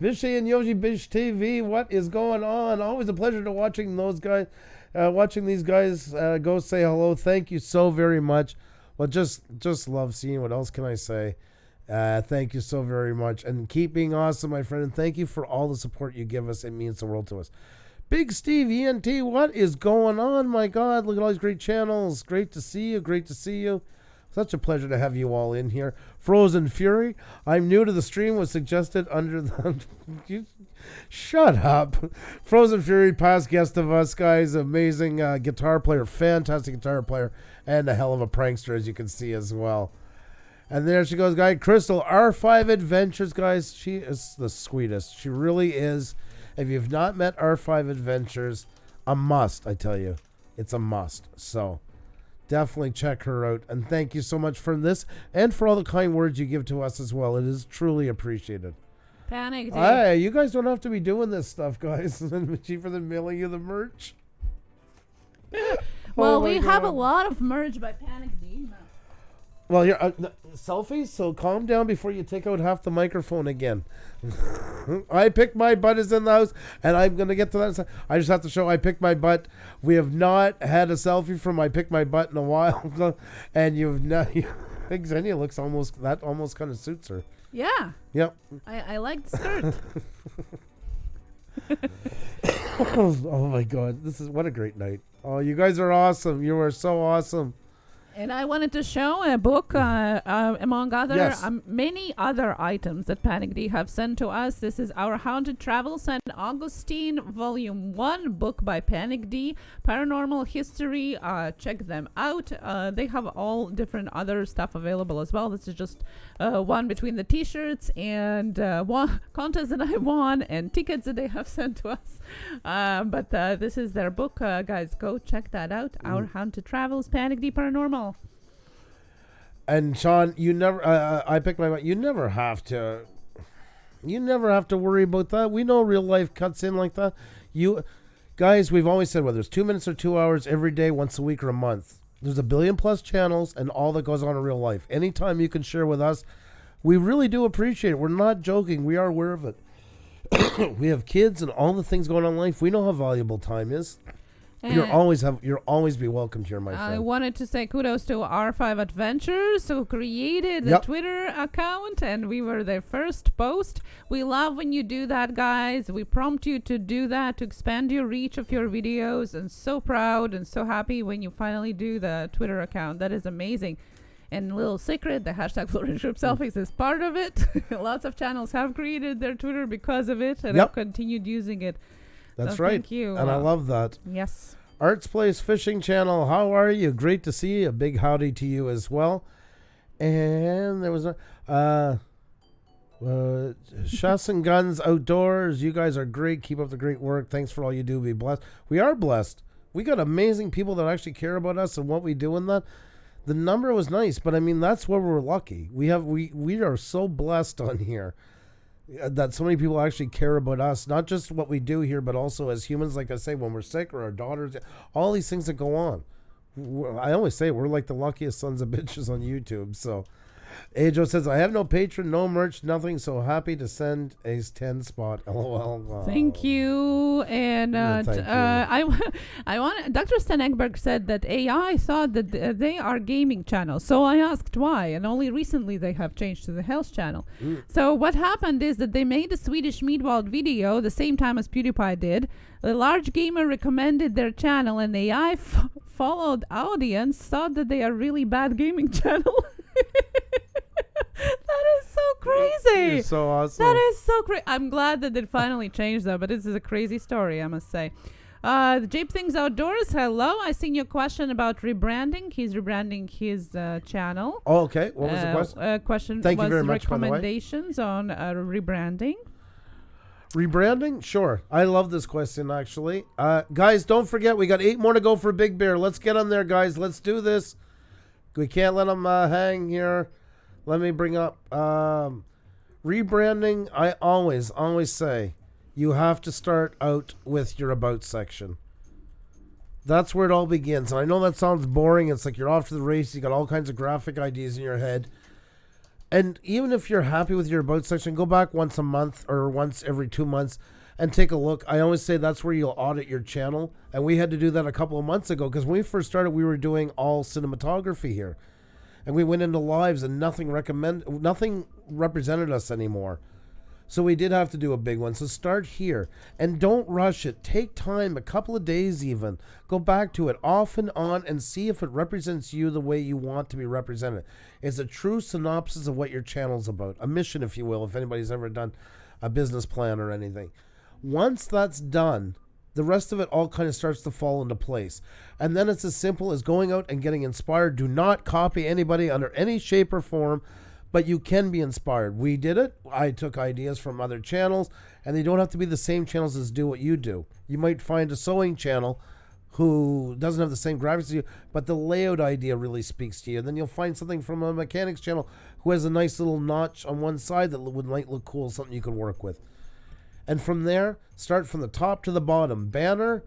Vinci and Yoshi Bish TV, what is going on? Always a pleasure to watching those guys, watching these guys go say hello. Thank you so very much. Well, just love seeing. What else can I say? Thank you so very much, and keep being awesome, my friend. And thank you for all the support you give us. It means the world to us. Big Steve ENT, what is going on? My God, look at all these great channels. Great to see you. Great to see you. Such a pleasure to have you all in here. Frozen Fury, I'm new to the stream, was suggested under the... Shut up. Frozen Fury, past guest of us, guys. Amazing guitar player, fantastic guitar player, and a hell of a prankster, as you can see as well. And there she goes, guys. Crystal, R5 Adventures, guys. She is the sweetest. She really is. If you've not met R5 Adventures, a must, I tell you. It's a must. So... definitely check her out. And thank you so much for this and for all the kind words you give to us as well. It is truly appreciated. Panic. Hey, you guys don't have to be doing this stuff, guys. It's cheaper than mailing you the merch. Well, we have a lot of merch by Panic D. Well, here, selfies, so calm down before you take out half the microphone again. I Pick My Butt is in the house, and I'm going to get to that. I just have to show I Pick My Butt. We have not had a selfie from I Pick My Butt in a while, and you've not... I think Xenia looks almost kind of suits her. Yeah. Yep. I like the skirt. Oh my God, what a great night. Oh, you guys are awesome. You are so awesome. And I wanted to show a book, among other many other items that Panic D have sent to us. This is Our Haunted Travels St. Augustine, Volume 1, book by Panic D, Paranormal History. Check them out. They have all different other stuff available as well. This is just one between the t-shirts and one contest that I won and tickets that they have sent to us. But this is their book. Guys, go check that out. Our Haunted Travels, Panic D Paranormal. And Sean, you never, I Pick My Butt, you never have to, You never have to worry about that. We know real life cuts in like that. You guys, we've always said whether it's 2 minutes or 2 hours every day, once a week or a month. There's 1 billion plus channels and all that goes on in real life. Anytime you can share with us, we really do appreciate it. We're not joking. We are aware of it. We have kids and all the things going on in life. We know how valuable time is. You'll always be welcomed here, my friend. I wanted to say kudos to R5 Adventures who created the Twitter account, and we were their first post. We love when you do that, guys. We prompt you to do that to expand your reach of your videos, and so proud and so happy when you finally do the Twitter account. That is amazing. And a little secret, the hashtag Florida Selfies is part of it. Lots of channels have created their Twitter because of it, and have continued using it. That's so right. Thank you. And I love that. Yes. Arts Place Fishing Channel, how are you? Great to see you. A big howdy to you as well. And there was Shots and Guns Outdoors. You guys are great. Keep up the great work. Thanks for all you do. Be blessed. We are blessed. We got amazing people that actually care about us and what we do in that. The number was nice, but I mean, that's where we're lucky. We are so blessed on here that so many people actually care about us, not just what we do here, but also as humans, like I say, when we're sick or our daughters, all these things that go on. I always say we're like the luckiest sons of bitches on YouTube. So Ajo says, I have no patron, no merch, nothing, so happy to send a 10 spot. LOL. Wow. Thank you. And I want Dr. Sten Ekberg said that AI thought that they are gaming channels. So I asked why, and only recently they have changed to the health channel. So what happened is that they made a Swedish meatball video the same time as PewDiePie did. The large gamer recommended their channel, and AI followed audience, thought that they are really bad gaming channel. That is so crazy. You're so awesome. That is so crazy. I'm glad that they finally changed that, but this is a crazy story, I must say. Jape Things Outdoors, hello. I seen your question about rebranding. He's rebranding his channel. Oh, okay. What was the question? Question Thank was you very much, recommendations on rebranding. Rebranding? Sure. I love this question, actually. Guys, don't forget, we got 8 more to go for Big Bear. Let's get on there, guys. Let's do this. We can't let them hang here. Let me bring up rebranding. I always say you have to start out with your about section. That's where it all begins. And I know that sounds boring. It's like you're off to the race. You got all kinds of graphic ideas in your head. And even if you're happy with your about section, go back once a month or once every 2 months and take a look. I always say that's where you'll audit your channel. And we had to do that a couple of months ago because when we first started, we were doing all cinematography here. And we went into lives and nothing represented us anymore. So we did have to do a big one. So start here and don't rush it. Take time, a couple of days even. Go back to it off and on and see if it represents you the way you want to be represented. It's a true synopsis of what your channel's about. A mission, if you will, if anybody's ever done a business plan or anything. Once that's done, the rest of it all kind of starts to fall into place. And then it's as simple as going out and getting inspired. Do not copy anybody under any shape or form, but you can be inspired. We did it. I took ideas from other channels, and they don't have to be the same channels as do what you do. You might find a sewing channel who doesn't have the same graphics as you, but the layout idea really speaks to you. And then you'll find something from a mechanics channel who has a nice little notch on one side that might look cool, something you can work with. And from there, start from the top to the bottom. Banner,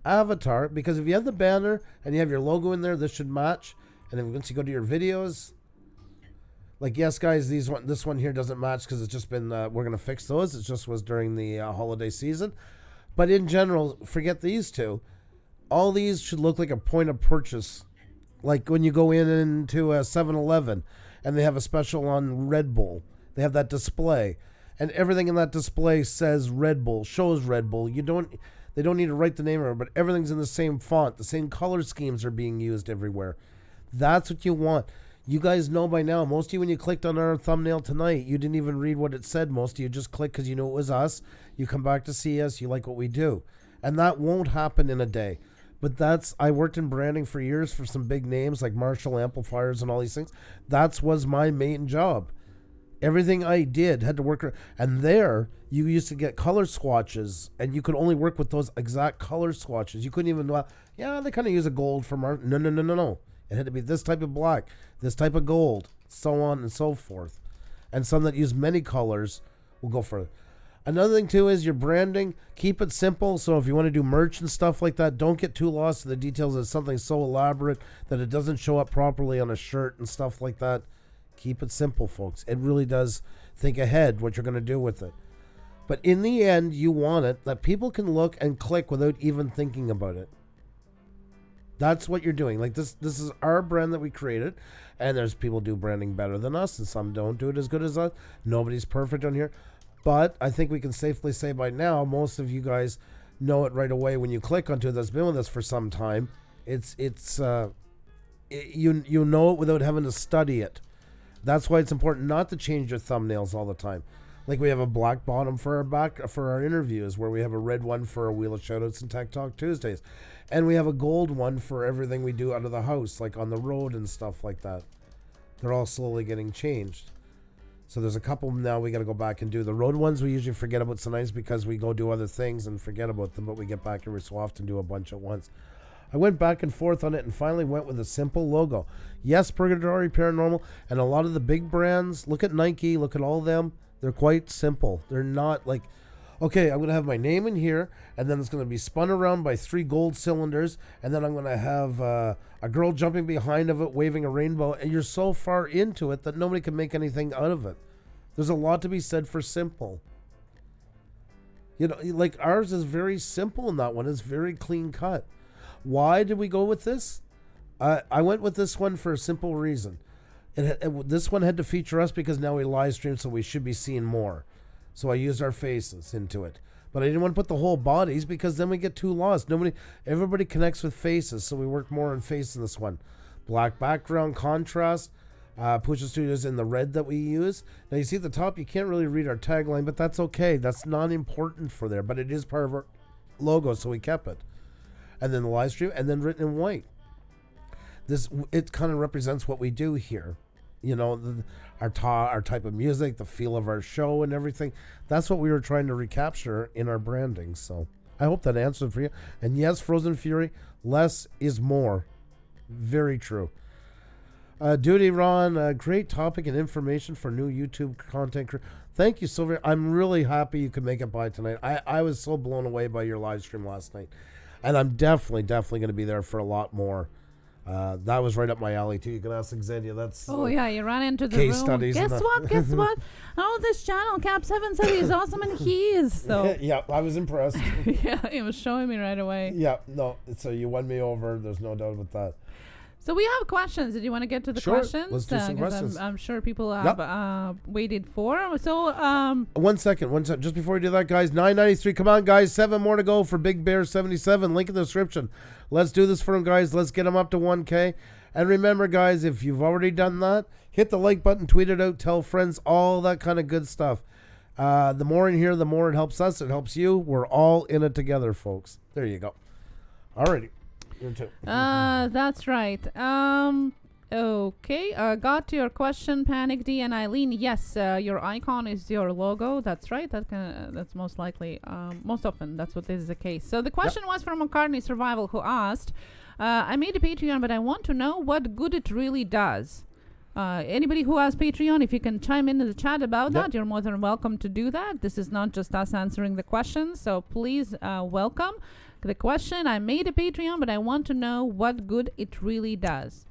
avatar, because if you have the banner and you have your logo in there, this should match. And then once you go to your videos, like, yes, guys, this one here doesn't match because it's just been, we're going to fix those. It just was during the holiday season. But in general, forget these two. All these should look like a point of purchase. Like when you go into a 7-Eleven and they have a special on Red Bull. They have that display. And everything in that display says Red Bull, shows Red Bull. They don't need to write the name of it, but everything's in the same font. The same color schemes are being used everywhere. That's what you want. You guys know by now, most of you, when you clicked on our thumbnail tonight, you didn't even read what it said. Most of you just clicked because you knew it was us. You come back to see us. You like what we do. And that won't happen in a day. But I worked in branding for years for some big names like Marshall Amplifiers and all these things. That was my main job. Everything I did had to work. And there, you used to get color swatches, and you could only work with those exact color swatches. You couldn't even, they kind of use a gold from our, no. It had to be this type of black, this type of gold, so on and so forth. And some that use many colors we'll go further. Another thing too is your branding. Keep it simple. So if you want to do merch and stuff like that, don't get too lost in the details of something so elaborate that it doesn't show up properly on a shirt and stuff like that. Keep it simple, folks. It really does. Think ahead what you're going to do with it. But in the end, you want it that people can look and click without even thinking about it. That's what you're doing. Like this is our brand that we created, and there's people do branding better than us, and some don't do it as good as us. Nobody's perfect on here, but I think we can safely say by now most of you guys know it right away when you click onto it. That's been with us for some time. You know it without having to study it. That's why it's important not to change your thumbnails all the time. Like we have a black bottom for our interviews, where we have a red one for our Wheel of Shoutouts and Tech Talk Tuesdays. And we have a gold one for everything we do out of the house, like on the road and stuff like that. They're all slowly getting changed. So there's a couple now we got to go back and do. The road ones we usually forget about sometimes because we go do other things and forget about them, but we get back every so often, do a bunch at once. I went back and forth on it and finally went with a simple logo. Yes, Purgatory Paranormal, and a lot of the big brands, look at Nike, look at all of them. They're quite simple. They're not like, okay, I'm going to have my name in here, and then it's going to be spun around by 3 gold cylinders, and then I'm going to have a girl jumping behind of it, waving a rainbow, and you're so far into it that nobody can make anything out of it. There's a lot to be said for simple. You know, like ours is very simple in that one. It's very clean cut. Why did we go with this? I went with this one for a simple reason. This one had to feature us because now we live stream, so we should be seeing more. So I used our faces into it. But I didn't want to put the whole bodies because then we get too lost. Everybody connects with faces, so we work more on face in this one. Black background, contrast. Puša Studios in the red that we use. Now you see at the top, you can't really read our tagline, but that's okay. That's not important for there, but it is part of our logo, so we kept it. And then the live stream, and then written in white. It kind of represents what we do here. You know, our type of music, the feel of our show and everything. That's what we were trying to recapture in our branding. So I hope that answered for you. And yes, Frozen Fury, less is more. Very true. Duty Ron, great topic and information for new YouTube content. Thank you so very much. I'm really happy you could make it by tonight. I was so blown away by your live stream last night. And I'm definitely going to be there for a lot more. That was right up my alley too. You can ask Xenia. That's yeah, you ran into the case room. studies. Guess what? Oh, this channel Cap 7 said he's awesome, and he is. So yeah, I was impressed. yeah, he was showing me right away. Yeah, no. So you won me over. There's no doubt about that. So we have questions. Did you want to get to the questions? Let's do some questions. I'm sure people have waited for. So One second. Just before we do that, guys, 993. Come on, guys. 7 more to go for Big Bear 77. Link in the description. Let's do this for him, guys. Let's get him up to 1K. And remember, guys, if you've already done that, hit the like button, tweet it out, tell friends, all that kind of good stuff. The more in here, the more it helps us. It helps you. We're all in it together, folks. There you go. Alrighty. That's right. Okay. Got to your question, Panic D and Eileen. Yes, your icon is your logo. That's right. That's most likely. Most often, that's what is the case. So the question was from McCartney Survival, who asked, "I made a Patreon, but I want to know what good it really does." Anybody who has Patreon, if you can chime into the chat about that, you're more than welcome to do that. This is not just us answering the questions, so please welcome the question. I made a Patreon, but I want to know what good it really does.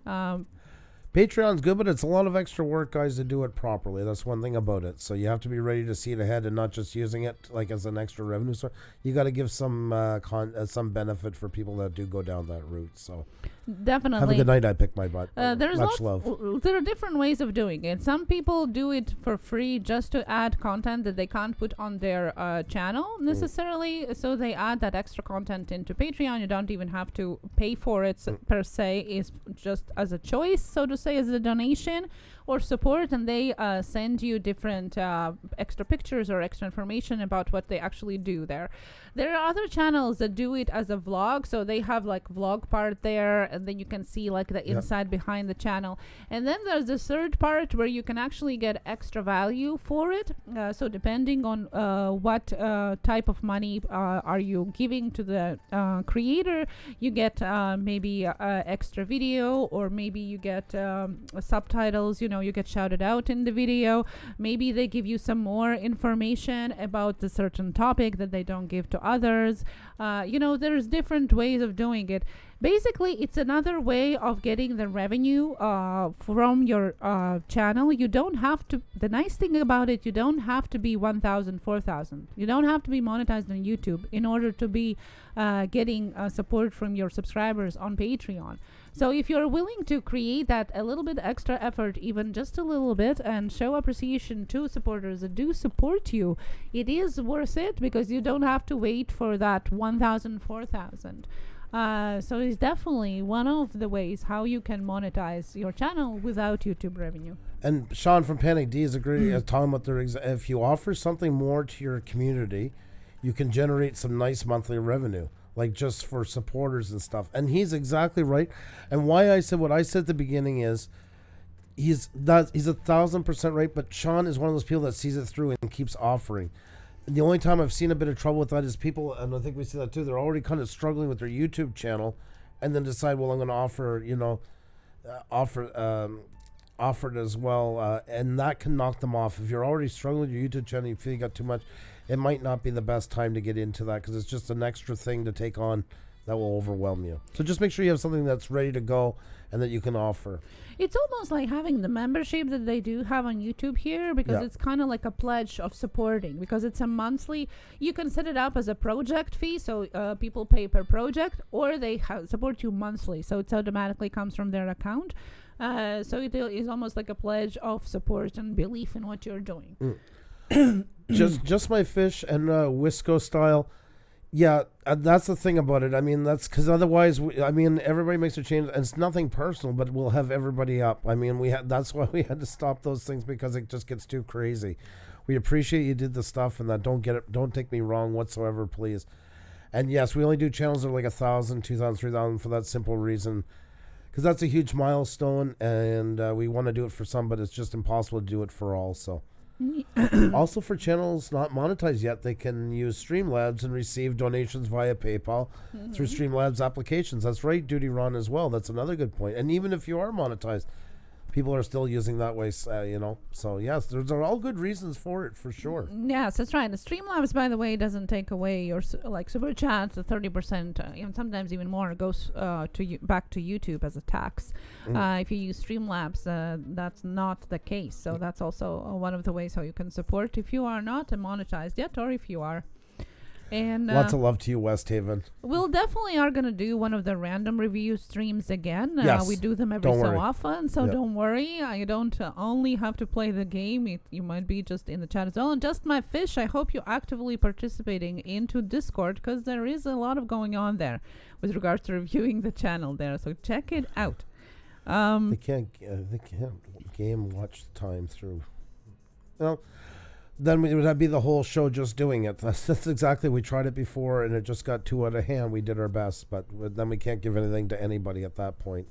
Patreon's good, but it's a lot of extra work, guys, to do it properly. That's one thing about it. So you have to be ready to see it ahead and not just using it like as an extra revenue source. You got to give some benefit for people that do go down that route. So definitely. Have a good night. I picked my butt. There's much love. There are different ways of doing it. Some people do it for free just to add content that they can't put on their channel necessarily. So they add that extra content into Patreon. You don't even have to pay for it per se. It's just as a choice, so to say, as a donation or support, and they send you different extra pictures or extra information about what they actually do there. There are other channels that do it as a vlog, so they have like vlog part there. and then you can see like the inside behind the channel. And then there's the third part where you can actually get extra value for it. So depending on what type of money are you giving to the creator, you get maybe extra video, or maybe you get subtitles, you get shouted out in the video. Maybe they give you some more information about the certain topic that they don't give to others. There's different ways of doing it. Basically, it's another way of getting the revenue from your channel. You don't have to, the nice thing about it, you don't have to be 1,000, 4,000. You don't have to be monetized on YouTube in order to be getting support from your subscribers on Patreon. So if you're willing to create that a little bit extra effort, even just a little bit, and show appreciation to supporters that do support you, it is worth it, because you don't have to wait for that 1,000, 4,000. So it's definitely one of the ways how you can monetize your channel without YouTube revenue. And Sean from Panic D is agreeing, talking about if you offer something more to your community, you can generate some nice monthly revenue, like just for supporters and stuff. And he's exactly right. And why I said what I said at the beginning is, he's 1,000% right. But Sean is one of those people that sees it through and keeps offering. And the only time I've seen a bit of trouble with that is people, and I think we see that too, they're already kind of struggling with their YouTube channel, and then decide, well, I'm going to offer it as well, and that can knock them off. If you're already struggling with your YouTube channel, you feel you got too much, it might not be the best time to get into that, because it's just an extra thing to take on that will overwhelm you. So just make sure you have something that's ready to go and that you can offer. It's almost like having the membership that they do have on YouTube here, because it's kind of like a pledge of supporting, because it's a monthly. You can set it up as a project fee, so people pay per project, or they support you monthly, so it automatically comes from their account. So it is almost like a pledge of support and belief in what you're doing. just my fish and Wisco style. Yeah, that's the thing about it. I mean, that's because otherwise, everybody makes a change, and it's nothing personal, but we'll have everybody up. I mean, that's why we had to stop those things, because it just gets too crazy. We appreciate you did the stuff, and that don't take me wrong whatsoever, please. And yes, we only do channels that are like 1,000, 2,000, 3,000 for that simple reason, because that's a huge milestone, and we want to do it for some, but it's just impossible to do it for all. So. Also, for channels not monetized yet, they can use Streamlabs and receive donations via PayPal through Streamlabs applications. That's right, Duty Ron, as well. That's another good point. And even if you are monetized, people are still using that way, So yes, there's all good reasons for it, for sure. Yes, that's right. The Streamlabs, by the way, doesn't take away your super chat. The 30%, even sometimes even more, goes back to YouTube as a tax. If you use Streamlabs, that's not the case. So that's also one of the ways how you can support if you are not monetized yet, or if you are. And lots of love to you, West Haven. We'll definitely are going to do one of the random review streams again. Yes. We do them every so often, so don't worry. You don't only have to play the game. You might be just in the chat as well. And just my fish, I hope you're actively participating into Discord, because there is a lot of going on there with regards to reviewing the channel there. So check it out. They can't game watch time through. Well, then it would be the whole show just doing it. That's exactly. We tried it before, and it just got too out of hand. We did our best, but then we can't give anything to anybody at that point.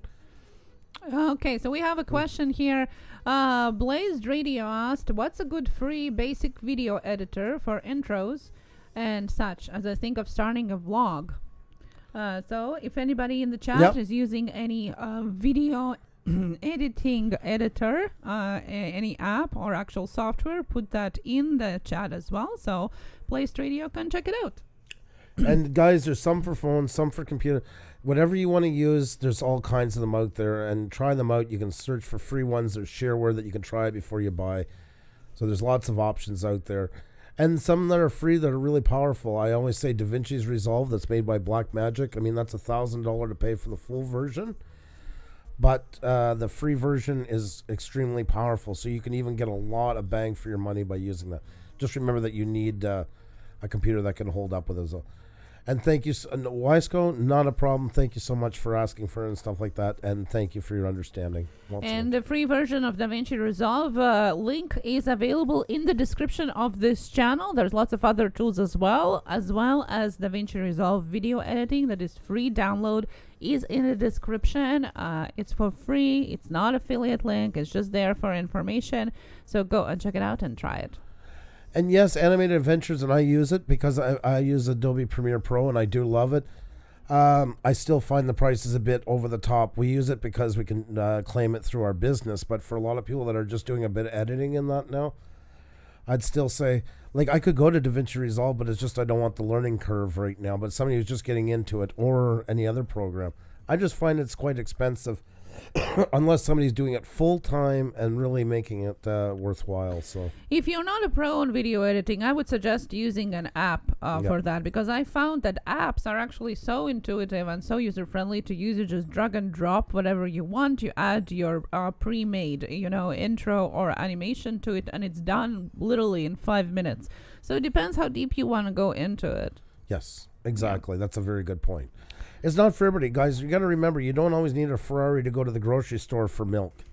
Okay, so we have a question here. Blazed Radio asked, what's a good free basic video editor for intros and such, as I think of starting a vlog? So if anybody in the chat is using any video editing editor, any app or actual software, put that in the chat as well, so Blazed Radio can check it out. And guys, there's some for phone, some for computer. Whatever you want to use, there's all kinds of them out there, and try them out. You can search for free ones. There's shareware that you can try before you buy. So there's lots of options out there. And some that are free that are really powerful. I always say DaVinci's Resolve, that's made by Blackmagic. I mean, that's $1,000 to pay for the full version. But the free version is extremely powerful, so you can even get a lot of bang for your money by using that. Just remember that you need a computer that can hold up with it. And thank you, Wisco, not a problem. Thank you so much for asking for it and stuff like that, and thank you for your understanding. And the free version of DaVinci Resolve link is available in the description of this channel. There's lots of other tools as well as DaVinci Resolve video editing that is free download is in the description. It's for free. It's not affiliate link. It's just there for information. So go and check it out and try it. And yes, Animated Adventures, and I use it because I use Adobe Premiere Pro and I do love it. I still find the prices a bit over the top. We use it because we can claim it through our business, but for a lot of people that are just doing a bit of editing in that now, I'd still say, like, I could go to DaVinci Resolve, but it's just I don't want the learning curve right now. But somebody who's just getting into it, or any other program, I just find it's quite expensive unless somebody's doing it full time and really making it worthwhile. So if you're not a pro on video editing, I would suggest using an app for that, because I found that apps are actually so intuitive and so user friendly to use. You just drag and drop whatever you want. You add your pre-made, intro or animation to it, and it's done literally in 5 minutes. So it depends how deep you want to go into it. yes, exactly. That's a very good point. It's not for everybody, guys. You got to remember, you don't always need a Ferrari to go to the grocery store for milk.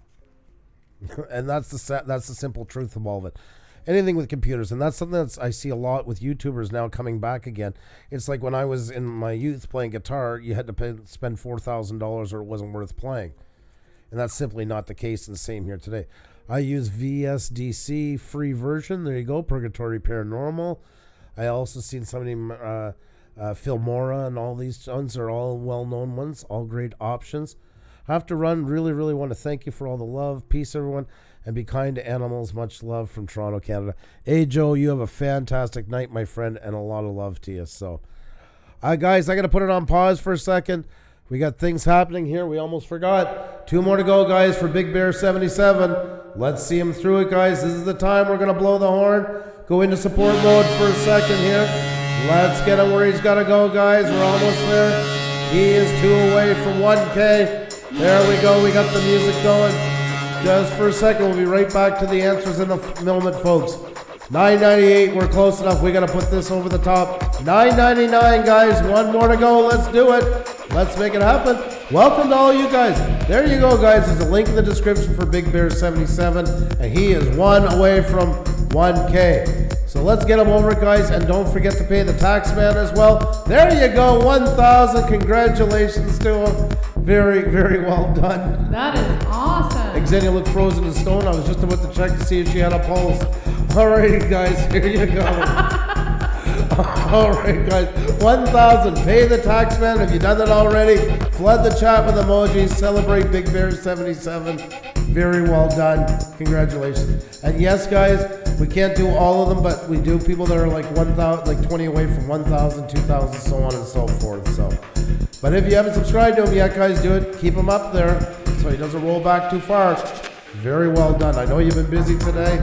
And that's the simple truth of all of it. Anything with computers, and that's something that I see a lot with YouTubers now coming back again. It's like when I was in my youth playing guitar, you had to spend $4,000 or it wasn't worth playing. And that's simply not the case, and the same here today. I use VSDC free version. There you go, Purgatory Paranormal. I also seen somebody... Filmora and all these ones are all well-known ones, all great options. I have to run. Really, really want to thank you for all the love. Peace, everyone, and be kind to animals. Much love from Toronto, Canada. Hey, Joe, you have a fantastic night, my friend, and a lot of love to you. So, guys, I got to put it on pause for a second. We got things happening here. We almost forgot. 2 more to go, guys, for Big Bear 77. Let's see him through it, guys. This is the time we're going to blow the horn. Go into support mode for a second here. Let's get him where he's got to go, guys. We're almost there. He is 2 away from 1K. There we go. We got the music going. Just for a second. We'll be right back to the answers in a moment, folks. 998. We're close enough. We got to put this over the top. 999, guys. 1 more to go. Let's do it. Let's make it happen. Welcome to all you guys. There you go, guys. There's a link in the description for Big Bear 77. And he is 1 away from 1K. So let's get him over it, guys, and don't forget to pay the tax man as well. There you go, 1,000. Congratulations to him. Very, very well done. That is awesome. Xenia looked frozen in stone. I was just about to check to see if she had a pulse. All right, guys, here you go. All right, guys, 1,000. Pay the tax man. Have you done that already? Flood the chat with emojis. Celebrate Big Bear 77. Very well done. Congratulations. And yes, guys, we can't do all of them, but we do people that are like 1,000, like 20 away from 1,000, 2,000, so on and so forth. So, but if you haven't subscribed to him yet, guys, do it. Keep him up there so he doesn't roll back too far. Very well done. I know you've been busy today.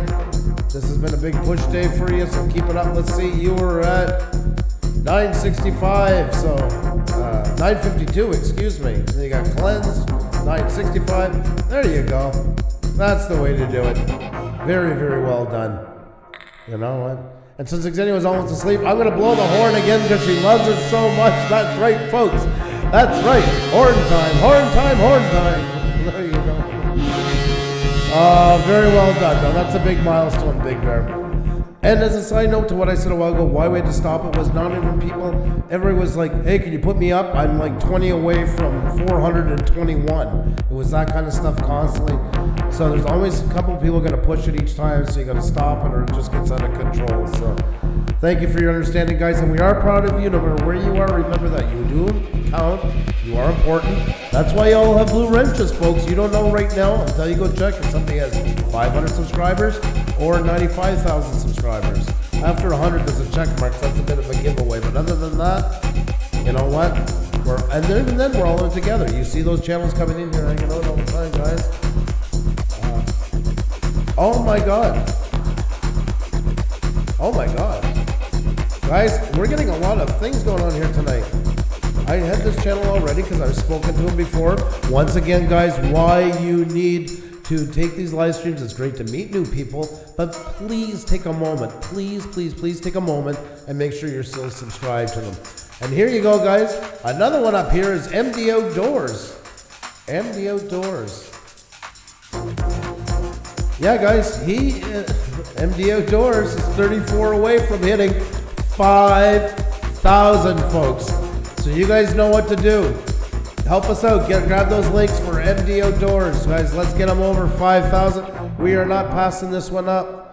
This has been a big push day for you, so keep it up. Let's see, you were at 965, so 952, excuse me. Then you got cleansed, 965. There you go. That's the way to do it. Very, very well done. You know what? And since Xenia was almost asleep, I'm going to blow the horn again because she loves it so much. That's right, folks. That's right. Horn time, horn time, horn time. There you go. Very well done. Now, that's a big milestone, Big Bear. And as a side note to what I said a while ago, why we had to stop it was not even people. Everybody was like, hey, can you put me up? I'm like 20 away from 421. It was that kind of stuff constantly. So there's always a couple of people going to push it each time, so you got to stop it or it just gets out of control. So thank you for your understanding, guys. And we are proud of you no matter where you are. Remember that you do count. You are important. That's why you all have blue wrenches, folks. You don't know right now until you go check if somebody has 500 subscribers or 95,000 subscribers. After 100, there's a check mark. So that's a bit of a giveaway. But other than that, you know what? And even then, we're all in it together. You see those channels coming in here hanging out all the time, guys. Oh my God. Oh my God. Guys, we're getting a lot of things going on here tonight. I had this channel already because I've spoken to him before. Once again, guys, why you need to take these live streams. It's great to meet new people, but please take a moment. Please, please, please take a moment and make sure you're still subscribed to them. And here you go, guys. Another one up here is MD Outdoors. MD Outdoors. Yeah, guys, MD Outdoors is 34 away from hitting 5,000, folks. So you guys know what to do. Help us out. Grab those links for MDO doors, guys. Let's get them over 5,000. We are not passing this one up.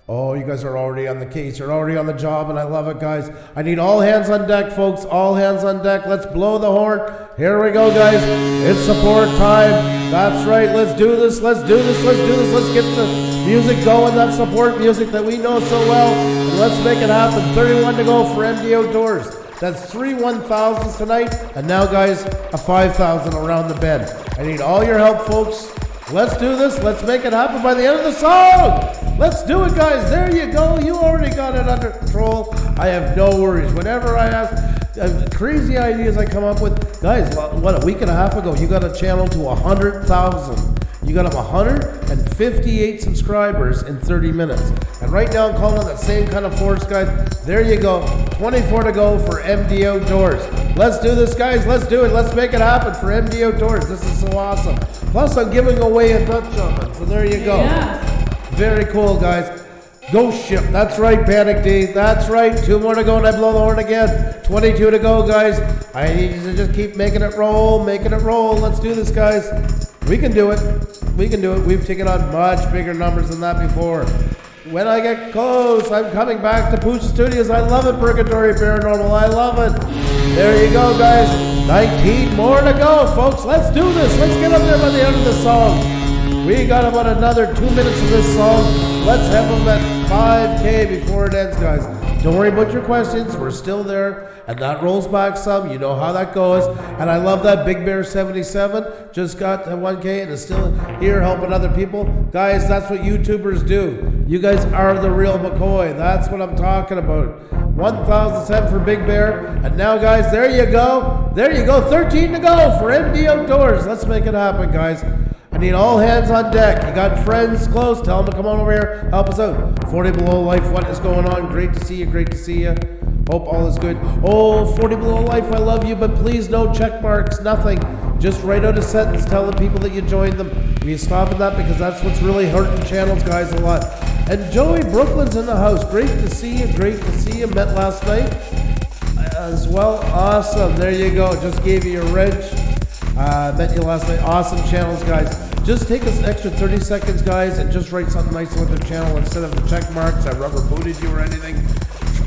Oh, you guys are already on the case. You're already on the job, and I love it, guys. I need all hands on deck, folks. All hands on deck. Let's blow the horn. Here we go, guys. It's support time. That's right. Let's do this. Let's do this. Let's do this. Let's get the music going. That support music that we know so well. And let's make it happen. 31 to go for MDO doors. That's 3 1,000s tonight. And now, guys, a 5,000 around the bend. I need all your help, folks. Let's do this. Let's make it happen by the end of the song. Let's do it, guys. There you go. You already got it under control. I have no worries. Whenever I ask crazy ideas I come up with, guys, what, a week and a half ago, you got a channel to 100,000. You got 158 subscribers in 30 minutes. And right now I'm calling on that same kind of force, guys. There you go. 24 to go for MDO doors. Let's do this, guys. Let's do it. Let's make it happen for MDO doors. This is so awesome. Plus, I'm giving away a Dutch oven. So there you go. Yeah. Very cool, guys. Ghost ship. That's right, Panic D. That's right. 2 more to go and I blow the horn again. 22 to go, guys. I need you to just keep making it roll, making it roll. Let's do this, guys. We can do it. We can do it. We've taken on much bigger numbers than that before. When I get close, I'm coming back to Puša Studios. I love it, Purgatory Paranormal. I love it. There you go, guys. 19 more to go, folks. Let's do this. Let's get up there by the end of the song. We got about another 2 minutes of this song. Let's have them at 5K before it ends, guys. Don't worry about your questions. We're still there. And that rolls back some. You know how that goes. And I love that Big Bear 77 just got to 1K and is still here helping other people. Guys, that's what YouTubers do. You guys are the real McCoy. That's what I'm talking about. 1,007 for Big Bear. And now, guys, there you go. There you go. 13 to go for MDO doors. Let's make it happen, guys. I need all hands on deck. You got friends close, tell them to come on over here, help us out. 40 Below Life, what is going on? Great to see you, great to see you. Hope all is good. Oh, 40 Below Life, I love you, but please no check marks, nothing. Just write out a sentence telling people that you joined them. We stop at that because that's what's really hurting channels, guys, a lot. And Joey Brooklyn's in the house. Great to see you, great to see you. Met last night as well. Awesome, there you go. Just gave you your wrench. Met you last night. Awesome channels, guys. Just take us extra 30 seconds, guys, and just write something nice with their channel instead of the check marks that rubber booted you or anything.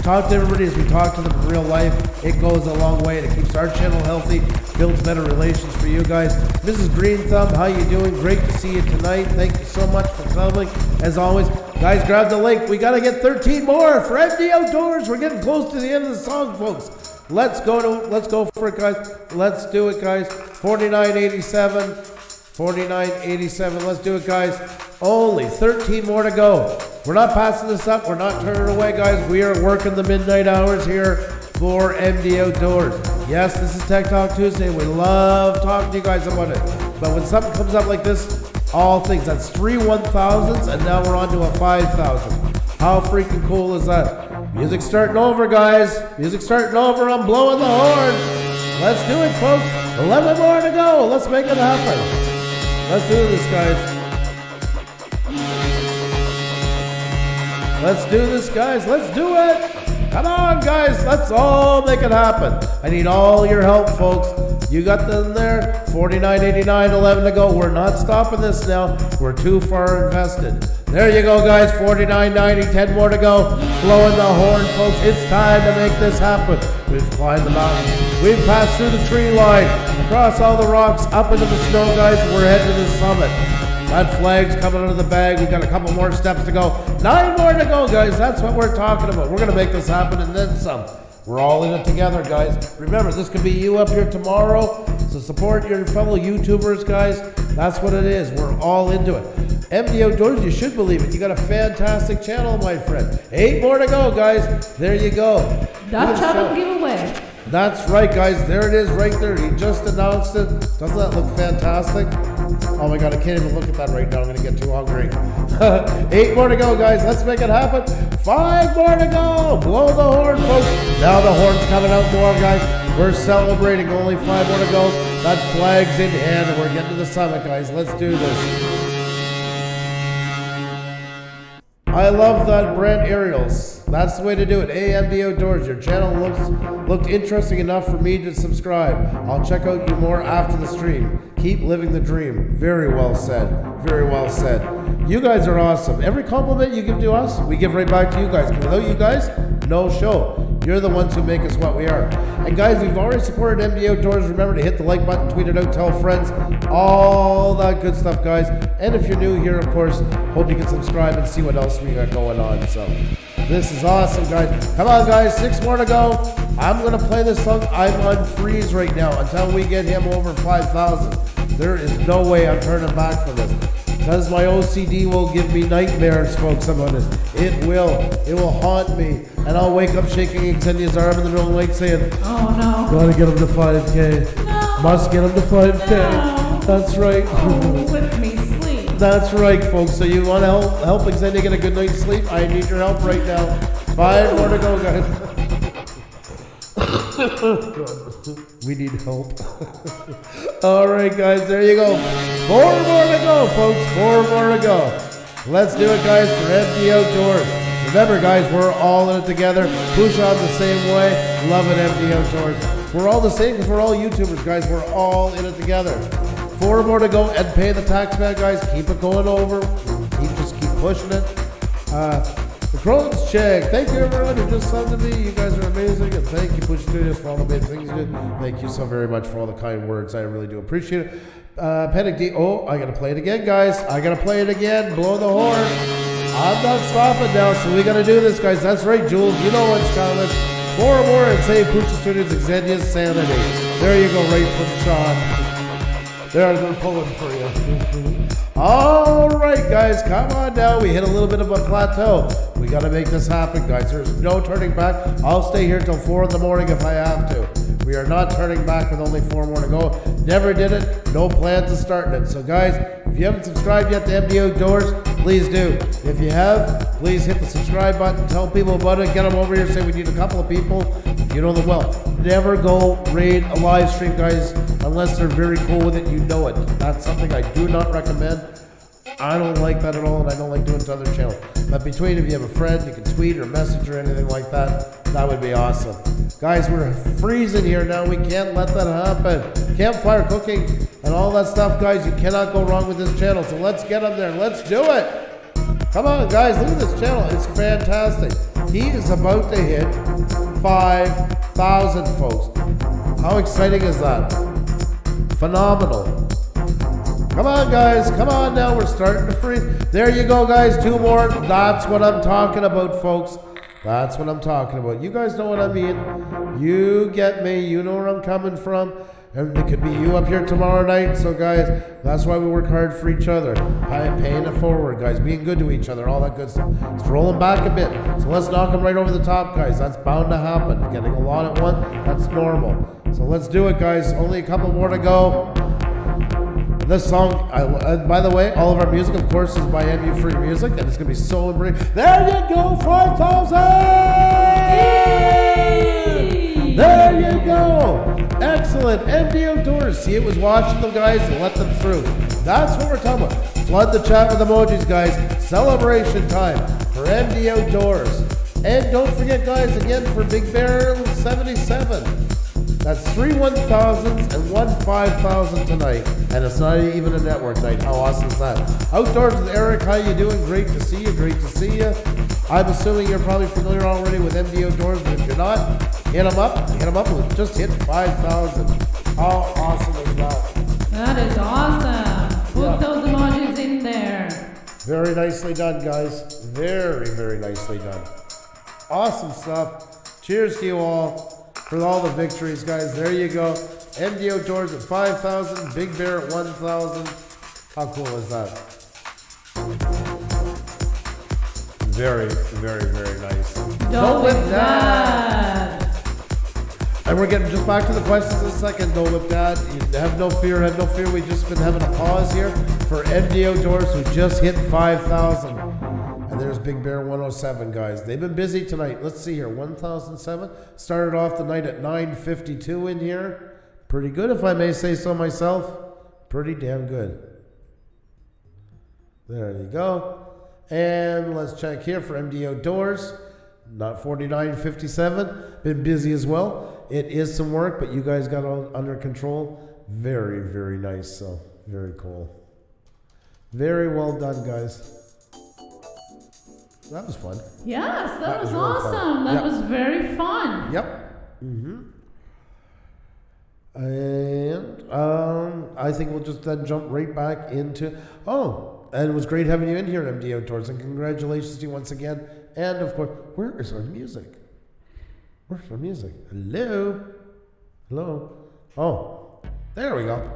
Talk to everybody as we talk to them in real life. It goes a long way and it keeps our channel healthy, builds better relations for you guys. Mrs. Green Thumb, how you doing? Great to see you tonight. Thank you so much for coming. As always, guys, grab the link. We got to get 13 more for MDO doors. We're getting close to the end of the song, folks. Let's go for it, guys. Let's do it, guys. 49.87. 49.87. Let's do it, guys. Only 13 more to go. We're not passing this up. We're not turning it away, guys. We are working the midnight hours here for MDO doors. Yes, this is Tech Talk Tuesday. We love talking to you guys about it. But when something comes up like this, all things. That's 3 1,000s, and now we're on to a 5,000. How freaking cool is that? Music's starting over, guys. Music's starting over. I'm blowing the horn. Let's do it, folks. 11 more to go. Let's make it happen. Let's do this, guys. Let's do this, guys. Let's do it. Come on, guys. Let's all make it happen. I need all your help, folks. You got them there. 49.89, 11 to go. We're not stopping this now. We're too far invested. There you go, guys. 49.90, 10 more to go. Blowing the horn, folks. It's time to make this happen. We've climbed the mountain. We've passed through the tree line, across all the rocks, up into the snow, guys. We're heading to the summit. That flag's coming out of the bag. We've got a couple more steps to go. 9 more to go, guys. That's what we're talking about. We're going to make this happen and then some. We're all in it together, guys. Remember, this could be you up here tomorrow. So support your fellow YouTubers, guys. That's what it is. We're all into it. MDO doors, you should believe it. You got a fantastic channel, my friend. 8 more to go, guys. There you go. Dutch oven giveaway. That's right, guys. There it is right there. He just announced it. Doesn't that look fantastic? Oh my God, I can't even look at that right now. I'm going to get too hungry. 8 more to go, guys. Let's make it happen. 5 more to go. Blow the horn, folks. Now the horn's coming out more, guys. We're celebrating. Only 5 more to go. That flag's in hand, and we're getting to the summit, guys. Let's do this. I love that brand aerials. That's the way to do it. AMD Outdoors. Your channel looked interesting enough for me to subscribe. I'll check out you more after the stream. Keep living the dream. Very well said. Very well said. You guys are awesome. Every compliment you give to us, we give right back to you guys. Without you guys, no show. You're the ones who make us what we are. And guys, we've already supported MD Outdoors. Remember to hit the like button, tweet it out, tell friends, all that good stuff, guys. And if you're new here, of course, hope you can subscribe and see what else we got going on. So this is awesome, guys. Come on, guys, 6 more to go. I'm going to play this song. I'm on freeze right now until we get him over 5,000. There is no way I'm turning back from this. Because my OCD will give me nightmares, folks, about this. It will haunt me. And I'll wake up shaking Xenia's arm in the middle of the night saying, oh no. Gotta get him to 5K. No. Must get him to 5K. No. That's right. Oh, with me sleep. That's right, folks. So you want to help Xenia get a good night's sleep? I need your help right now. 5 more to go, guys. We need help. All right, guys, there you go. 4 more to go, folks. 4 more to go. Let's do it, guys, for MD Outdoors. Remember, guys, we're all in it together. Puša the same way. Love it, MD Outdoors. We're all the same because we're all YouTubers, guys. We're all in it together. 4 more to go and pay the tax man, guys. Keep it going over. Just keep pushing it. The Crohn's check. Thank you, everyone who just sent to me. You guys are amazing. And thank you, Push Studios, for all the amazing things you do. Thank you so very much for all the kind words. I really do appreciate it. Panic D. Oh, I got to play it again, guys. I got to play it again. Blow the horn. I'm not stopping now, so we got to do this, guys. That's right, Jules. You know what's coming. 4 more and save Puša Studios Xenia's sanity. There you go, right from Sean. There, they're pulling for you. All right, guys, come on now. We hit a little bit of a plateau. We got to make this happen, guys. There's no turning back. I'll stay here till 4 in the morning if I have to. We are not turning back with only 4 more to go. Never did it. No plans of starting it. So, guys, if you haven't subscribed yet to MD Outdoors, please do. If you have, please hit the subscribe button. Tell people about it. Get them over here. Say we need a couple of people. If you know them well. Never go raid a live stream, guys, unless they're very cool with it. You know it. That's something I do not recommend. I don't like that at all, and I don't like doing it to other channels. But between, if you have a friend, you can tweet or message or anything like that. That would be awesome. Guys, we're freezing here now. We can't let that happen. Campfire cooking and all that stuff, guys. You cannot go wrong with this channel. So let's get on there. Let's do it. Come on, guys. Look at this channel. It's fantastic. He is about to hit 5,000, folks. How exciting is that? Phenomenal. Come on, guys. Come on now. We're starting to freeze. There you go, guys. 2 more. That's what I'm talking about, folks. That's what I'm talking about. You guys know what I mean. You get me. You know where I'm coming from. And it could be you up here tomorrow night. So, guys, that's why we work hard for each other. I'm paying it forward, guys. Being good to each other. All that good stuff. It's rolling back a bit. So let's knock them right over the top, guys. That's bound to happen. Getting a lot at once, that's normal. So let's do it, guys. Only a couple more to go. This song, by the way, all of our music, of course, is by MU Free Music, and it's going to be so embraced. There you go, 5,000! There you go! Excellent. MD Outdoors. See, it was watching them, guys, and let them through. That's what we're talking about. Flood the chat with emojis, guys. Celebration time for MD Outdoors. And don't forget, guys, again, for Big Bear 77. That's 3 1,000s and 1 5,000 tonight, and it's not even a network night. How awesome is that? Outdoors with Eric, how you doing? Great to see you. Great to see you. I'm assuming you're probably familiar already with MD Outdoors, but if you're not, hit them up. Hit them up. We just hit 5,000. How awesome is that? That is awesome. Put those emojis in there. Very nicely done, guys. Very, very nicely done. Awesome stuff. Cheers to you all. For all the victories, guys. There you go. MD Outdoors at 5,000. Big Bear at 1,000. How cool is that? Very, very, very nice. Don't whip that. And we're getting just back to the questions in a second. Don't whip that. Have no fear. Have no fear. We've just been having a pause here for MD Outdoors, who just hit 5,000. And there's Big Bear 107, guys. They've been busy tonight. Let's see here. 1,007. Started off the night at 952 in here. Pretty good, if I may say so myself. Pretty damn good. There you go. And let's check here for MD Outdoors. Not 49.57. Been busy as well. It is some work, but you guys got it under control. Very, very nice. So very cool. Very well done, guys. That was fun. Yes, that was was really fun. awesome. That Yep. was very fun. Yep. And I think we'll just then jump right back into. Oh, and it was great having you in here, MD Outdoors, and congratulations to you once again. And of course, where is our music? Where's our music? Hello, hello. Oh, there we go.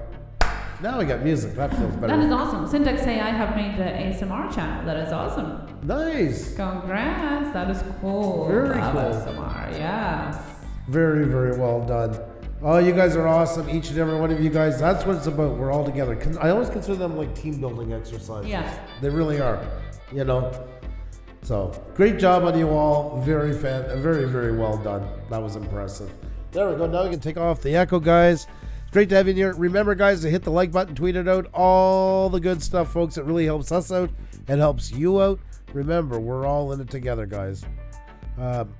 Now we got music. That feels better. That is awesome. Syntax AI have made the ASMR channel. That is awesome. Nice. Congrats. That is cool. Very Love cool. ASMR. Yes. Very, very well done. Oh, you guys are awesome. Each and every one of you guys. That's what it's about. We're all together. I always consider them like team building exercises. Yeah. They really are. You know. So great job on you all. Very, very well done. That was impressive. There we go. Now we can take off the echo, guys. Great to have you in here. Remember, guys, to hit the like button, tweet it out, all the good stuff, folks. It really helps us out. It helps you out. Remember, we're all in it together, guys. Somebody,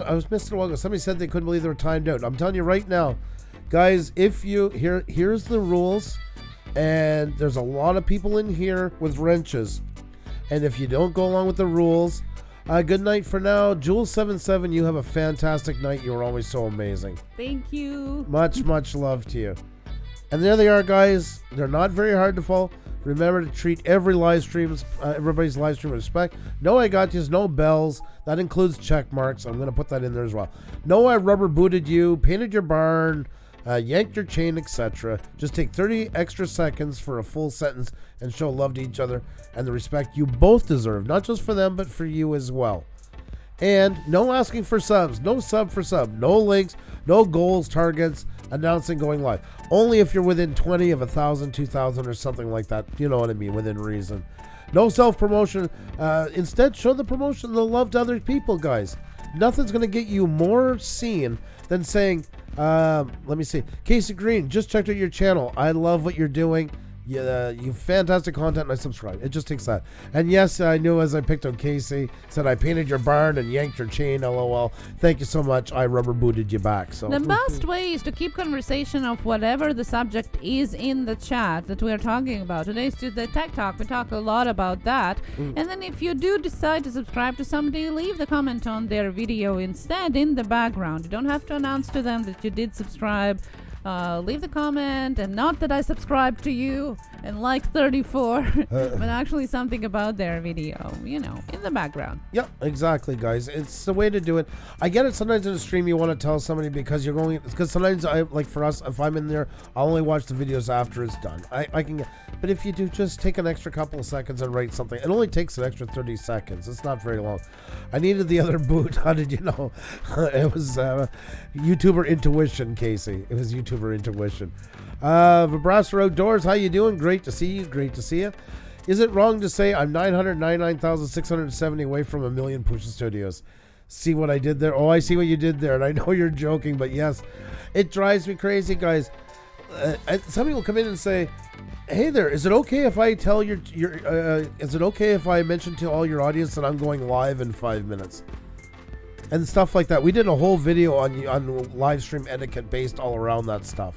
I was missing a while ago. Somebody said they couldn't believe they were timed out. I'm telling you right now, guys, if you here's the rules, and there's a lot of people in here with wrenches, and if you don't go along with the rules, good night for now. Jules77, you have a fantastic night. You were always so amazing. Thank you. Much love to you. And there they are, guys. They're not very hard to follow. Remember to treat everybody's live stream with respect. No, I got yous, no bells. That includes check marks. I'm going to put that in there as well. No, I rubber booted you, painted your barn, yanked your chain, etc. Just take 30 extra seconds for a full sentence and show love to each other and the respect you both deserve, not just for them, but for you as well. And no asking for subs, no sub for sub, no links, no goals, targets, announcing going live. Only if you're within 20 of 1,000, 2,000 or something like that. You know what I mean, within reason. No self-promotion. Instead, show the promotion, the love to other people, guys. Nothing's going to get you more seen than saying, let me see, Casey Green, just checked out your channel. I love what you're doing. Yeah, you fantastic content, and I subscribe. It just takes that. And yes, I knew as I picked on Casey, said I painted your barn and yanked your chain, lol. Thank you so much. I rubber booted you back. So the best way is to keep conversation of whatever the subject is in the chat that we are talking about. Today's Tuesday Tech Talk. We talk a lot about that. And then if you do decide to subscribe to somebody, leave the comment on their video instead in the background. You don't have to announce to them that you did subscribe. Leave the comment, and not that I subscribe to you and like 34, but actually something about their video, you know, in the background. Yep, exactly, guys. It's the way to do it. I get it sometimes in a stream you want to tell somebody because you're going, because sometimes I, like for us, if I'm in there, I'll only watch the videos after it's done. I can get, but if you do, just take an extra couple of seconds and write something. It only takes an extra 30 seconds. It's not very long. I needed the other boot. How did you know? It was YouTuber intuition, Casey. It was YouTuber intuition. Vibrasso Outdoors, how you doing? Great to see you. Great to see you. Is it wrong to say I'm 999,670 away from 1 million Puša Studios? See what I did there? Oh, I see what you did there, and I know you're joking, but yes, it drives me crazy, guys. Some people come in and say, "Hey there, is it okay if I tell is it okay if I mention to all your audience that I'm going live in 5 minutes?" And stuff like that. We did a whole video on live stream etiquette based all around that stuff.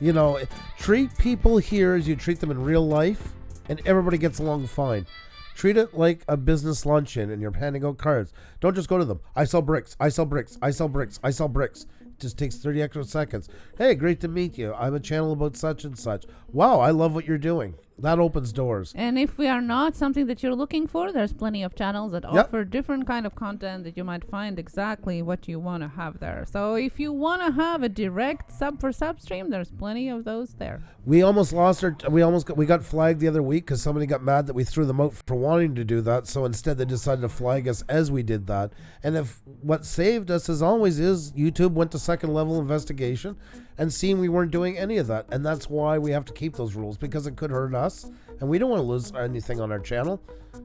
You know, treat people here as you treat them in real life, and everybody gets along fine. Treat it like a business luncheon and you're handing out cards. Don't just go to them. I sell bricks. I sell bricks. I sell bricks. I sell bricks. It just takes 30 extra seconds. Hey, great to meet you. I'm a channel about such and such. Wow, I love what you're doing. That opens doors. And if we are not something that you're looking for, there's plenty of channels that offer different kind of content that you might find exactly what you want to have there. So if you want to have a direct sub for sub stream, there's plenty of those there. We almost lost we got flagged the other week because somebody got mad that we threw them out for wanting to do that. So instead they decided to flag us as we did that. And if what saved us as always is YouTube went to second level investigation and seeing we weren't doing any of that. And that's why we have to keep those rules, because it could hurt us and we don't want to lose anything on our channel.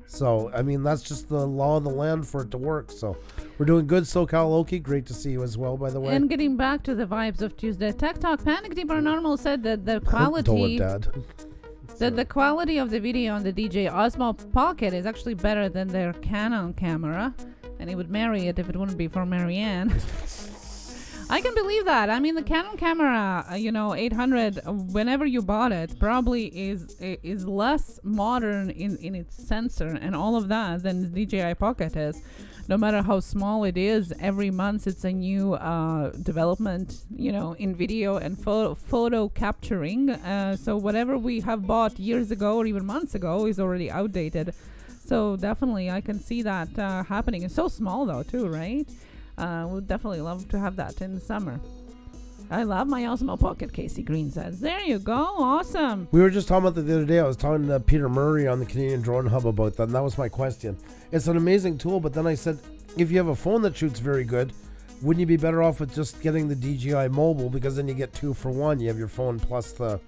So, I mean, that's just the law of the land for it to work. So we're doing good, SoCal Oki. Great to see you as well, by the way. And getting back to the vibes of Tuesday Tech Talk, Panic Deep Paranormal said that the quality... Dad. That the quality of the video on the DJI Osmo Pocket is actually better than their Canon camera, and he would marry it if it wouldn't be for Marianne. I can believe that. I mean, the Canon camera, 800, whenever you bought it, probably is less modern in its sensor and all of that than the DJI Pocket is. No matter how small it is, every month it's a new development, in video and photo capturing. So whatever we have bought years ago or even months ago is already outdated. So definitely I can see that happening. It's so small though too, right? Would definitely love to have that in the summer. I love my Osmo Pocket, Casey Green says. There you go. Awesome. We were just talking about that the other day. I was talking to Peter Murray on the Canadian Drone Hub about that, and that was my question. It's an amazing tool, but then I said, if you have a phone that shoots very good, wouldn't you be better off with just getting the DJI mobile, because then you get 2 for 1. You have your phone plus the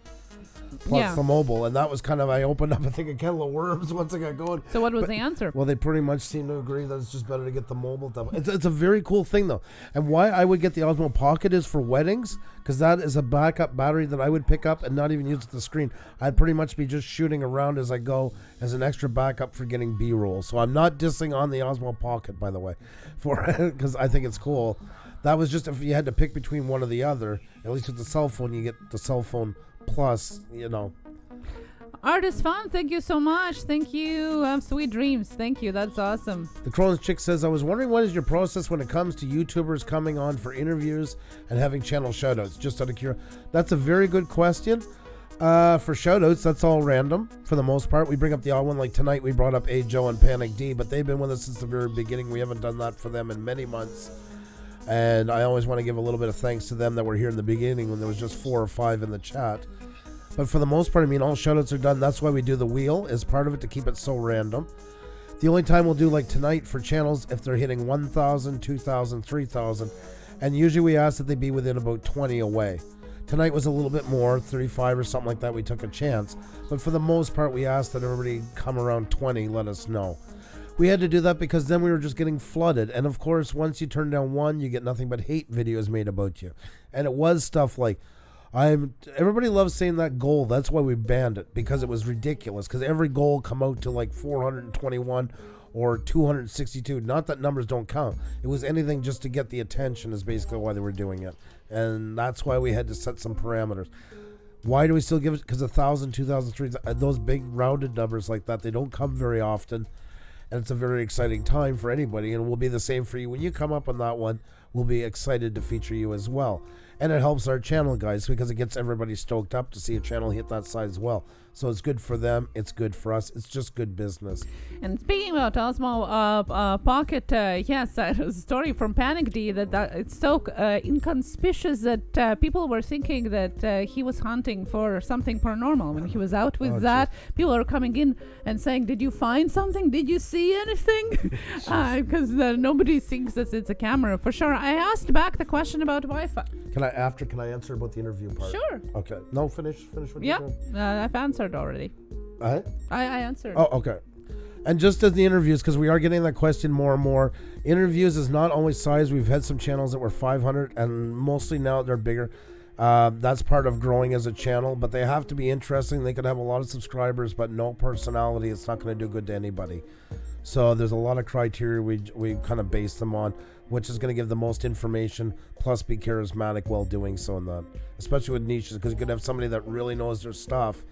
mobile, and that was kind of, I opened up, I think, a kettle of worms once I got going. So what was the answer? Well, they pretty much seem to agree that it's just better to get the mobile stuff. It's a very cool thing, though. And why I would get the Osmo Pocket is for weddings, because that is a backup battery that I would pick up and not even use the screen. I'd pretty much be just shooting around as I go as an extra backup for getting B-roll. So I'm not dissing on the Osmo Pocket, by the way, because I think it's cool. That was just if you had to pick between one or the other. At least with the cell phone, you get the cell phone plus, Art is fun. Thank you so much. Thank you. Sweet dreams. Thank you. That's awesome. The Crohn's Chick says, I was wondering what is your process when it comes to YouTubers coming on for interviews and having channel shoutouts? Just out of curiosity. That's a very good question. For shoutouts, that's all random for the most part. We bring up the odd one. Like tonight, we brought up A. Joe and Panic D, but they've been with us since the very beginning. We haven't done that for them in many months. And I always want to give a little bit of thanks to them that were here in the beginning when there was just 4 or 5 in the chat. But for the most part, all shoutouts are done. That's why we do the wheel as part of it, to keep it so random. The only time we'll do like tonight for channels if they're hitting 1,000, 2,000, 3,000. And usually we ask that they be within about 20 away. Tonight was a little bit more, 35 or something like that. We took a chance. But for the most part, we asked that everybody come around 20, let us know. We had to do that because then we were just getting flooded. And of course, once you turn down 1, you get nothing but hate videos made about you. And it was stuff like, everybody loves saying that goal. That's why we banned it, because it was ridiculous. Because every goal come out to like 421 or 262. Not that numbers don't count. It was anything just to get the attention is basically why they were doing it. And that's why we had to set some parameters. Why do we still give it? Because 1,000, 2,000, 3,000, those big rounded numbers like that, they don't come very often. And it's a very exciting time for anybody, and it will be the same for you. When you come up on that one, we'll be excited to feature you as well. And it helps our channel, guys, because it gets everybody stoked up to see a channel hit that size as well. So it's good for them. It's good for us. It's just good business. And speaking about Osmo Pocket, yes, a story from Panic D that it's so inconspicuous that people were thinking that he was hunting for something paranormal. When he was out with that, people are coming in and saying, did you find something? Did you see anything? Because nobody thinks that it's a camera. For sure. I asked back the question about Wi-Fi. Can I answer about the interview part? Sure. Okay. No, finish what you're doing. I've answered already. I answered. Oh, okay. And just as the interviews, because we are getting that question more and more, interviews is not always size. We've had some channels that were 500, and mostly now they're bigger. That's part of growing as a channel, but they have to be interesting. They could have a lot of subscribers, but no personality. It's not going to do good to anybody. So there's a lot of criteria we kind of base them on, which is going to give the most information, plus be charismatic while doing so in that. Especially with niches, because you could have somebody that really knows their stuff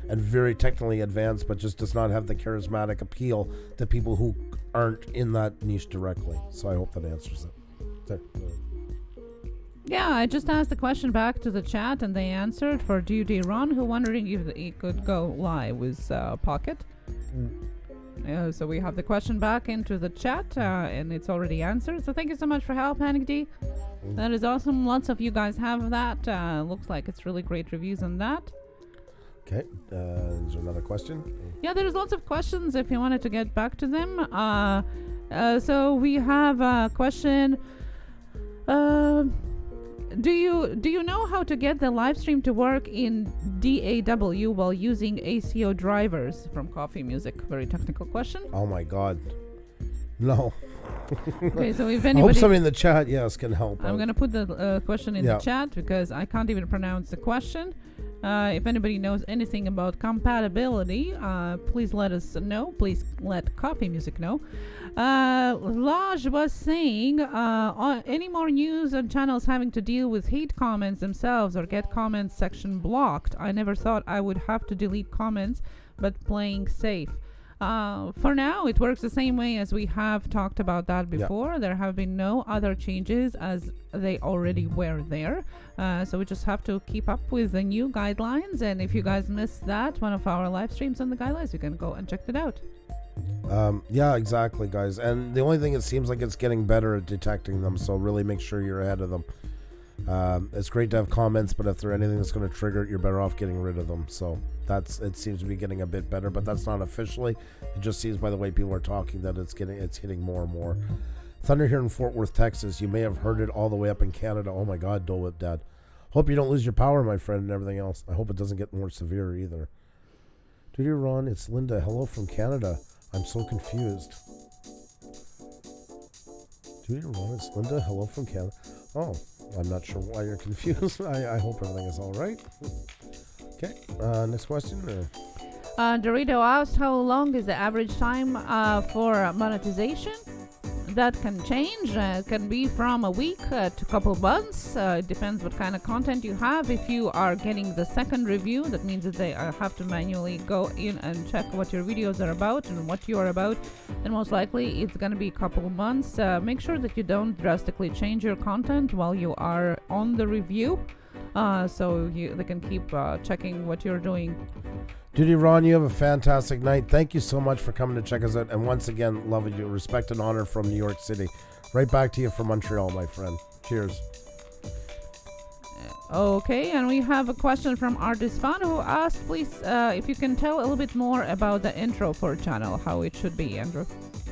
and very technically advanced, but just does not have the charismatic appeal to people who aren't in that niche directly. So I hope that answers it. There. Yeah, I just asked the question back to the chat, and they answered for Duty Ron, who wondering if he could go live with Pocket. So we have the question back into the chat, and it's already answered. So thank you so much for help, Panic D. That is awesome. Lots of you guys have that. Looks like it's really great reviews on that. Okay. Is there another question? Yeah, there's lots of questions if you wanted to get back to them. So we have a question. Do you know how to get the live stream to work in DAW while using ACO drivers? From Coffee Music. Very technical question. Oh my God. No. Okay, so if I anybody, hope somebody in the chat, can help. I'm going to put the question in the chat because I can't even pronounce the question. If anybody knows anything about compatibility, please let us know. Please let Coffee Music know. Laj was saying, any more news on channels having to deal with hate comments themselves or get comments section blocked? I never thought I would have to delete comments, but playing safe. For now, it works the same way as we have talked about that before. There have been no other changes as they already were there. So we just have to keep up with the new guidelines. And if you guys missed that, one of our live streams on the guidelines, you can go and check it out. Yeah, exactly, guys. And the only thing, it seems like it's getting better at detecting them. So really make sure you're ahead of them. It's great to have comments, but if there's anything that's going to trigger it, you're better off getting rid of them. So it seems to be getting a bit better, but that's not officially. It just seems by the way people are talking that it's hitting more and more. Thunder here in Fort Worth, Texas. You may have heard it all the way up in Canada. Oh my God, Dole Whip Dad. Hope you don't lose your power, my friend, and everything else. I hope it doesn't get more severe either. Dude, you're Ron. It's Linda. Hello from Canada. I'm so confused. Dude, you're Ron. It's Linda. Hello from Canada. Oh. I'm not sure why you're confused. I hope everything is all right. Okay, next question. Dorito asked, how long is the average time for monetization? That can change. It can be from a week to a couple months. It depends what kind of content you have. If you are getting the second review, that means that they have to manually go in and check what your videos are about and what you are about. And most likely it's going to be a couple months. Make sure that you don't drastically change your content while you are on the review. So they can keep checking what you're doing. Duty Ron, you have a fantastic night. Thank you so much for coming to check us out. And once again, love you. Respect and honor from New York City. Right back to you from Montreal, my friend. Cheers. Okay, and we have a question from Artist Fan who asked, please, if you can tell a little bit more about the intro for channel, how it should be, Andrew.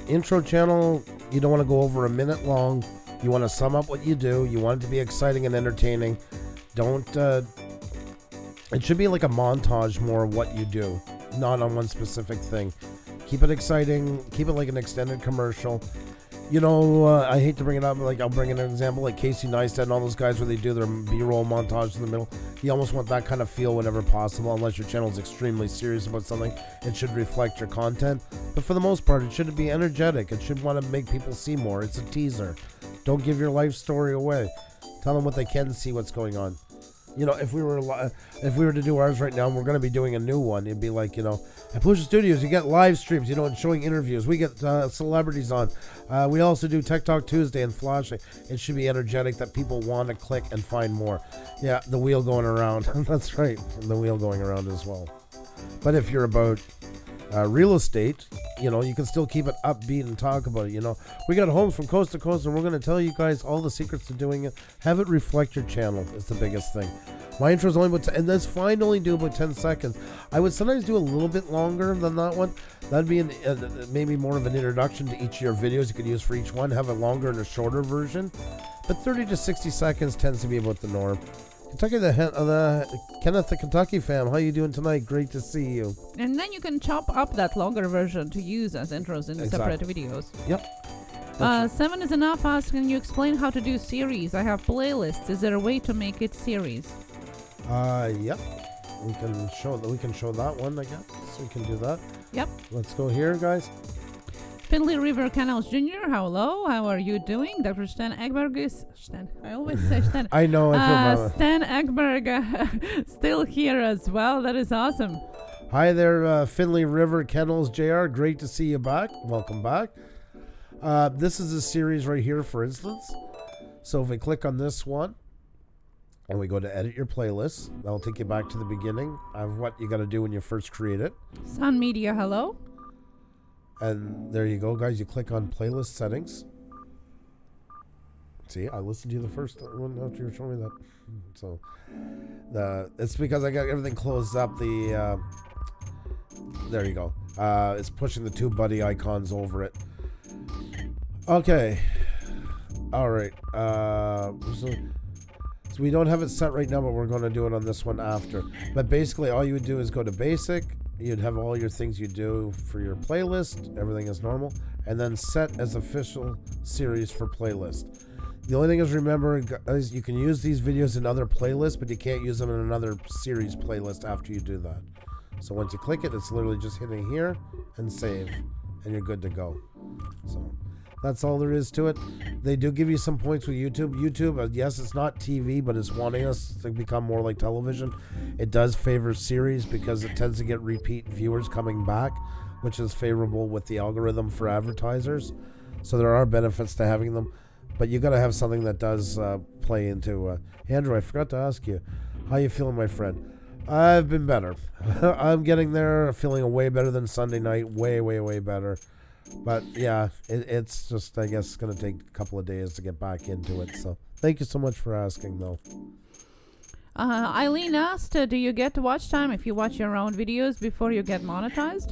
Intro channel, you don't want to go over a minute long. You want to sum up what you do. You want it to be exciting and entertaining. Don't... It should be like a montage more of what you do, not on one specific thing. Keep it exciting. Keep it like an extended commercial. You know, I hate to bring it up, but like I'll bring in an example like Casey Neistat and all those guys where they do their B-roll montage in the middle. You almost want that kind of feel whenever possible, unless your channel is extremely serious about something. It should reflect your content. But for the most part, it should be energetic. It should want to make people see more. It's a teaser. Don't give your life story away. Tell them what they can see, what's going on. You know, if we were to do ours right now, and we're going to be doing a new one, it'd be like, you know, at Puša Studios, you get live streams, you know, and showing interviews. We get celebrities on. We also do Tech Talk Tuesday and flashing. It should be energetic that people want to click and find more. Yeah, the wheel going around. That's right, the wheel going around as well. But if you're about real estate, you know, you can still keep it upbeat and talk about it. You know, we got homes from coast to coast, and we're going to tell you guys all the secrets to doing it. Have it reflect your channel is the biggest thing. My intro is only about and that's fine to only do about 10 seconds. I would sometimes do a little bit longer than that one. That'd be maybe more of an introduction to each of your videos you could use for each one. Have a longer and a shorter version, but 30 to 60 seconds tends to be about the norm. Kentucky, Kenneth, the Kentucky fam, how you doing tonight? Great to see you. And then you can chop up that longer version to use as intros in separate videos. Yep. 7 is enough. Can you explain how to do series? I have playlists. Is there a way to make it series? Yep. We can show that one, I guess. We can do that. Yep. Let's go here, guys. Finley River Canals Jr., hello, how are you doing? Dr. Stan Ekberg is... I always say Stan. I know, I feel bad. Stan Ekberg still here as well. That is awesome. Hi there, Finley River Kennels JR. Great to see you back. Welcome back. This is a series right here, for instance. So if we click on this one, and we go to edit your playlist, that'll take you back to the beginning of what you got to do when you first create it. Sun Media, hello. And there you go, guys. You click on playlist settings. See, I listened to you the first one after you were showing me that. So, it's because I got everything closed up. There you go. It's pushing the TubeBuddy icons over it. Okay. All right. So we don't have it set right now, but we're going to do it on this one after. But basically, all you would do is go to basic. You'd have all your things you do for your playlist. Everything is normal. And then set as official series for playlist. The only thing is, remember, guys, you can use these videos in other playlists, but you can't use them in another series playlist after you do that. So once you click it, it's literally just hitting here and save, and you're good to go. So that's all there is to it. They do give you some points with YouTube. YouTube, yes, it's not TV, but it's wanting us to become more like television. It does favor series because it tends to get repeat viewers coming back, which is favorable with the algorithm for advertisers. So there are benefits to having them, but you got to have something that does play into. Andrew, I forgot to ask you, how you feeling, my friend? I've been better. I'm getting there, feeling way better than Sunday night. Way better. But yeah, it's just, I guess, going to take a couple of days to get back into it. So thank you so much for asking, though. Eileen asked, do you get watch time if you watch your own videos before you get monetized?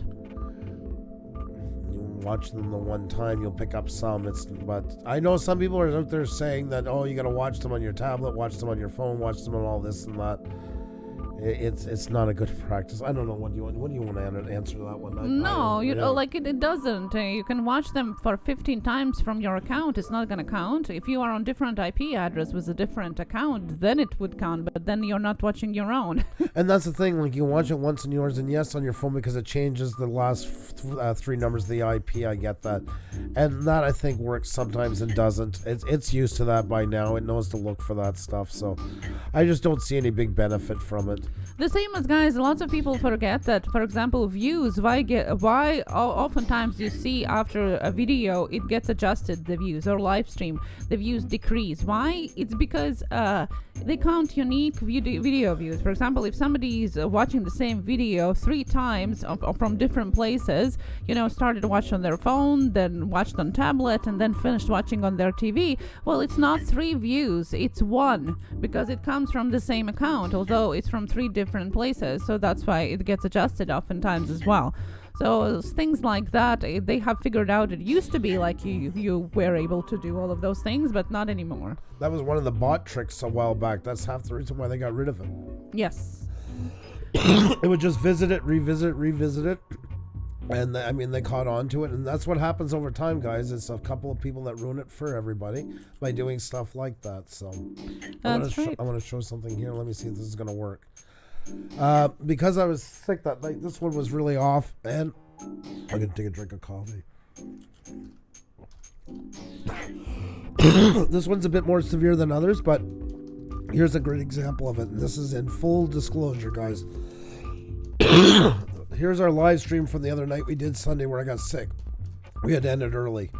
You watch them the one time, you'll pick up some. But I know some people are out there saying that, oh, you got to watch them on your tablet, watch them on your phone, watch them on all this and that. It's not a good practice. I don't know. What do you want to answer to that one? No, it doesn't. You can watch them for 15 times from your account. It's not going to count. If you are on different IP address with a different account, then it would count. But then you're not watching your own. And that's the thing. Like, you watch it once on yours, and yes, on your phone, because it changes the last three numbers of the IP. I get that, and that I think works sometimes and doesn't. It's used to that by now. It knows to look for that stuff. So I just don't see any big benefit from it. The same as, guys, lots of people forget that, for example, views, why oftentimes you see after a video it gets adjusted, the views, or live stream, the views decrease. Why? It's because they count unique video views. For example, if somebody is watching the same video 3 times from different places, started to watch on their phone, then watched on tablet, and then finished watching on their TV, well, it's not 3 views, it's 1, because it comes from the same account, although it's from 3 different places. So that's why it gets adjusted oftentimes as well. So things like that, they have figured out. It used to be like you were able to do all of those things, but not anymore. That was one of the bot tricks a while back. That's half the reason why they got rid of it. Yes. It would just revisit it. And they caught on to it. And that's what happens over time, guys. It's a couple of people that ruin it for everybody by doing stuff like that. So I want to show something here. Let me see if this is going to work. Because I was sick that night, this one was really off, and I'm gonna take a drink of coffee. This one's a bit more severe than others, but here's a great example of it. And this is in full disclosure, guys. Here's our live stream from the other night we did Sunday where I got sick. We had to end it early.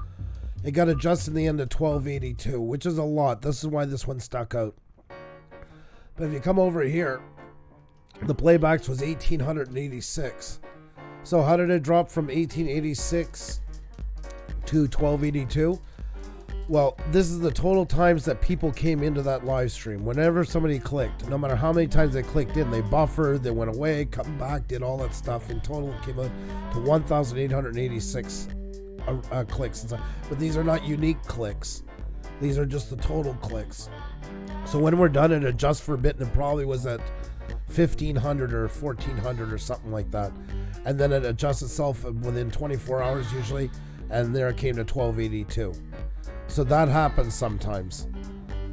It got adjusted in the end to 1282, which is a lot. This is why this one stuck out. But if you come over here, the playbacks was 1886. So how did it drop from 1886 to 1282? Well, this is the total times that people came into that live stream. Whenever somebody clicked, no matter how many times they clicked in, they buffered, they went away, come back, did all that stuff. In total, it came out to 1,886 clicks. But these are not unique clicks. These are just the total clicks. So when we're done, it adjusts for a bit, and it probably was at 1,500 or 1,400 or something like that, and then it adjusts itself within 24 hours usually, and there it came to 1282. So that happens sometimes.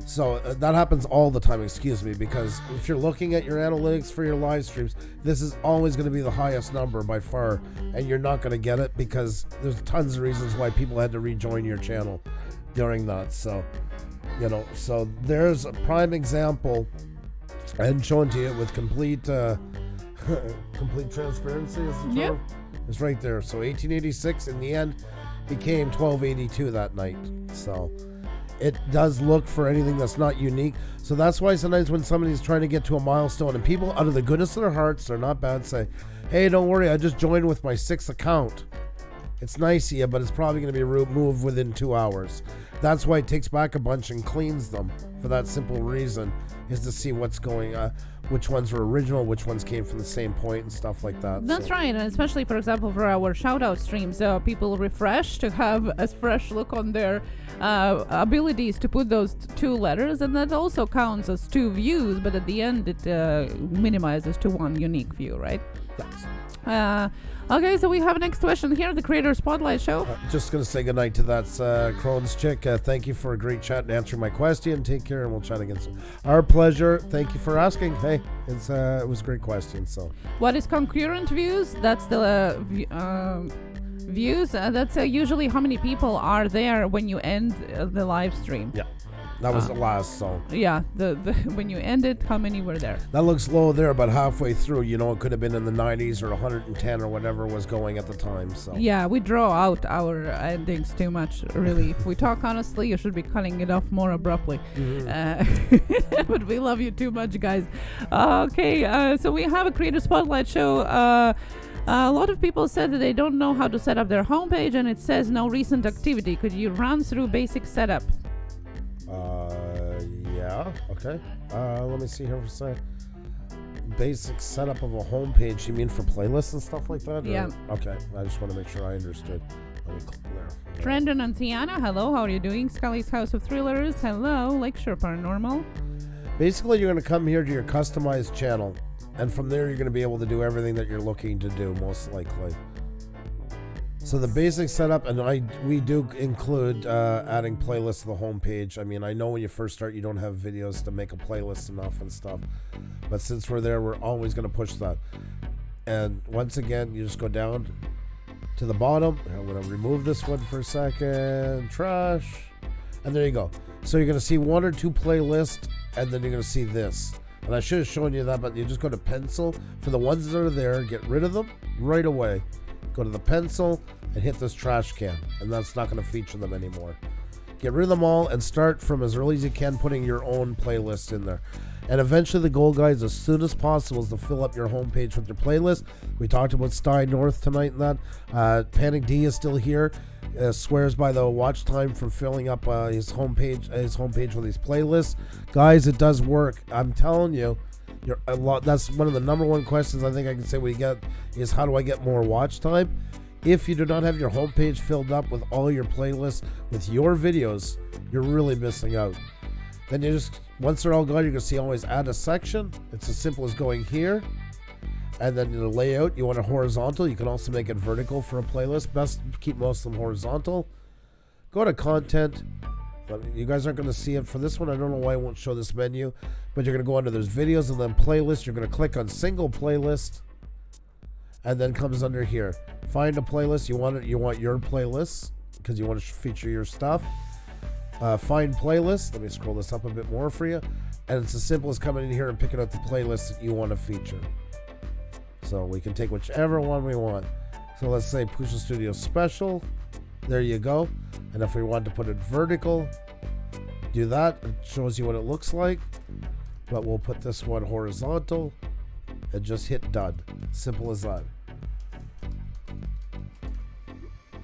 So that happens all the time, excuse me, because if you're looking at your analytics for your live streams, this is always going to be the highest number by far, and you're not going to get it because there's tons of reasons why people had to rejoin your channel during that. So so there's a prime example. And showing to you with complete transparency is the term. Yep. It's right there. So 1886 in the end became 1282 that night. So it does look for anything that's not unique. So that's why sometimes when somebody's trying to get to a milestone and people out of the goodness of their hearts, they're not bad, say, hey, don't worry, I just joined with my 6th account. It's nice of you, but it's probably going to be removed within 2 hours. That's why it takes back a bunch and cleans them for that simple reason, is to see what's going on, which ones were original, which ones came from the same point and stuff like that. That's right, and especially, for example, for our shout-out streams, people refresh to have a fresh look on their abilities to put those 2 letters, and that also counts as 2 views, but at the end it minimizes to 1 unique view, right? Yes. Okay, so we have a next question here, the Creator Spotlight Show. Just going to say goodnight to that Crohn's chick. Thank you for a great chat and answering my question. Take care, and we'll chat again soon. Our pleasure. Thank you for asking. Hey, it was a great question. So, what is concurrent views? That's the views. That's usually how many people are there when you end the live stream. yeah, that was the last. So, Yeah, the when you end it, how many were there? that looks low there, but halfway through, it could have been in the 90s or 110 or whatever was going at the time. So, Yeah, we draw out our endings too much, really. If we talk honestly, you should be cutting it off more abruptly. But we love you too much, guys. Okay, so we have a Creator Spotlight Show. A lot of people said that they don't know how to set up their homepage, and it says no recent activity. Could you run through basic setup? Yeah, okay. Let me see here for a second. Basic setup of a homepage, you mean for playlists and stuff like that? Yeah. Okay, I just want to make sure I understood. Let me click there. Trendon and Tiana, hello, how are you doing? Scully's House of Thrillers, hello. Lakeshore Paranormal. Basically, you're going to come here to your customized channel, and from there, you're going to be able to do everything that you're looking to do, most likely. So the basic setup, and we do include adding playlists to the homepage. I mean, I know when you first start, you don't have videos to make a playlist enough and stuff. But since we're there, we're always going to push that. And once again, you just go down to the bottom. I'm going to remove this one for a second. Trash. And there you go. So you're going to see one or two playlists, and then you're going to see this. And I should have shown you that, but you just go to pencil. For the ones that are there, get rid of them right away. Go to the pencil and hit this trash can, and that's not going to feature them anymore. Get rid of them all and start from as early as you can putting your own playlist in there. And eventually the goal, guys, as soon as possible, is to fill up your homepage with your playlist. We talked about Stein North tonight and that. Panic D is still here. Swears by the watch time from filling up his homepage with these playlists. Guys, it does work. I'm telling you. That's one of the number one questions I think I can say we get is, how do I get more watch time? If you do not have your homepage filled up with all your playlists with your videos, you're really missing out. Then you just, once they're all gone, you're going to see always add a section. It's as simple as going here. And then the layout, you want it horizontal. You can also make it vertical for a playlist. Best keep most of them horizontal. Go to content. You guys aren't going to see it for this one. I don't know why I won't show this menu, but you're going to go under there's videos and then playlist. You're going to click on single playlist, and then comes under here. Find a playlist. You want your playlist because you want to feature your stuff. Find playlist. Let me scroll this up a bit more for you, and it's as simple as coming in here and picking out the playlist that you want to feature. So we can take whichever one we want. So let's say Puša Studio Special. There you go. And if we want to put it vertical, do that. It shows you what it looks like. But we'll put this one horizontal and just hit done. Simple as that.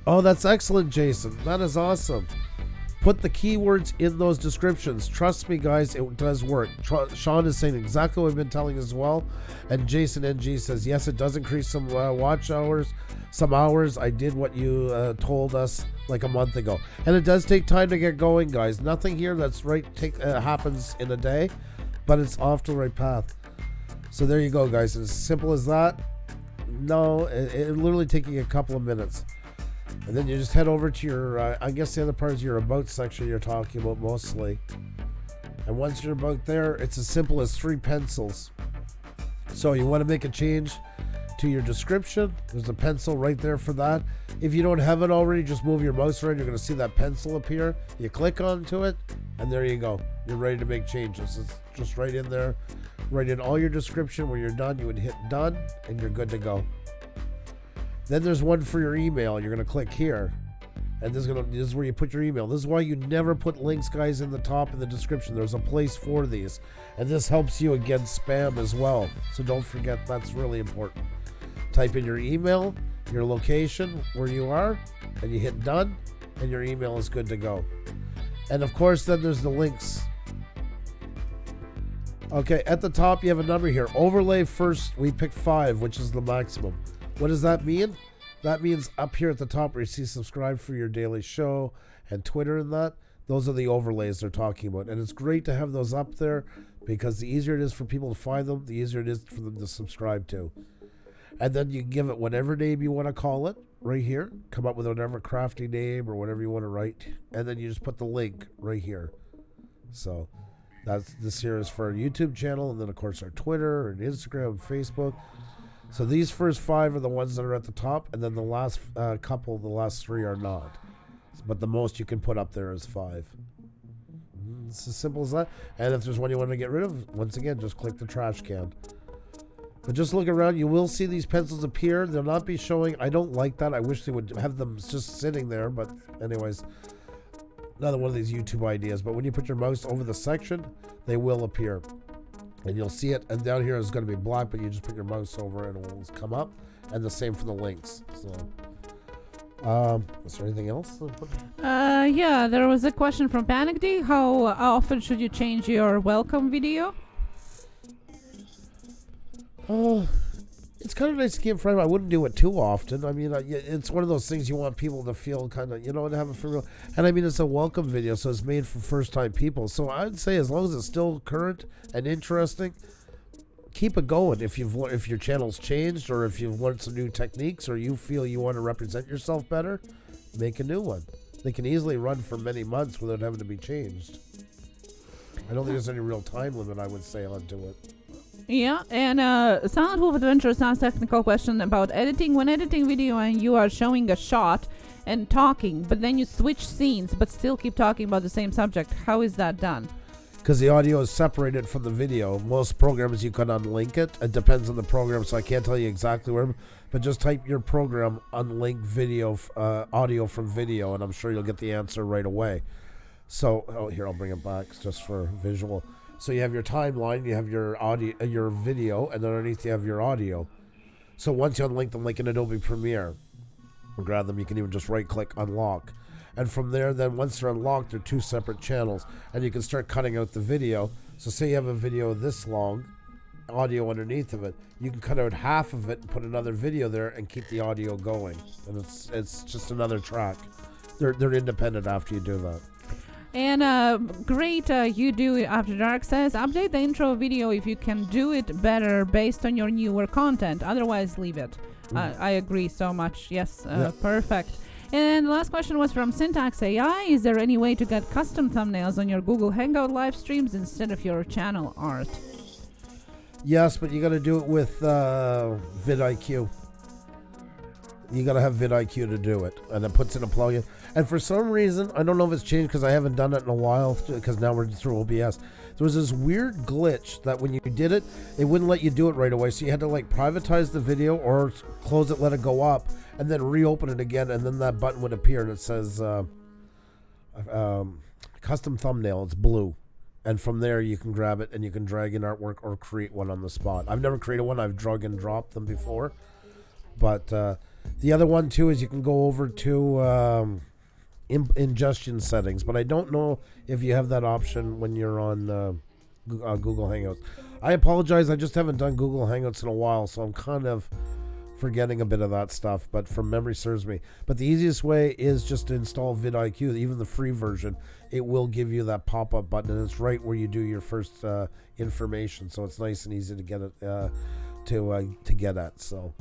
Oh, that's excellent, Jason. That is awesome. Put the keywords in those descriptions. Trust me, guys, it does work. Sean is saying exactly what I've been telling as well. And Jason NG says, yes, it does increase some watch hours. Some hours. I did what you told us like a month ago. And it does take time to get going, guys. Nothing here that's right happens in a day, but it's off to the right path. So there you go, guys. As simple as that. No, it literally taking a couple of minutes. And then you just head over to your, I guess the other part is your about section you're talking about mostly. And once you're about there, it's as simple as 3 pencils. So you want to make a change to your description. There's a pencil right there for that. If you don't have it already, just move your mouse around. You're going to see that pencil appear. You click onto it, and there you go. You're ready to make changes. It's just right in there. Write in all your description. When you're done, you would hit done, and you're good to go. Then there's one for your email. You're going to click here. And this is where you put your email. This is why you never put links, guys, in the top of the description. There's a place for these. And this helps you against spam as well. So don't forget, that's really important. Type in your email, your location, where you are, and you hit done, and your email is good to go. And of course, then there's the links. Okay, at the top, you have a number here. Overlay first, we pick 5, which is the maximum. What does that mean? That means up here at the top where you see subscribe for your daily show and Twitter and that, those are the overlays they're talking about. And it's great to have those up there because the easier it is for people to find them, the easier it is for them to subscribe to. And then you give it whatever name you want to call it right here. Come up with whatever crafty name or whatever you want to write. And then you just put the link right here. So this here is for our YouTube channel. And then, of course, our Twitter and Instagram and Facebook. So these first 5 are the ones that are at the top. And then the last couple, the last 3 are not. But the most you can put up there is 5. It's as simple as that. And if there's one you want to get rid of, once again, just click the trash can. But just look around. You will see these pencils appear. They'll not be showing. I don't like that. I wish they would have them just sitting there. But anyways, another one of these YouTube ideas. But when you put your mouse over the section, they will appear. And you'll see it. And down here is going to be black, but you just put your mouse over and it will come up. And the same for the links. So... is there anything else? Yeah, there was a question from Panic D. How often should you change your welcome video? It's kind of nice to keep in front of. I wouldn't do it too often. I mean, it's one of those things you want people to feel kind of, and have it for real. And I mean, it's a welcome video, so it's made for first-time people. So I'd say as long as it's still current and interesting, keep it going. If your channel's changed, or if you've learned some new techniques, or you feel you want to represent yourself better, make a new one. They can easily run for many months without having to be changed. I don't think there's any real time limit, I would say, onto it. Yeah, and Silent Wolf Adventures asks technical question about editing. When editing video and you are showing a shot and talking, but then you switch scenes but still keep talking about the same subject, how is that done? Because the audio is separated from the video. Most programs you can unlink it. It depends on the program, so I can't tell you exactly where. But just type your program unlink video, audio from video, and I'm sure you'll get the answer right away. So, here, I'll bring it back just for visual. So you have your timeline, you have your audio, your video, and underneath you have your audio. So once you unlink them, like in Adobe Premiere, grab them, you can even just right-click unlock. And from there, then once they're unlocked, they're 2 separate channels. And you can start cutting out the video. So say you have a video this long, audio underneath of it. You can cut out half of it and put another video there and keep the audio going. And it's just another track. They're independent after you do that. And great, you do After Dark says, update the intro video if you can do it better based on your newer content. Otherwise, leave it. I agree so much. Yes, perfect. And the last question was from Syntax AI. Is there any way to get custom thumbnails on your Google Hangout live streams instead of your channel art? Yes, but you got to do it with vidIQ. You got to have vidIQ to do it, and it puts in a plugin. And for some reason, I don't know if it's changed because I haven't done it in a while, because now we're through OBS. There was this weird glitch that when you did it, it wouldn't let you do it right away. So you had to like privatize the video or close it, let it go up, and then reopen it again, and then that button would appear, and it says custom thumbnail. It's blue. And from there, you can grab it, and you can drag in artwork or create one on the spot. I've never created one. I've drag and dropped them before. But the other one, too, is you can go over to ingestion settings. But I don't know if you have that option when you're on Google Hangouts. I apologize. I just haven't done Google Hangouts in a while, so I'm kind of forgetting a bit of that stuff, but from memory serves me. But the easiest way is just to install vidIQ, even the free version. It will give you that pop-up button, and it's right where you do your first information, so it's nice and easy to get it to get at. So.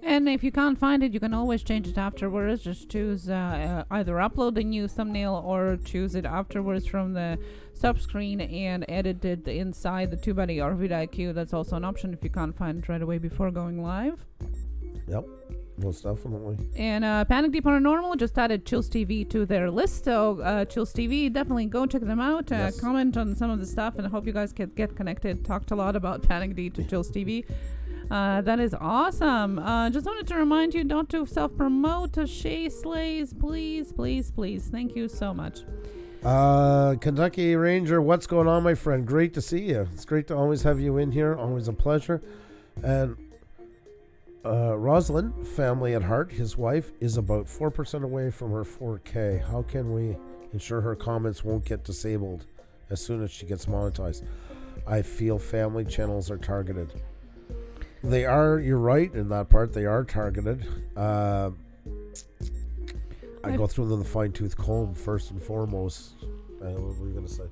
And if you can't find it, you can always change it afterwards. Just choose either upload a new thumbnail or choose it afterwards from the sub-screen and edit it inside the TubeBuddy or vidIQ. That's also an option if you can't find it right away before going live. Yep, most definitely. And Panic D Paranormal just added Chills TV to their list. So Chills TV, definitely go check them out. Yes. Comment on some of the stuff, and I hope you guys can get connected. Talked a lot about Panic D to Chills TV. That is awesome. Just wanted to remind you not to self-promote. Shay Slays, please, please, please. Thank you so much. Kentucky Ranger, what's going on, my friend? Great to see you. It's great to always have you in here. Always a pleasure. And Rosalind, family at heart, his wife, is about 4% away from her 4K. How can we ensure her comments won't get disabled as soon as she gets monetized? I feel family channels are targeted. They are, you're right in that part, they are targeted. I go through them with a fine-tooth comb first and foremost. What were you going to say?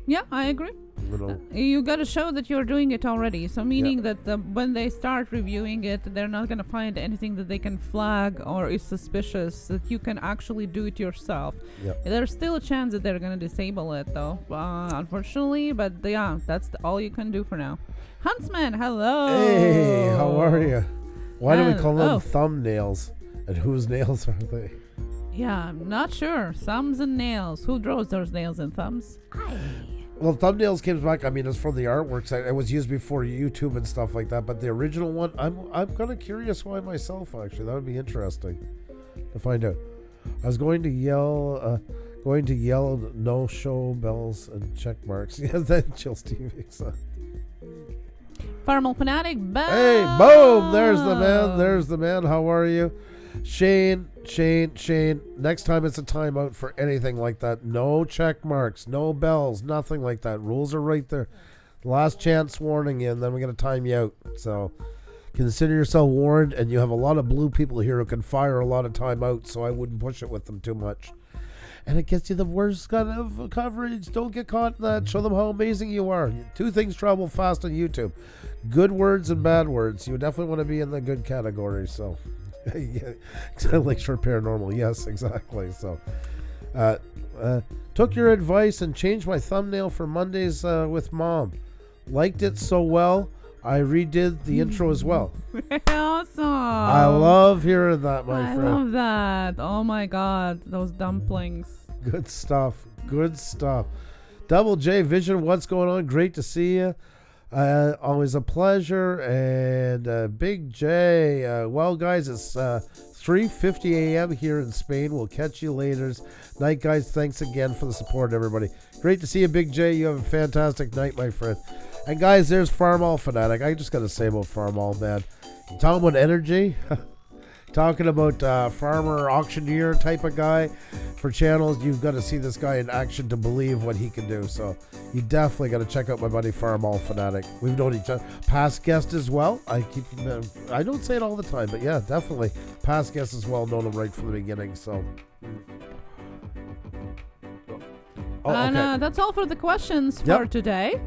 Yeah, I agree. You know, You got to show that you're doing it already. So meaning that when they start reviewing it, they're not going to find anything that they can flag or is suspicious, that you can actually do it yourself. Yep. There's still a chance that they're going to disable it, though, unfortunately. But yeah, that's all you can do for now. Huntsman, hello. Hey, how are you? Why do we call them Oh. thumbnails? And whose nails are they? Yeah, I'm not sure. Thumbs and nails. Who draws those nails and thumbs? Well, thumbnails came back. I mean, it's from the artworks. It was used before YouTube and stuff like that. But the original one, I'm kind of curious why myself. Actually, that would be interesting to find out. I was going to yell, no show bells and check marks. Yeah, then Chills TV. So. Farmal Fanatic, Hey, boom! There's the man. There's the man. How are you? Shane. Next time it's a timeout for anything like that. No check marks, no bells, nothing like that. Rules are right there. Last chance warning you, and then we're going to time you out. So consider yourself warned, and you have a lot of blue people here who can fire a lot of timeouts, so I wouldn't push it with them too much. And it gets you the worst kind of coverage. Don't get caught in that. Show them how amazing you are. Two things travel fast on YouTube. Good words and bad words. You definitely want to be in the good category, so... yeah, Lakeshore Paranormal, yes, exactly. So, took your advice and changed my thumbnail for Mondays with Mom. Liked it so well, I redid the intro as well. Awesome. I love hearing that, my I friend. love that. Oh my God, those dumplings. Good stuff. Good stuff. Double J Vision, what's going on? Great to see you. Always a pleasure. And Big J, well, guys, it's 3:50 a.m. here in Spain. We'll catch you later. Night, guys. Thanks again for the support, everybody. Great to see you, Big J. You have a fantastic night, my friend. And, guys, there's Farmall Fanatic. I just got to say about Farmall, man. Talking about energy. Talking about farmer auctioneer type of guy for channels. You've got to see this guy in action to believe what he can do. So you definitely got to check out my buddy Farmall Fanatic. We've known each other. Past guest as well. I don't say it all the time, but yeah, definitely. Past guest as well. Known him right from the beginning. So. And that's all for the questions for today.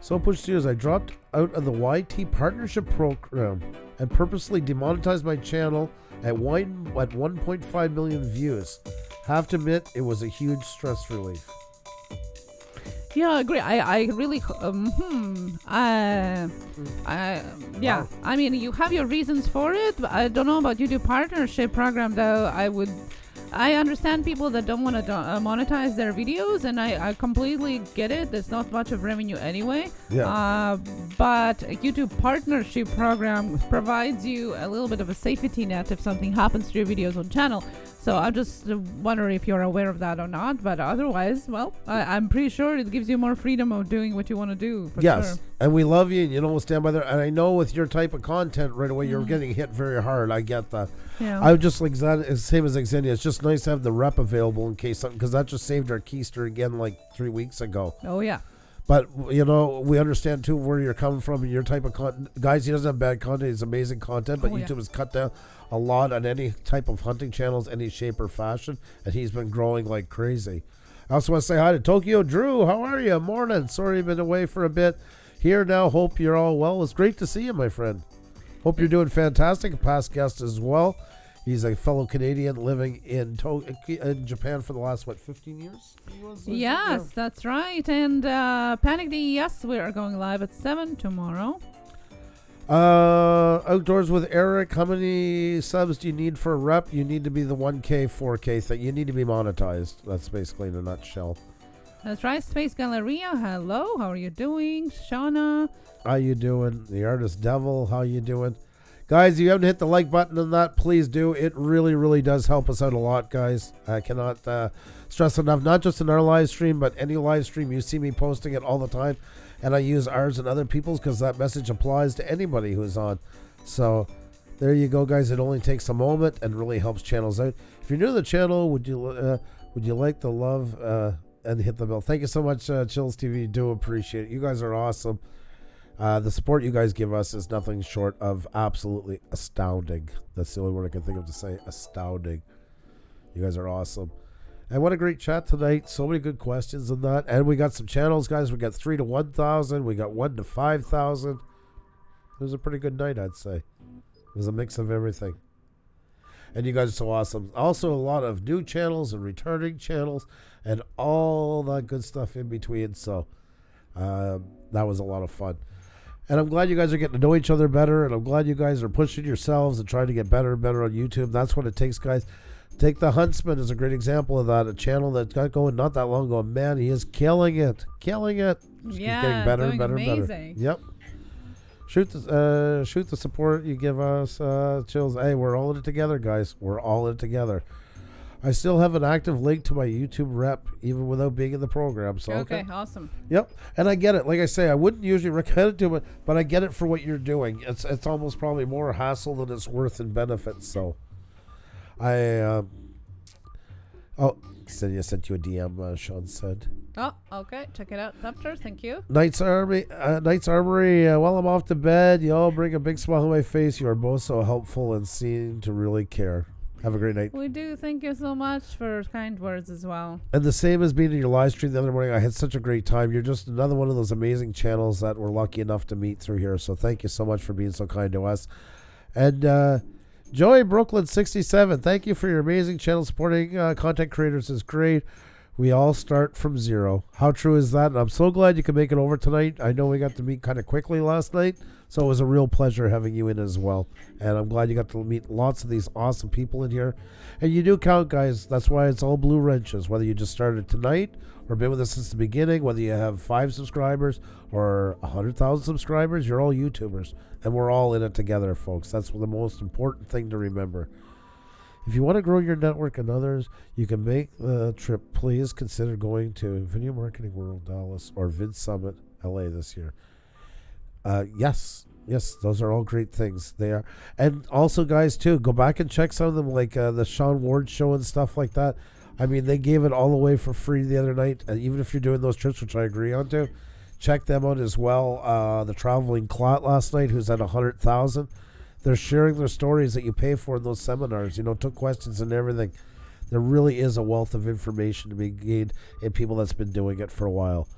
So Push Studios, I dropped out of the YT partnership program and purposely demonetized my channel at 1.5 million views. Have to admit, it was a huge stress relief. Yeah, I agree. I really, yeah. Wow. I mean, you have your reasons for it, but I don't know about YouTube partnership program, though. I understand people that don't want to monetize their videos, and I completely get it. There's not much of revenue anyway. Yeah. But a YouTube partnership program provides you a little bit of a safety net if something happens to your videos on channel. So I just wonder if you're aware of that or not. But otherwise, well, I'm pretty sure it gives you more freedom of doing what you want to do. For Yes. sure. And we love you, and we'll stand by there. And I know with your type of content right away, you're getting hit very hard. I get that. Yeah. I would just like that, same as Xenia. It's just nice to have the rep available in case something, because that just saved our keister again like 3 weeks ago. Oh yeah. But we understand too where you're coming from and your type of content. Guys, he doesn't have bad content; it's amazing content. But YouTube has cut down a lot on any type of hunting channels, any shape or fashion, and he's been growing like crazy. I also want to say hi to Tokyo Drew. How are you? Morning. Sorry you've been away for a bit. Here now. Hope you're all well. It's great to see you, my friend. Hope you're doing fantastic. A past guest as well. He's a fellow Canadian living in Japan for the last, 15 years? Yes, that's right. And Panic D, yes, we are going live at 7 tomorrow. Outdoors with Eric. How many subs do you need for a rep? You need to be the 1K, 4K thing. You need to be monetized. That's basically in a nutshell. That's right. Space Galleria, hello. How are you doing? Shauna. How you doing? The Artist Devil, how you doing? Guys, if you haven't hit the like button on that, please do. It really, really does help us out a lot, guys. I cannot stress enough, not just in our live stream, but any live stream. You see me posting it all the time, and I use ours and other people's because that message applies to anybody who's on. So there you go, guys. It only takes a moment and really helps channels out. If you're new to the channel, would you like the love and hit the bell? Thank you so much, Chills TV. Do appreciate it. You guys are awesome. The support you guys give us is nothing short of absolutely astounding. That's the only word I can think of to say. Astounding. You guys are awesome. And what a great chat tonight. So many good questions on that. And we got some channels, guys. We got 3 to 1,000. We got 1 to 5,000. It was a pretty good night, I'd say. It was a mix of everything. And you guys are so awesome. Also, a lot of new channels and returning channels and all that good stuff in between. So that was a lot of fun. And I'm glad you guys are getting to know each other better. And I'm glad you guys are pushing yourselves and trying to get better and better on YouTube. That's what it takes, guys. Take the Huntsman as a great example of that. A channel that got going not that long ago. Man, he is killing it. Killing it. Just keeps getting better and better and better. Yep. Shoot the support you give us, chills. Hey, we're all in it together, guys. We're all in it together. I still have an active link to my YouTube rep, even without being in the program. So Okay, awesome. Yep, and I get it. Like I say, I wouldn't usually recommend it to it, but I get it for what you're doing. It's almost probably more hassle than it's worth in benefits. So, I said I sent you a DM. Sean said. Oh, okay. Check it out after. Thank you. Knight's Armory. While I'm off to bed, you all bring a big smile on my face. You are both so helpful and seem to really care. Have a great night. We do. Thank you so much for kind words as well. And the same as being in your live stream the other morning. I had such a great time. You're just another one of those amazing channels that we're lucky enough to meet through here. So thank you so much for being so kind to us. And Joey Brooklyn 67, thank you for your amazing channel. Supporting content creators is great. We all start from zero. How true is that? And I'm so glad you could make it over tonight. I know we got to meet kind of quickly last night, so it was a real pleasure having you in as well. And I'm glad you got to meet lots of these awesome people in here. And you do count, guys. That's why it's all blue wrenches, whether you just started tonight or been with us since the beginning, whether you have 5 subscribers or 100,000 subscribers, you're all YouTubers. And we're all in it together, folks. That's the most important thing to remember. If you want to grow your network and others, you can make the trip. Please consider going to Video Marketing World Dallas or Vid Summit LA this year. Yes, those are all great things. They are. And also, guys, too, go back and check some of them, like the Sean Ward show and stuff like that. I mean, they gave it all away for free the other night. And even if you're doing those trips, which I agree on to, check them out as well. The Traveling Clot last night, who's at 100,000. They're sharing their stories that you pay for in those seminars, took questions and everything. There really is a wealth of information to be gained in people that's been doing it for a while.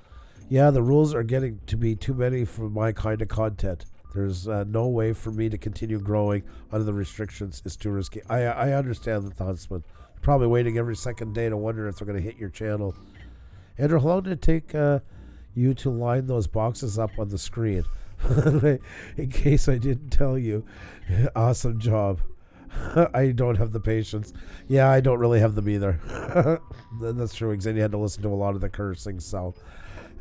Yeah, the rules are getting to be too many for my kind of content. There's no way for me to continue growing under the restrictions. It's too risky. I understand the Huntsman. Probably waiting every second day to wonder if they're going to hit your channel. Andrew, how long did it take you to line those boxes up on the screen? In case I didn't tell you. Awesome job. I don't have the patience. Yeah, I don't really have them either. That's true, because then you had to listen to a lot of the cursing. So,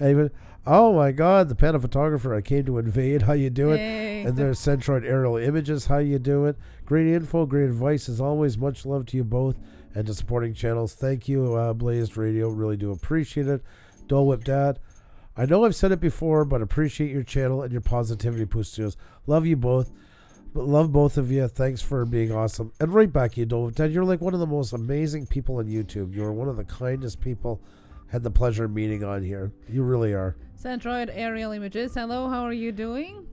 even oh my God, the Panda Photographer, I came to invade. How you doing? Hey. And there's Centroid Aerial Images. How you doing? Great info, great advice as always. Much love to you both and to supporting channels. Thank you, Blazed Radio. Really do appreciate it. Dole Whip Dad. I know I've said it before, but appreciate your channel and your positivity, Pustos. Love you both. Love both of you. Thanks for being awesome. And right back, you, Dole. Dad, you're like one of the most amazing people on YouTube. You're one of the kindest people. Had the pleasure of meeting on here. You really are. Centroid Aerial Images. Hello, how are you doing?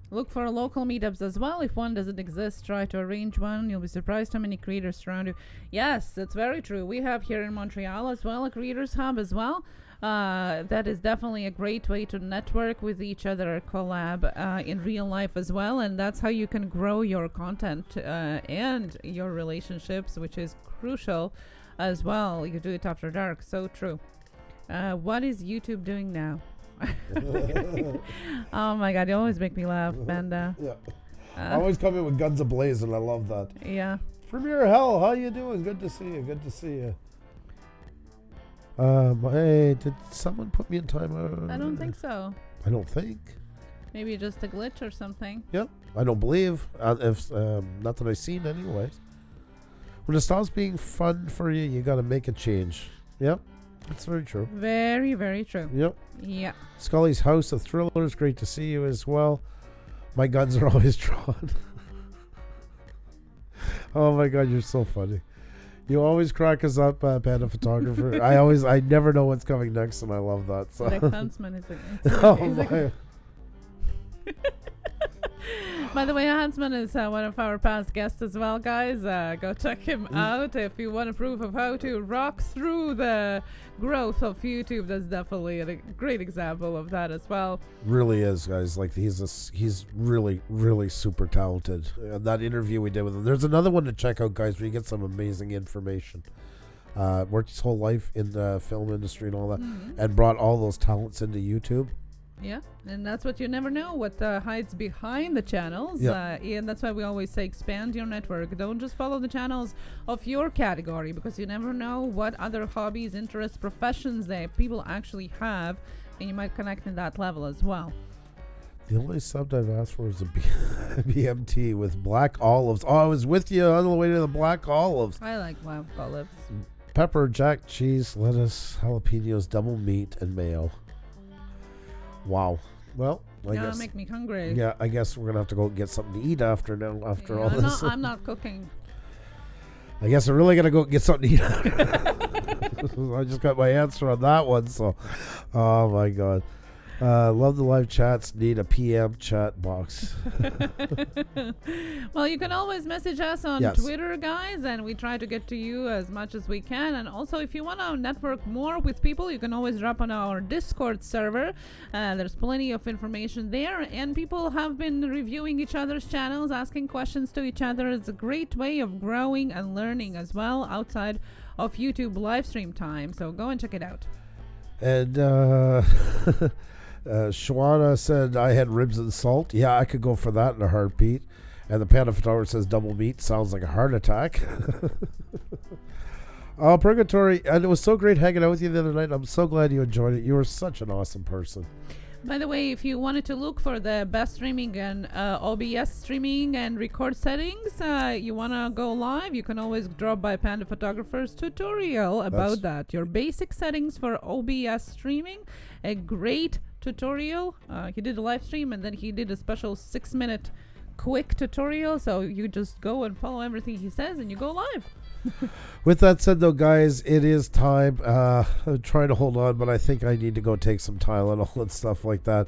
Look for local meetups as well. If one doesn't exist, try to arrange one. You'll be surprised how many creators surround you. Yes, that's very true. We have here in Montreal as well a creators hub as well. That is definitely a great way to network with each other, collab in real life as well, and that's how you can grow your content and your relationships, which is crucial as well. You do it after dark. So true. What is YouTube doing now? Oh my God, you always make me laugh, Panda. Yeah. I always come in with guns ablaze, and I love that. Yeah. Premier Hell, how you doing? Good to see you. Good to see you. Hey, did someone put me in timeout? I don't think so. I don't think. Maybe just a glitch or something. Yep. I don't believe. If not that I've seen anyways. When it stops being fun for you, you got to make a change. Yep. That's very true. Very, very true. Yep. Yeah. Scully's House of Thrillers. Great to see you as well. My guns are always drawn. Oh my God, you're so funny. You always crack us up, Panda Photographer. I never know what's coming next, and I love that. So. The Huntsman is Oh my. By the way, Hansman is one of our past guests as well, guys. Go check him out if you want a proof of how to rock through the growth of YouTube. That's definitely a great example of that as well. Really is, guys. Like he's really, really super talented. That interview we did with him. There's another one to check out, guys, where you get some amazing information. Worked his whole life in the film industry and all that, and brought all those talents into YouTube. Yeah, and that's what you never know, what hides behind the channels. Yeah. And that's why we always say expand your network. Don't just follow the channels of your category, because you never know what other hobbies, interests, professions that people actually have, and you might connect in that level as well. The only sub I've asked for is a BMT with black olives. Oh, I was with you on the way to the black olives. I like wild olives. Pepper, jack, cheese, lettuce, jalapenos, double meat, and mayo. Wow. Well, I guess. Make me hungry. Yeah, I guess we're gonna have to go get something to eat after all this. I'm not cooking. I guess I'm really gonna go get something to eat. I just got my answer on that one. So, oh my god. Love the live chats. Need a PM chat box. Well, you can always message us on Yes. Twitter, guys, and we try to get to you as much as we can. And also, if you want to network more with people, you can always drop on our Discord server. There's plenty of information there, and people have been reviewing each other's channels, asking questions to each other. It's a great way of growing and learning as well outside of YouTube live stream time. So go and check it out. And Shawana said I had ribs and salt. Yeah, I could go for that in a heartbeat. And the Panda Photographer says double meat sounds like a heart attack. Oh, Purgatory, and it was so great hanging out with you the other night. I'm so glad you enjoyed it. You were such an awesome person. By the way, if you wanted to look for the best streaming and OBS streaming and record settings, you want to go live, you can always drop by Panda Photographer's tutorial about that. Your basic settings for OBS streaming, a great tutorial. He did a live stream and then he did a special 6-minute quick tutorial. So you just go and follow everything he says and you go live. With that said, though, guys, it is time. I'm trying to hold on, but I think I need to go take some Tylenol and stuff like that.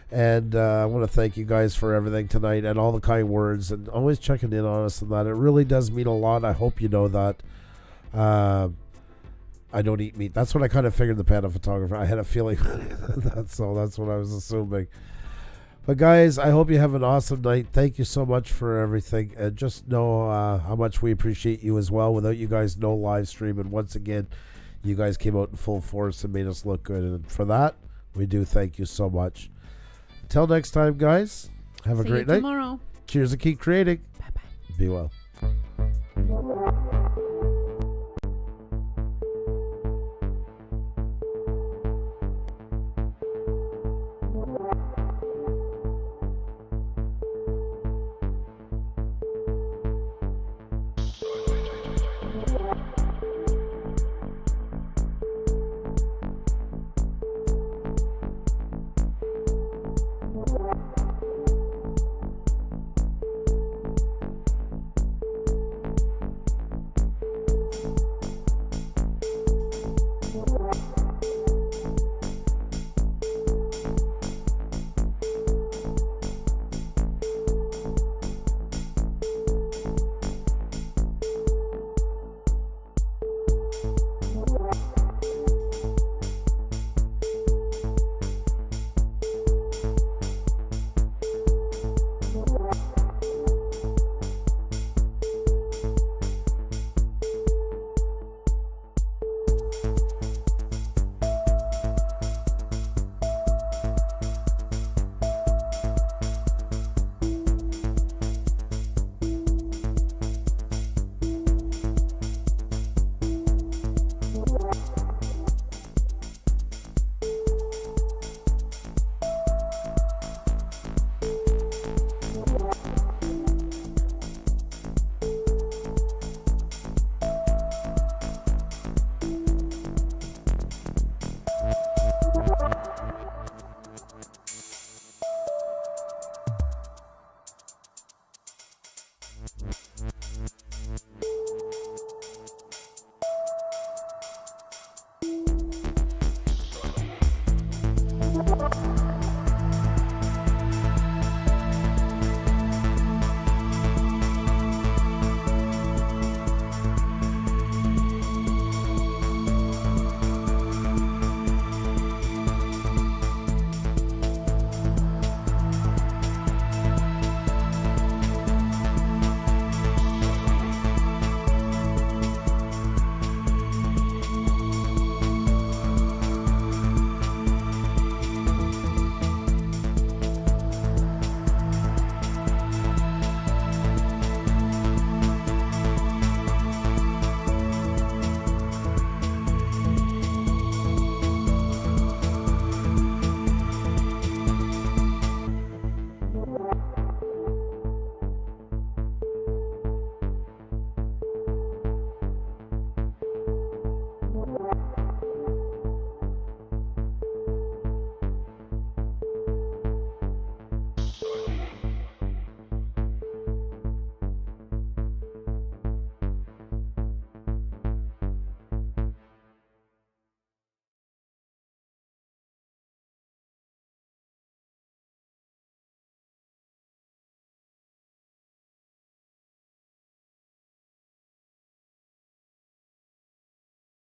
And I want to thank you guys for everything tonight and all the kind words and always checking in on us and that. It really does mean a lot. I hope you know that. I don't eat meat. That's what I kind of figured, the Panda Photographer. I had a feeling that's what I was assuming. But guys, I hope you have an awesome night. Thank you so much for everything. And just know how much we appreciate you as well. Without you guys, no live stream. And once again, you guys came out in full force and made us look good. And for that, we do thank you so much. Until next time, guys, have a great night. Tomorrow. Cheers and keep creating. Bye-bye. Be well.